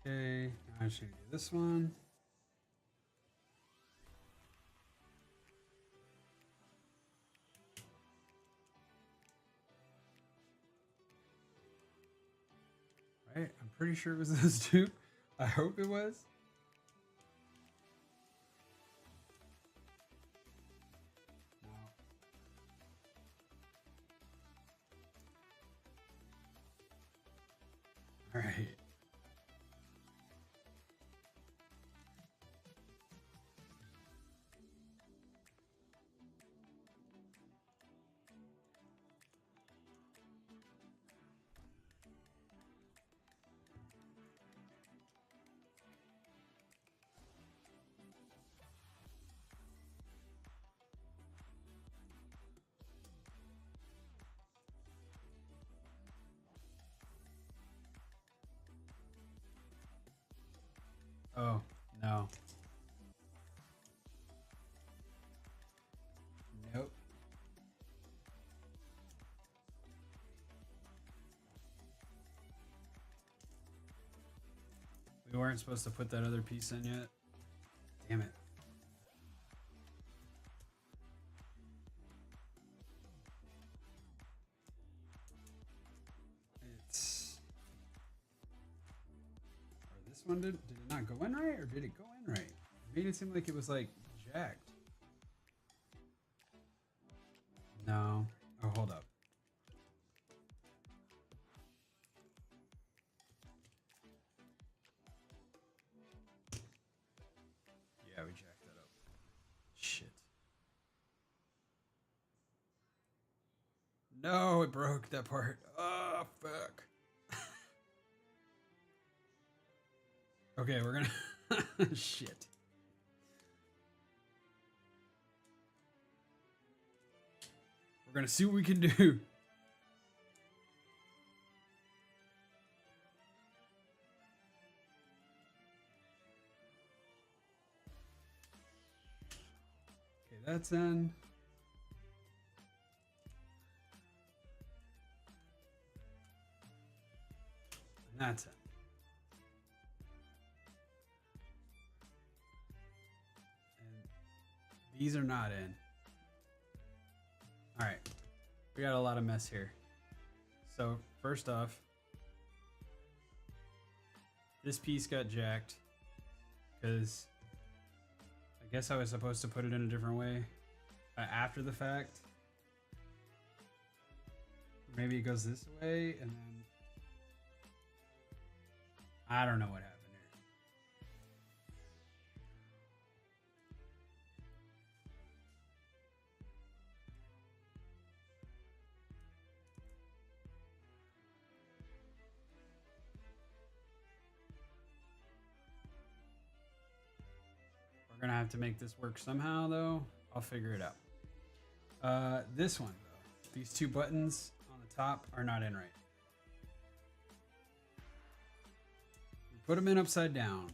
Okay, now I should do this one. Right, I'm pretty sure it was those two. I hope it was. All right. Oh, no. Nope. We weren't supposed to put that other piece in yet. Damn it. It's... Or this one did it not go in right, or did it go in right? It made it seem like it was like jacked. No. Oh, hold up. Yeah, we jacked that up. Shit. No, it broke that part. Oh, fuck. Okay, we're gonna... Shit. We're gonna see what we can do. Okay, that's in. And that's in. And these are not in. All right. We got a lot of mess here. So first off, this piece got jacked because I guess I was supposed to put it in a different way after the fact. Maybe it goes this way and then I don't know what happened here. We're gonna have to make this work somehow though. I'll figure it out. This one though, these two buttons on the top are not in right. We put them in upside down.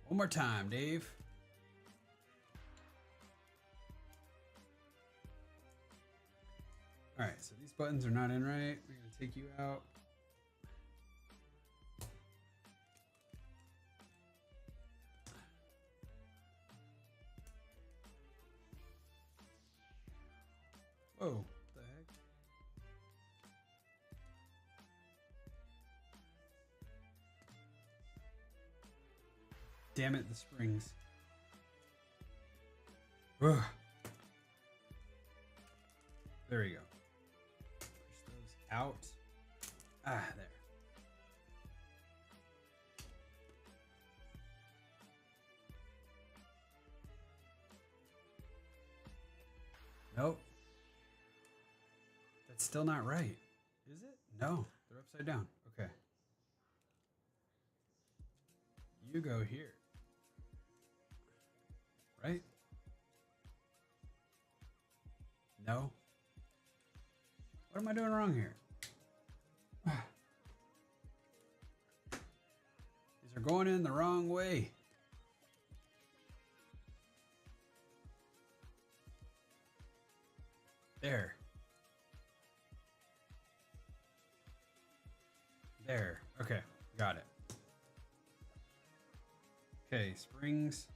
One more time, Dave. All right, so these buttons are not in right. We're gonna take you out. Whoa, what the heck? Damn it, the springs. Ugh. There we go. Push those out. Ah, there. Nope. That's still not right. Is it? No, they're upside down. Okay. You go here. Right? No. What am I doing wrong here? These are going in the wrong way. There. There. Okay, got it. Okay, springs.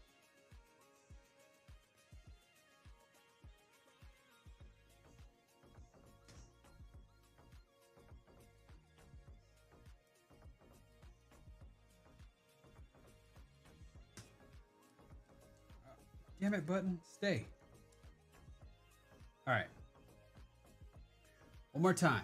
Damn it, button. Stay. All right. One more time.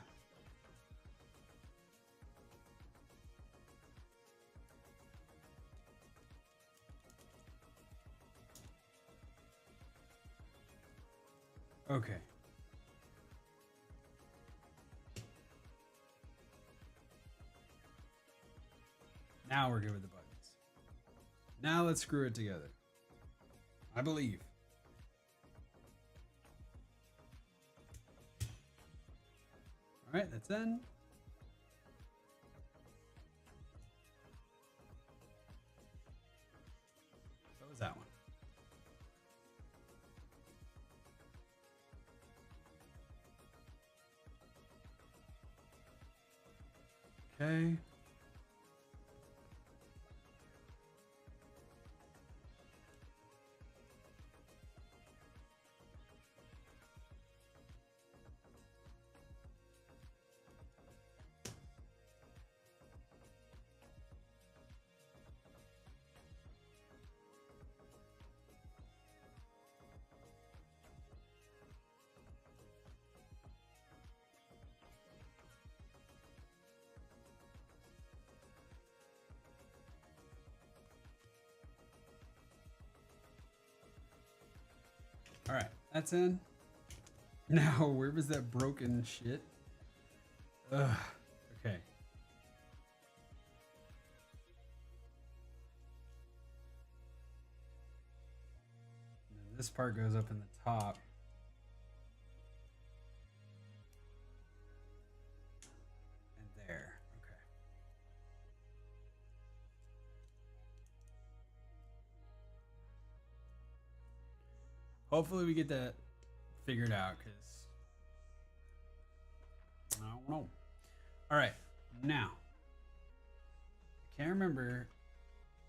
Okay. Now we're good with the buttons. Now let's screw it together. I believe. All right, that's in. So is that one. Okay. All right, that's in. Now, where was that broken shit? Ugh. Okay. And then this part goes up in the top. And there. Okay. Hopefully we get that figured out, because I don't know. All right, now I can't remember.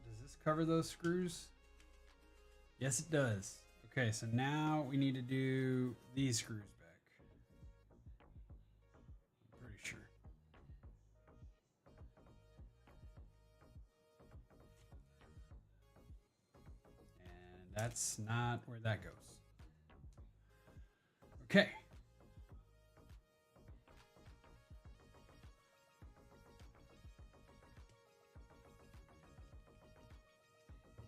Does this cover those screws? Yes, it does. Okay, so now we need to do these screws back. I'm pretty sure. And that's not where that goes. Okay.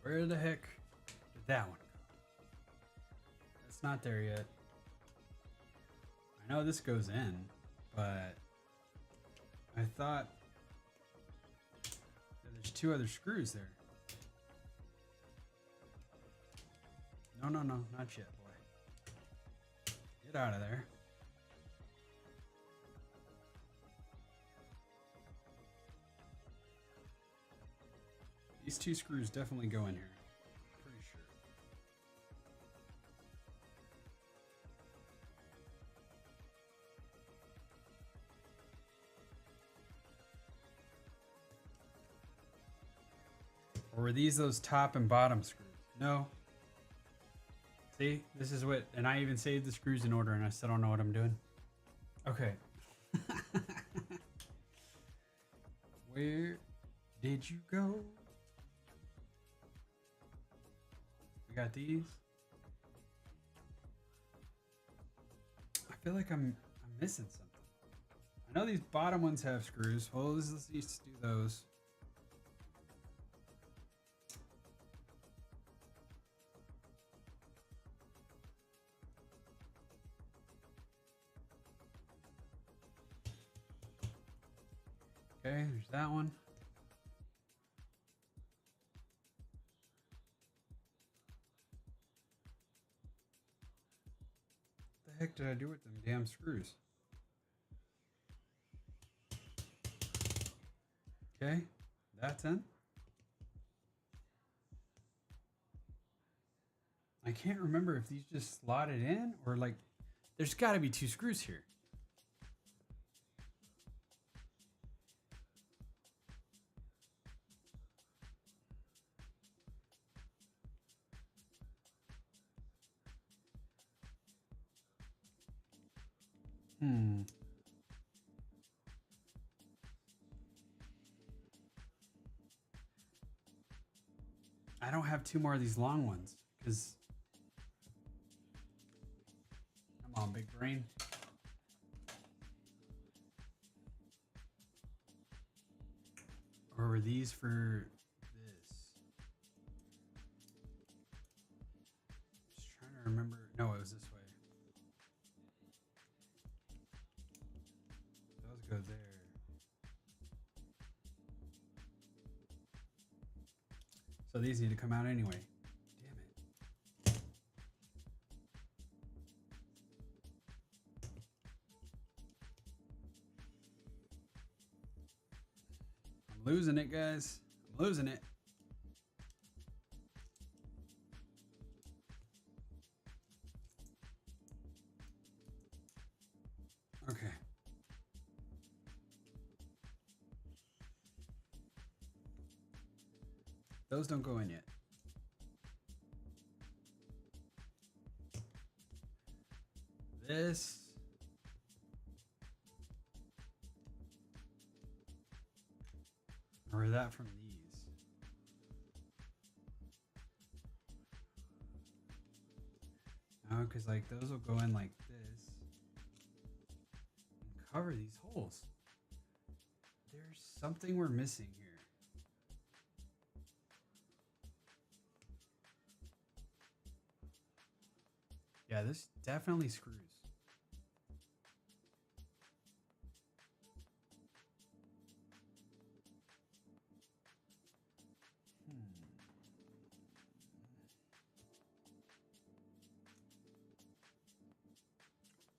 Where the heck did that one go? That's not there yet. I know this goes in, but I thought that there's two other screws there. No, not yet, boy. Get out of there. These two screws definitely go in here. Pretty sure. Or were these those top and bottom screws? No. See, this is what, and I even saved the screws in order and I still don't know what I'm doing. Okay. Where did you go? We got these. I feel like I'm missing something. I know these bottom ones have screws. Well, let's do those. Okay, there's that one. What the heck did I do with them damn screws? Okay, that's in. I can't remember if these just slotted in or like, there's got to be two screws here. I don't have two more of these long ones because, come on, big brain. Or were these for this? Just trying to remember. No, it was this way. Those go there. So these need to come out anyway. Damn it. I'm losing it, guys. I'm losing it. Okay. Those don't go in yet. This. Or that from these. No, because like those will go in like this and cover these holes. There's something we're missing here. Yeah, this definitely screws.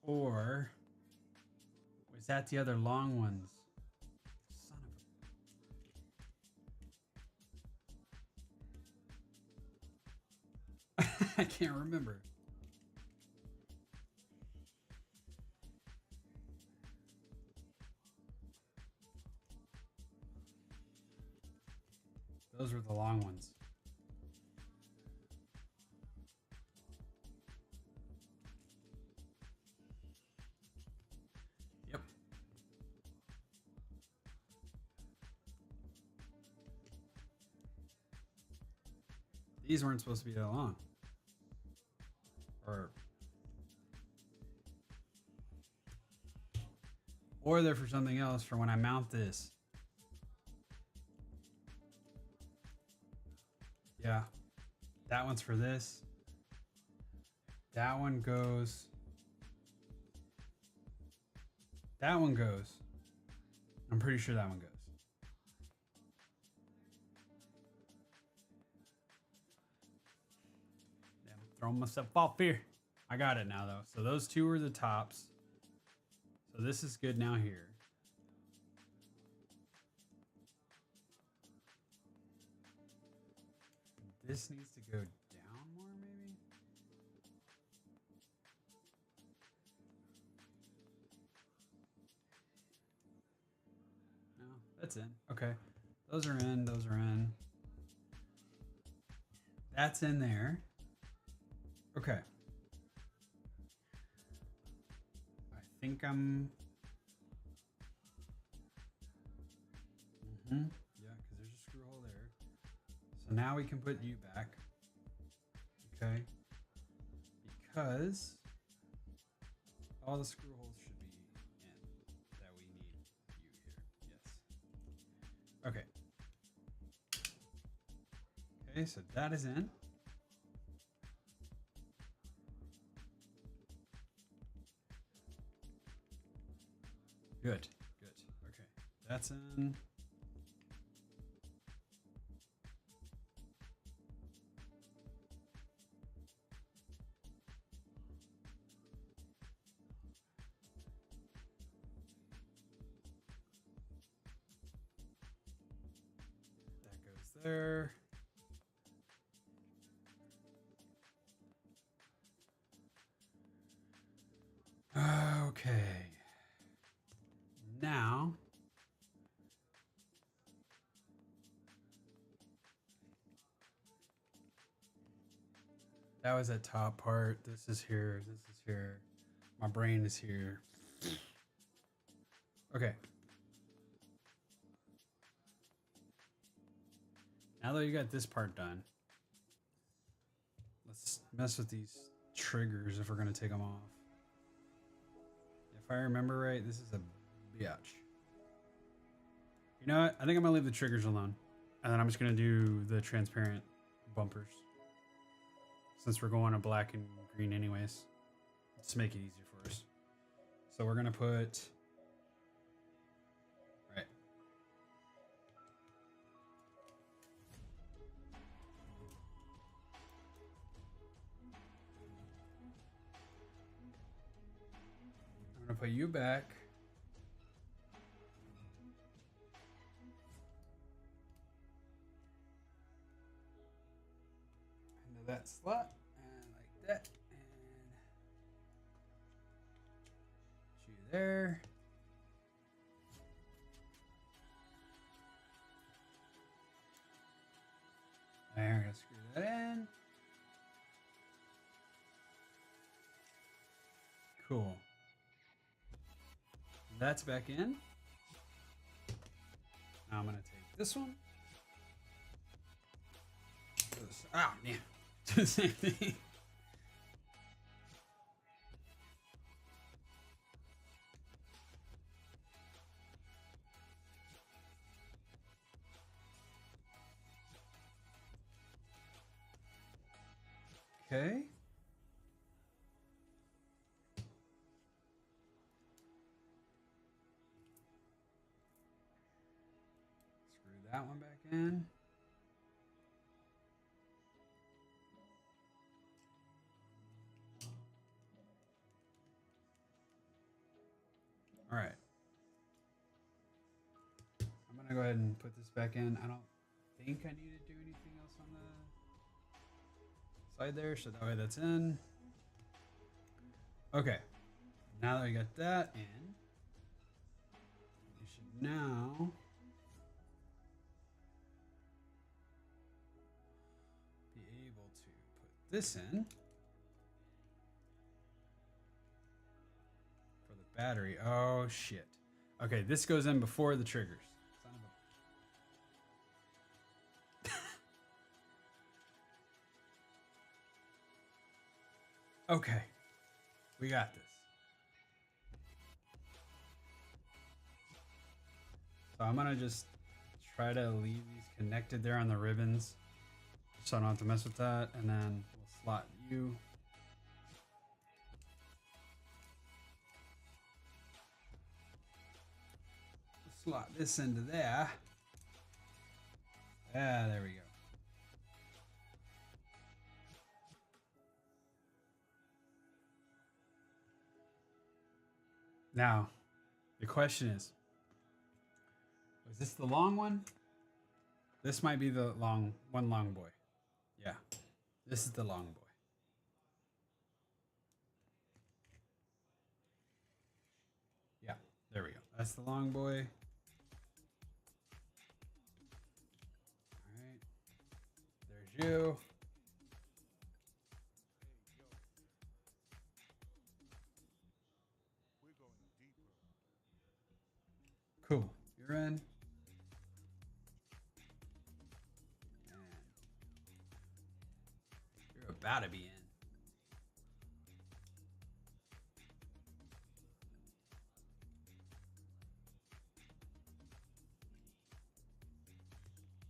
Or was that the other long ones? Son of a... I can't remember. Those were the long ones. Yep. These weren't supposed to be that long. Or they're for something else for when I mount this. Yeah. That one's for this. That one goes. That one goes. I'm pretty sure that one goes. Damn, I'm throwing myself off here. I got it now though. So those two are the tops. So this is good now here. This needs to go down more, maybe? No, that's in. Okay. Those are in, those are in. That's in there. Okay. I think I'm... Yeah, because there's a screw hole there. So now we can put you back. Okay. Because all the screw holes should be in that we need you here. Yes. Okay. Okay, so that is in. Good. Good. Okay. That's in. There. Okay. Now that was that top part. This is here. This is here. My brain is here. Okay. Now that you got this part done, let's mess with these triggers if we're going to take them off. If I remember right, this is a biatch. You know what? I think I'm going to leave the triggers alone. And then I'm just going to do the transparent bumpers. Since we're going to black and green anyways. Let's make it easier for us. So we're going to put... Right. I'm going to put you back. Into that slot. And like that. And put you there. gotta screw that in. Cool. That's back in. Now I'm gonna take this one. Ah, yeah. Do the same thing. Okay. Screw that one back in. All right. I'm gonna go ahead and put this back in. I don't think I need to do anything else on the side there, so that way that's in. Okay. Now that we got that in, we should now be able to put this in for the battery. Oh shit. Okay, this goes in before the triggers. Son of a... Okay. We got this. So I'm gonna just try to leave these connected there on the ribbons so I don't have to mess with that, and then we'll slot you. Slot this into there. Yeah, there we go. Now, the question is, was this the long one? This might be the long boy. Yeah, this is the long boy. Yeah, there we go. That's the long boy. All right, there's you. Cool, you're in. You're about to be in.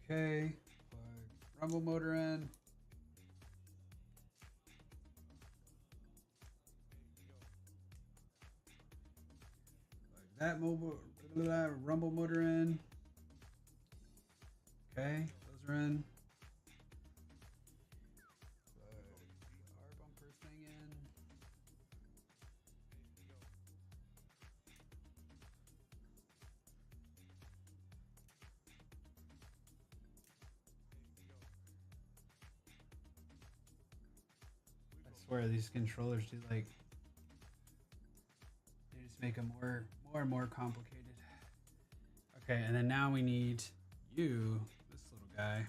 Okay, plug rumble motor in. Plug that rumble motor in. Okay, those are in. Plug the R bumper thing in. I swear these controllers do like they just make them more and more complicated. Okay, and then now we need you, this little guy.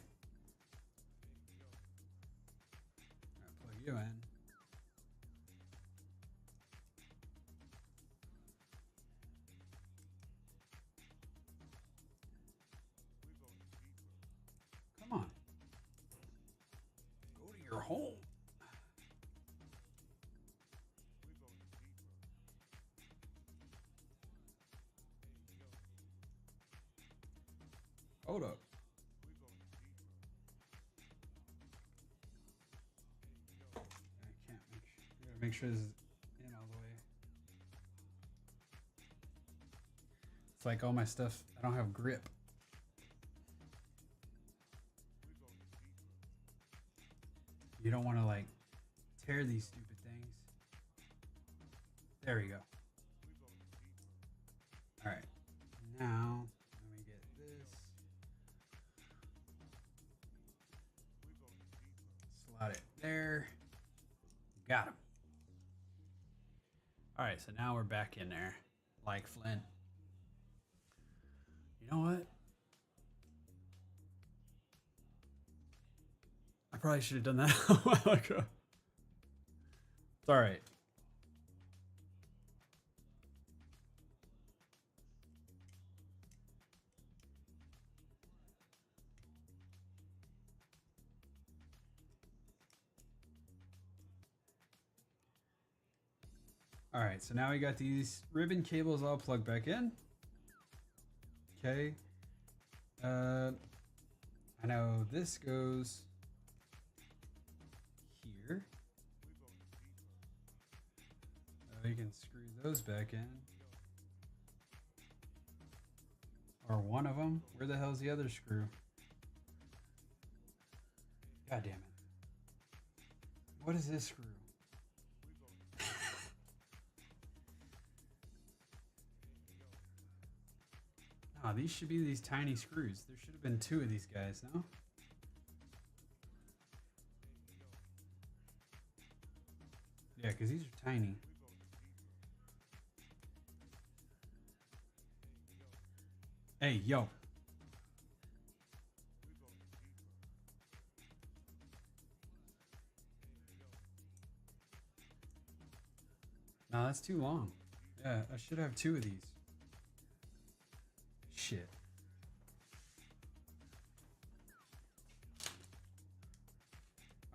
I'll plug you in. Come on. Go to your home. Hold up. I can't make sure this is in all the way. It's like all my stuff, I don't have grip. You don't want to like tear these stupid things. There we go. All right. Now, let me get this. Slot it there. Got him. All right, so now we're back in there like Flynn. You know what? probably should have done that a while ago. It's all right. All right, so now we got these ribbon cables all plugged back in. Okay. I know this goes here. You can screw those back in. Or one of them. Where the hell's the other screw? God damn it. What is this screw? Oh, these should be these tiny screws. There should have been two of these guys, no? Yeah, because these are tiny. Hey, yo. No, that's too long. Yeah, I should have two of these. Shit.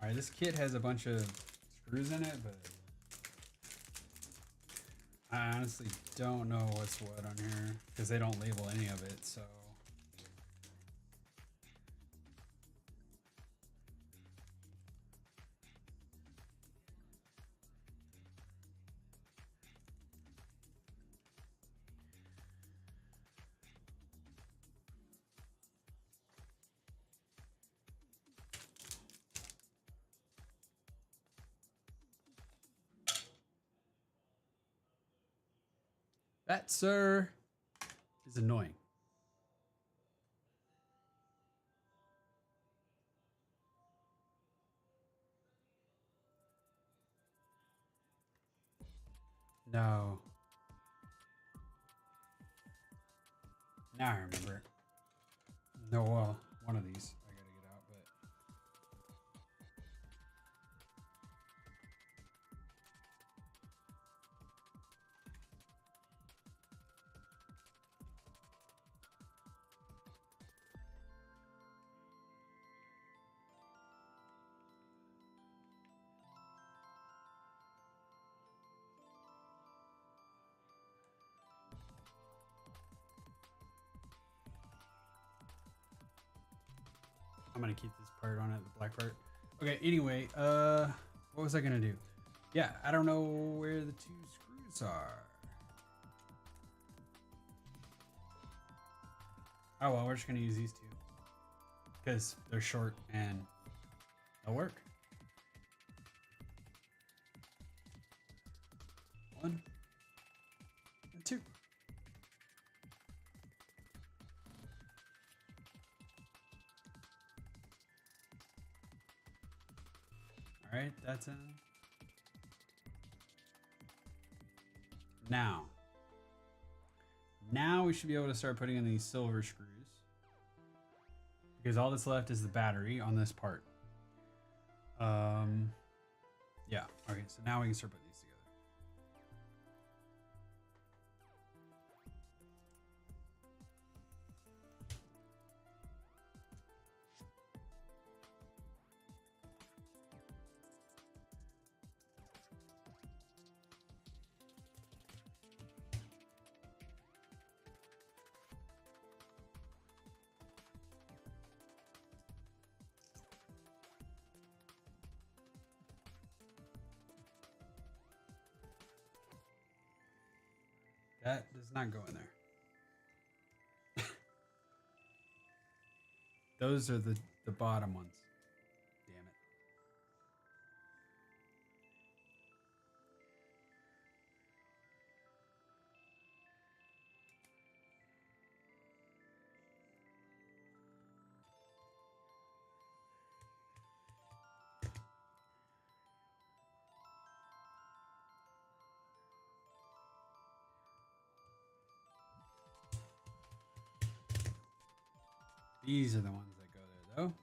Alright, this kit has a bunch of screws in it, but I honestly don't know what's what on here because they don't label any of it, so. That, sir, is annoying. No. Now I remember. No, well, one of these I gotta get out, but. I'm gonna keep this part on it, the black part. Okay, anyway, what was I gonna do? Yeah, I don't know where the two screws are. Oh well, we're just gonna use these two. Because they're short and they'll work. One and two. All right, that's in. Now we should be able to start putting in these silver screws. Because all that's left is the battery on this part. Yeah, okay, so now we can start putting these together. That does not go in there. Those are the bottom ones. Damn it. These are the ones that go there, though.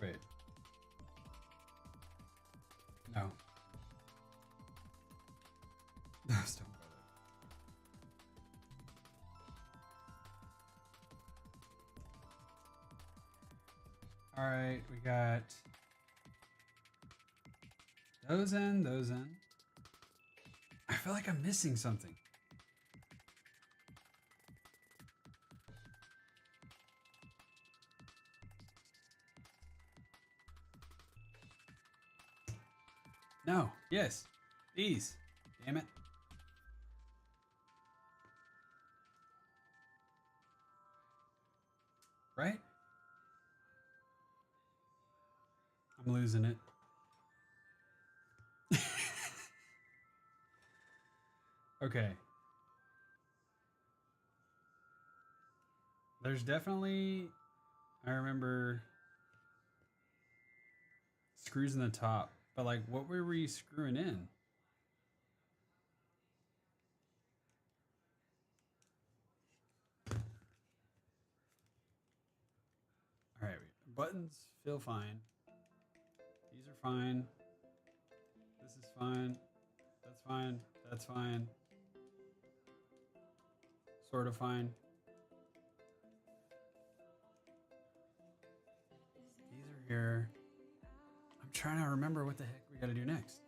Wait. No. Those don't go there. Alright, we got those in, those in. I feel like I'm missing something. No. Yes. These. Damn it. Right? I'm losing it. Okay. There's definitely, I remember screws in the top, but like what were we screwing in? All right, buttons feel fine. These are fine. This is fine. That's fine. That's fine. Sort of fine. These are here. I'm trying to remember what the heck we gotta do next.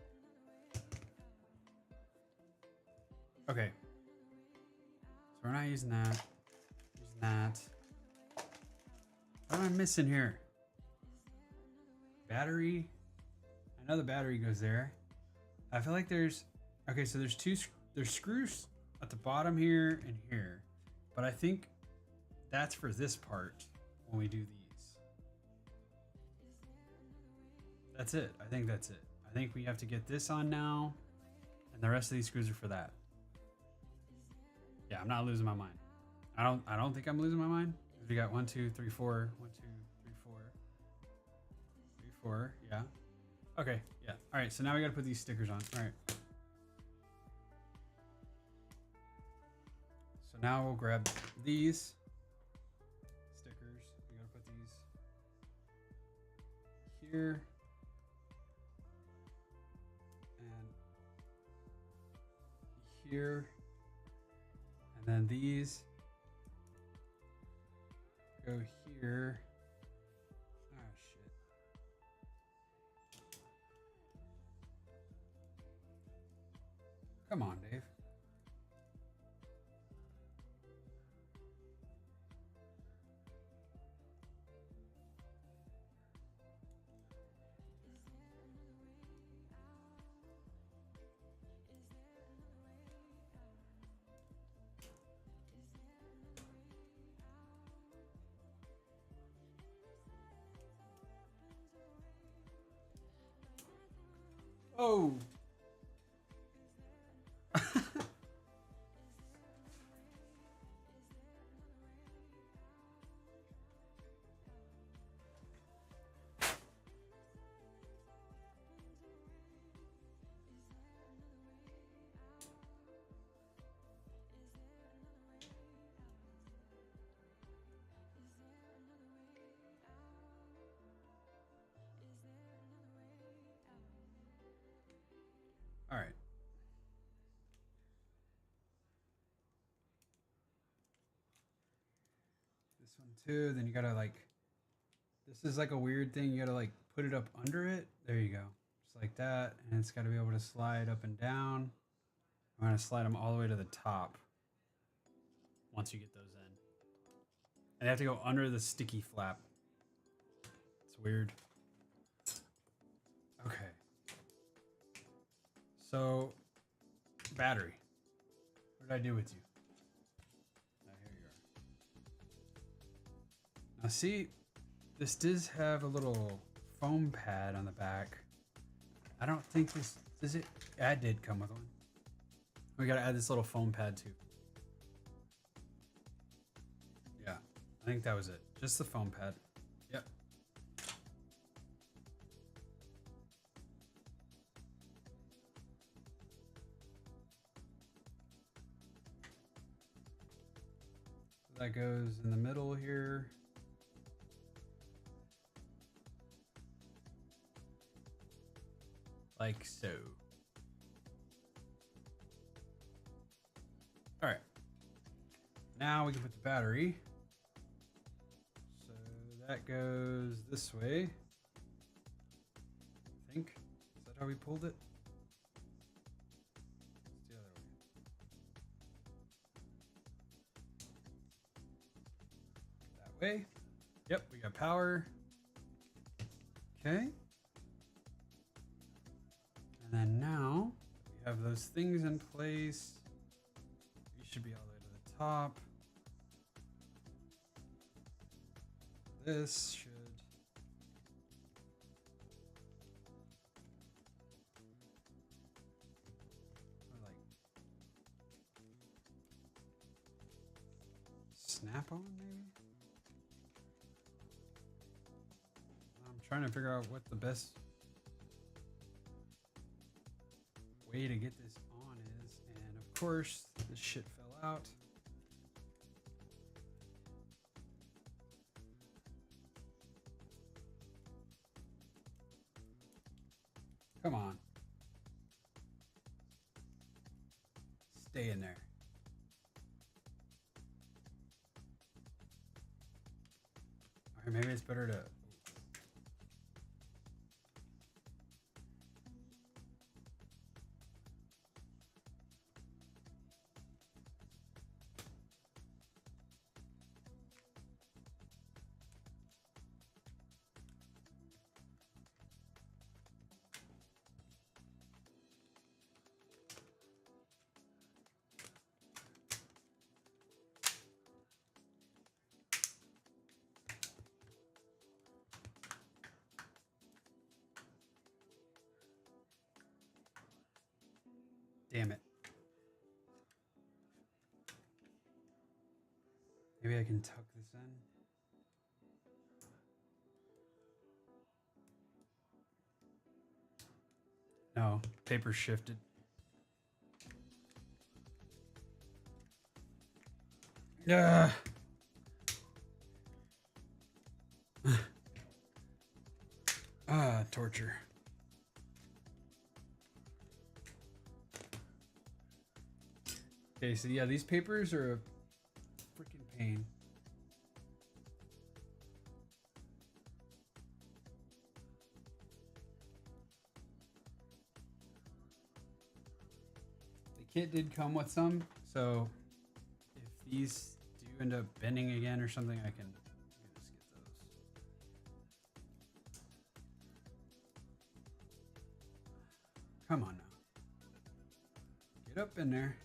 Okay. So we're not using that. Using that. What am I missing here? Battery. I know the battery goes there. I feel like there's, okay, so there's there's screws at the bottom here and here, but I think that's for this part when we do these. That's it. I think that's it. I think we have to get this on now, and the rest of these screws are for that. Yeah, I'm not losing my mind. I don't think I'm losing my mind. We got 1, 2, 3, 4. 1, 2, 3, 4. 3, 4. Yeah. Okay. Yeah. All right. So now we got to put these stickers on. All right. So now we'll grab these stickers. We got to put these here and here, and then these go here. Oh shit. Come on, Dave. Oh. All right. This one too. Then you gotta like, this is like a weird thing. You gotta like put it up under it. There you go. Just like that. And it's gotta be able to slide up and down. I'm gonna slide them all the way to the top once you get those in. And they have to go under the sticky flap. It's weird. Okay. So, battery. What did I do with you? Oh, here you are. Now see, this does have a little foam pad on the back. I don't think this, does it? Yeah, it did come with one. We gotta add this little foam pad too. Yeah, I think that was it. Just the foam pad. Yep. So that goes in the middle here. Like so. All right. Now we can put the battery. So that goes this way. I think. Is that how we pulled it? It's the other way. That way. Yep, we got power. Okay. And then now we have those things in place. We should be all the way to the top. This should. Like snap on maybe? I'm trying to figure out what the best way to get this on is, and of course this shit fell out. Come on. Stay in there. Alright, maybe it's better to. Damn it. Maybe I can tuck this in. No, paper shifted. Yeah. Torture. Okay, so yeah, these papers are a freaking pain. The kit did come with some, so if these do end up bending again or something, I can just get those. Come on now. Get up in there.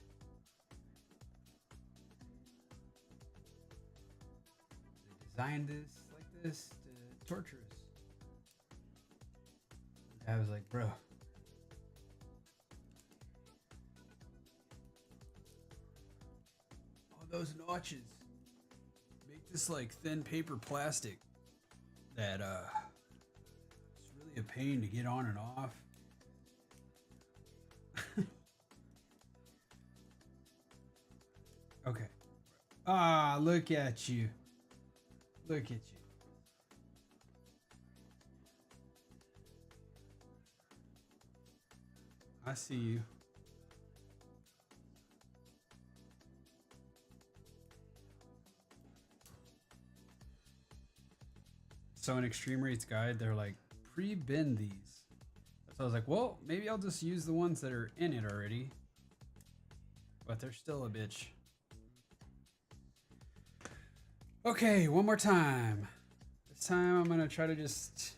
They designed this like this to torture us. I was like, bro. Those notches make this like thin paper plastic that it's really a pain to get on and off. Okay. Ah, look at you. Look at you. I see you. So in Extremerate's guide, they're like, pre-bend these. So I was like, well, maybe I'll just use the ones that are in it already. But they're still a bitch. Okay, one more time. This time I'm gonna try to just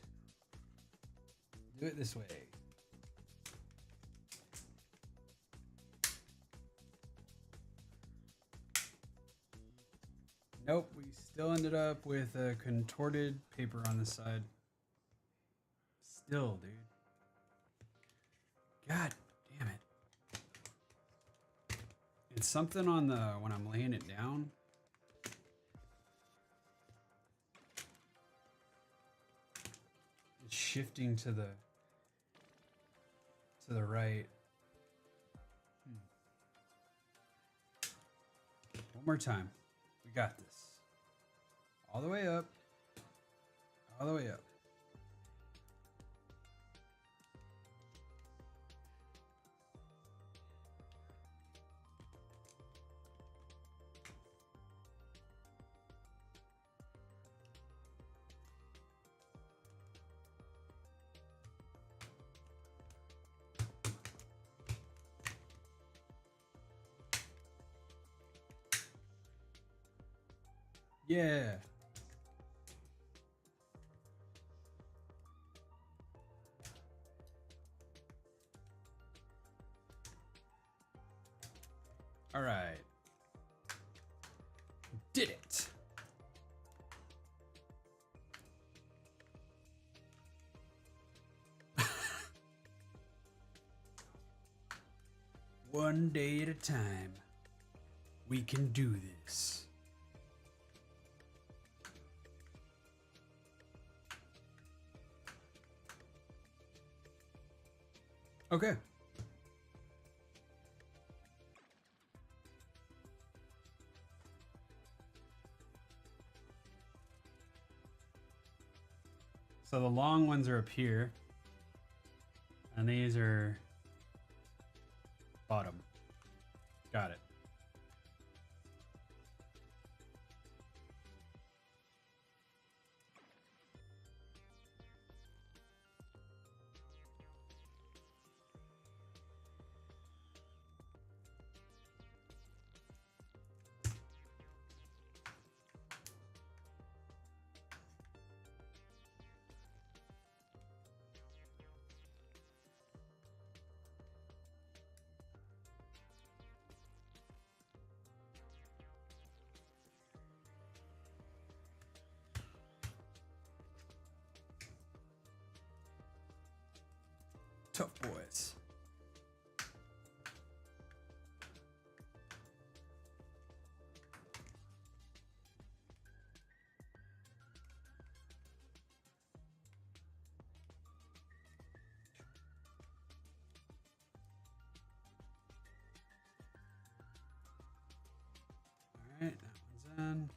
do it this way. Nope, we still ended up with a contorted paper on the side. Still, dude. God damn it. It's something on the, when I'm laying it down. It's shifting to the right. One more time. We got this. All the way up. All the way up. Yeah. All right. Did it. One day at a time. We can do this. Okay. So the long ones are up here. And these are bottom. Got it. Tough boys. All right, that one's in. That one's in.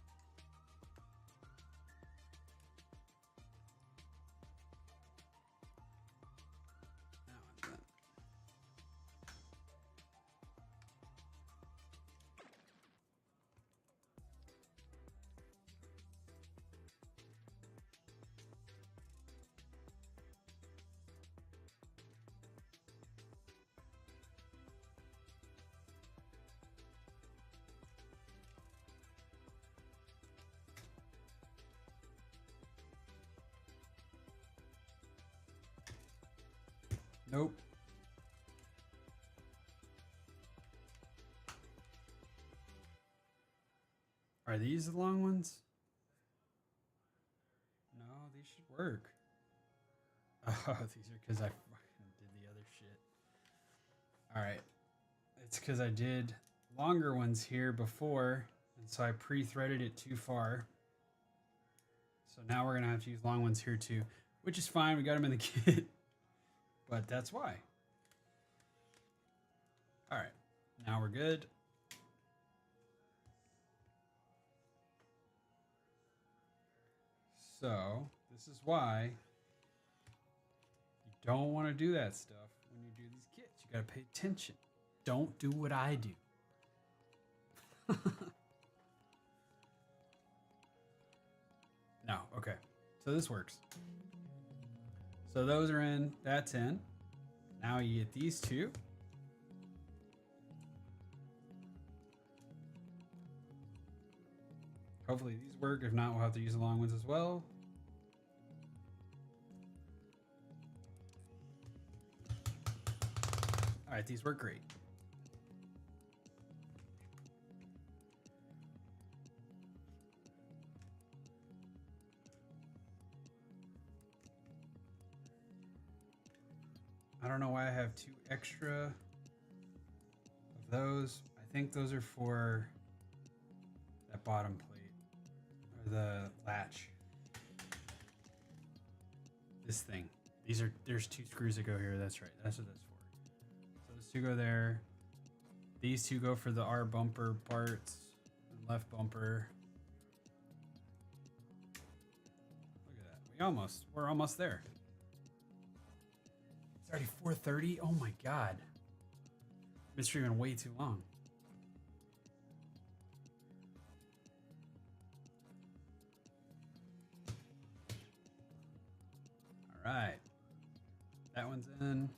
Nope. Are these the long ones? No, these should work. Oh, these are because I fucking did the other shit. All right. It's because I did longer ones here before, and so I pre-threaded it too far. So now we're going to have to use long ones here too, which is fine. We got them in the kit, but that's why. All right. Now we're good. So this is why you don't want to do that stuff when you do these kits. You got to pay attention. Don't do what I do. No, okay. So this works. So those are in, that's in. Now you get these two. Hopefully these work. If not, we'll have to use the long ones as well. All right, these work great. I don't know why I have two extra of those. I think those are for that bottom plate or the latch. This thing. There's two screws that go here. That's right. That's what that's for. So those two go there. These two go for the R bumper parts. The left bumper. Look at that. We're almost there. It's already 4:30. Oh my god. I've been streaming way too long. All right. That one's in.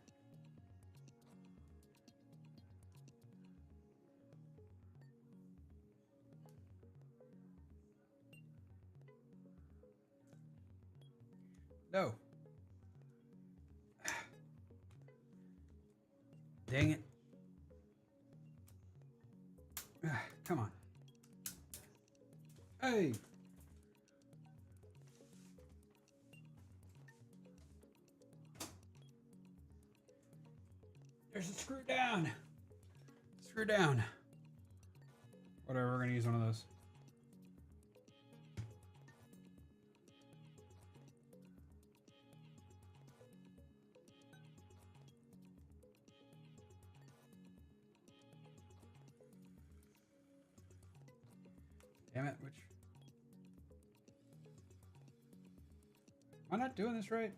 No. Dang it. Come on. Hey. There's a screw down. Screw down. Whatever, we're gonna use one of those. Damn it, which... Am I not doing this right?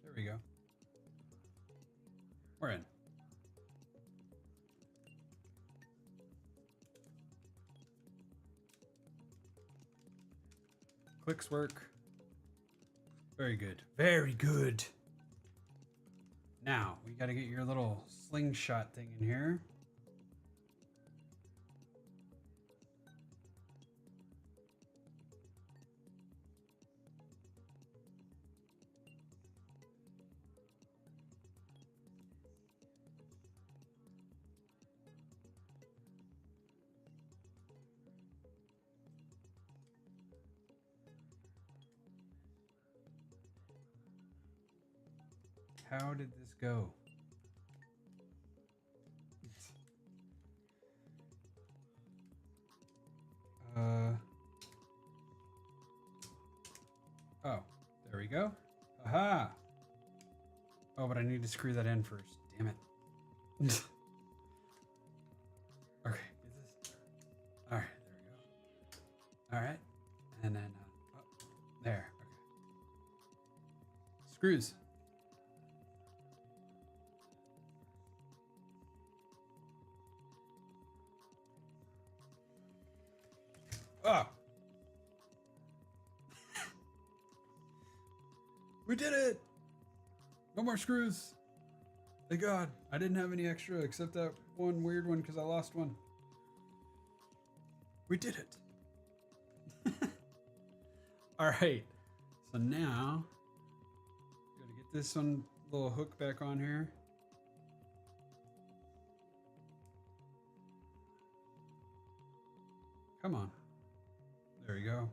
There we go. We're in. Clicks work. Very good. Very good. Now, we gotta get your little slingshot thing in here. How did this go? Oh, there we go. Aha! Oh, but I need to screw that in first. Damn it. Okay, get this. All right, there we go. All right, and then oh, there. Okay. Screws. Oh. We did it! No more screws. Thank God. I didn't have any extra except that one weird one because I lost one. We did it. All right. So now, gotta get this one little hook back on here. Come on. There we go.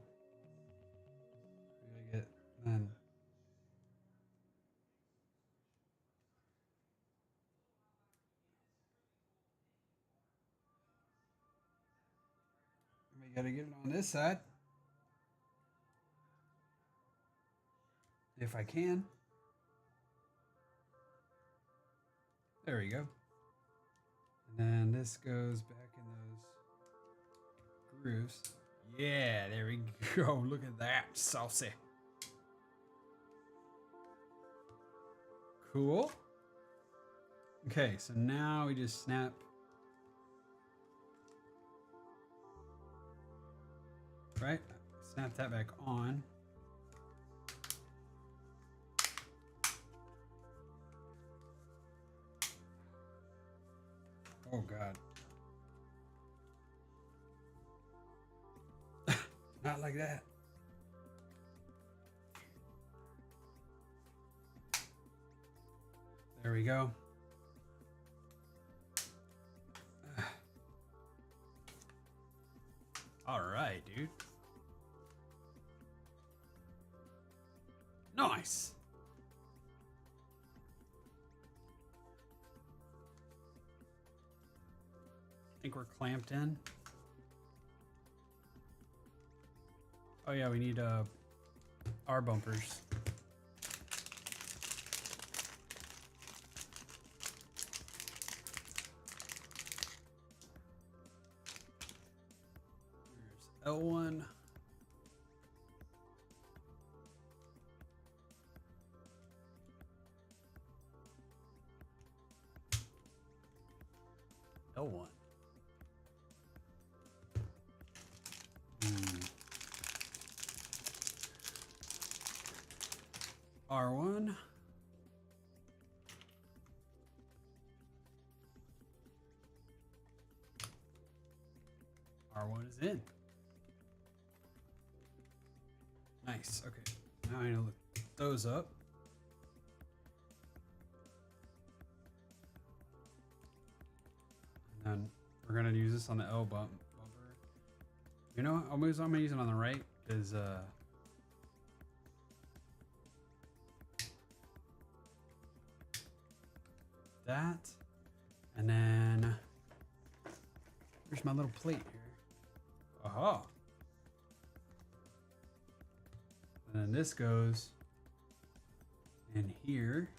We gotta get then. We gotta get it on this side. If I can. There we go. And then this goes back in those grooves. Yeah, there we go. Look at that. Saucy. Cool. Okay, so now we just snap. Right? Snap that back on. Oh, God. Not like that. There we go. All right, dude. Nice. I think we're clamped in. Oh yeah, we need our bumpers. There's L1. L1. R1. R1 is in. Nice. Okay. Now I need to look those up. And then we're gonna use this on the L bumper. You know what? I'm gonna use it on the right because that, and then here's my little plate here. Aha. And then this goes in here.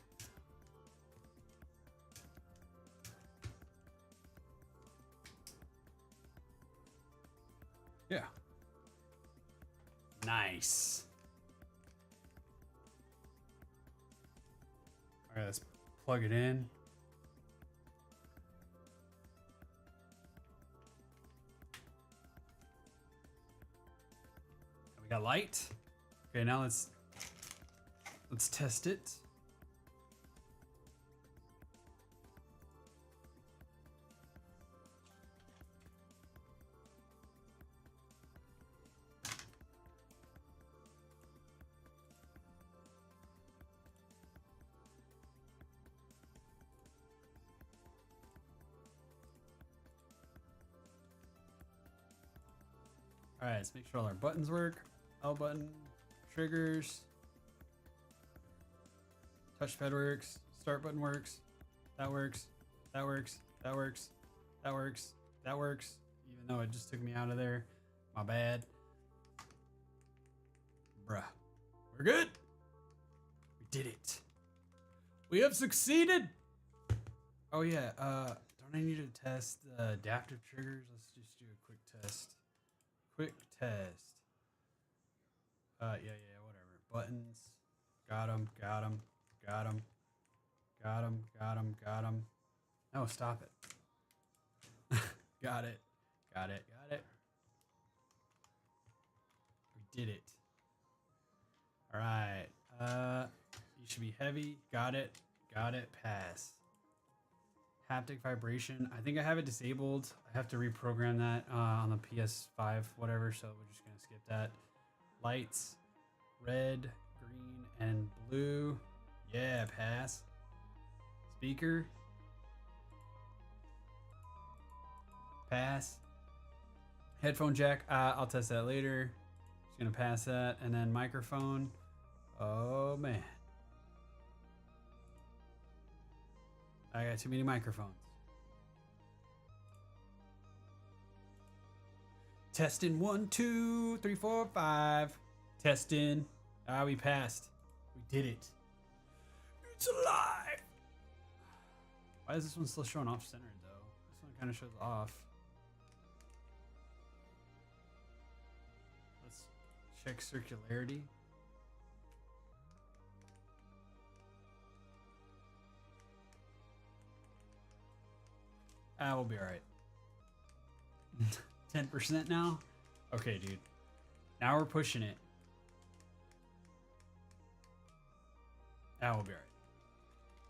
Yeah. Nice. All right, let's plug it in. We got light. Okay, now let's test it. All right, let's make sure all our buttons work. L button, triggers, touchpad works, start button works, that works, that works, that works, that works, that works, even though it just took me out of there. My bad. Bruh. We're good. We did it. We have succeeded. Oh yeah, don't I need to test the adaptive triggers? Let's just do a quick test. Quick test. Yeah, whatever. Buttons. Got them. No, stop it. Got it. We did it. All right. You should be heavy. Got it. Pass. Haptic vibration. I think I have it disabled. I have to reprogram that on the PS5, whatever. So we're just gonna skip that. Lights, red, green, and blue. Yeah, pass. Speaker. Pass. Headphone jack. I'll test that later. Just gonna pass that, and then microphone. Oh man. I got too many microphones. Testing 1, 2, 3, 4, 5. Testing. We passed. We did it. It's alive. Why is this one still showing off centered though? This one kind of shows off. Let's check circularity. We'll be all right. 10% now? Okay, dude. Now we're pushing it. We'll be all right.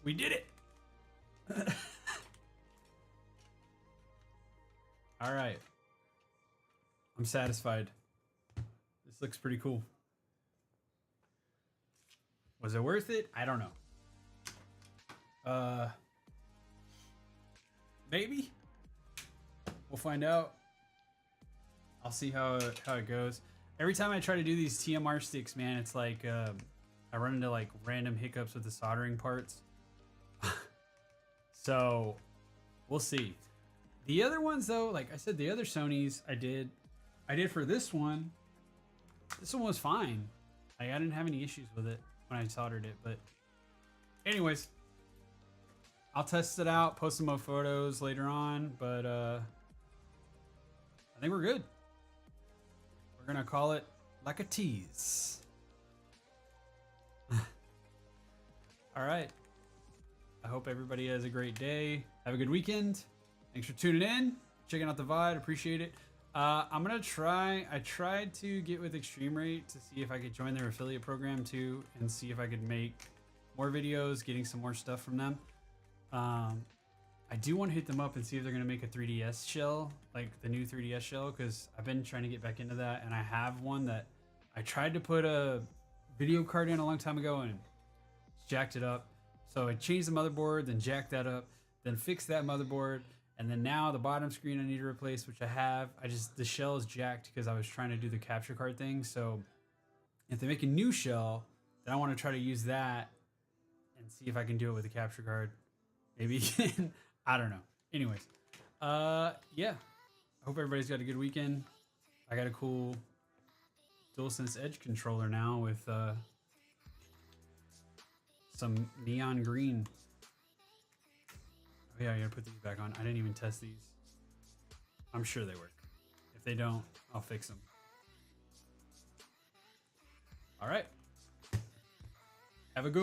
We did it! All right. I'm satisfied. This looks pretty cool. Was it worth it? I don't know. Maybe. We'll find out. I'll see how it goes. Every time I try to do these TMR sticks, man, it's like I run into like random hiccups with the soldering parts. So we'll see. The other ones though, like I said, the other Sonys I did for this one. This one was fine. Like, I didn't have any issues with it when I soldered it. But anyways, I'll test it out, post some more photos later on, but I think we're good. We're gonna call it like a tease. All right. I hope everybody has a great day. Have a good weekend. Thanks for tuning in, checking out the VOD. Appreciate it. I'm gonna try. I tried to get with Extremerate to see if I could join their affiliate program too, and see if I could make more videos, getting some more stuff from them. I do want to hit them up and see if they're gonna make a 3DS shell, like the new 3DS shell, because I've been trying to get back into that, and I have one that I tried to put a video card in a long time ago and jacked it up. So I changed the motherboard, then jacked that up, then fixed that motherboard, and then now the bottom screen I need to replace, which I have. The shell is jacked because I was trying to do the capture card thing. So if they make a new shell, then I want to try to use that and see if I can do it with a capture card. Maybe I don't know. Anyways, yeah. I hope everybody's got a good weekend. I got a cool DualSense Edge controller now with some neon green. Oh yeah, I gotta put these back on. I didn't even test these. I'm sure they work. If they don't, I'll fix them. All right. Have a good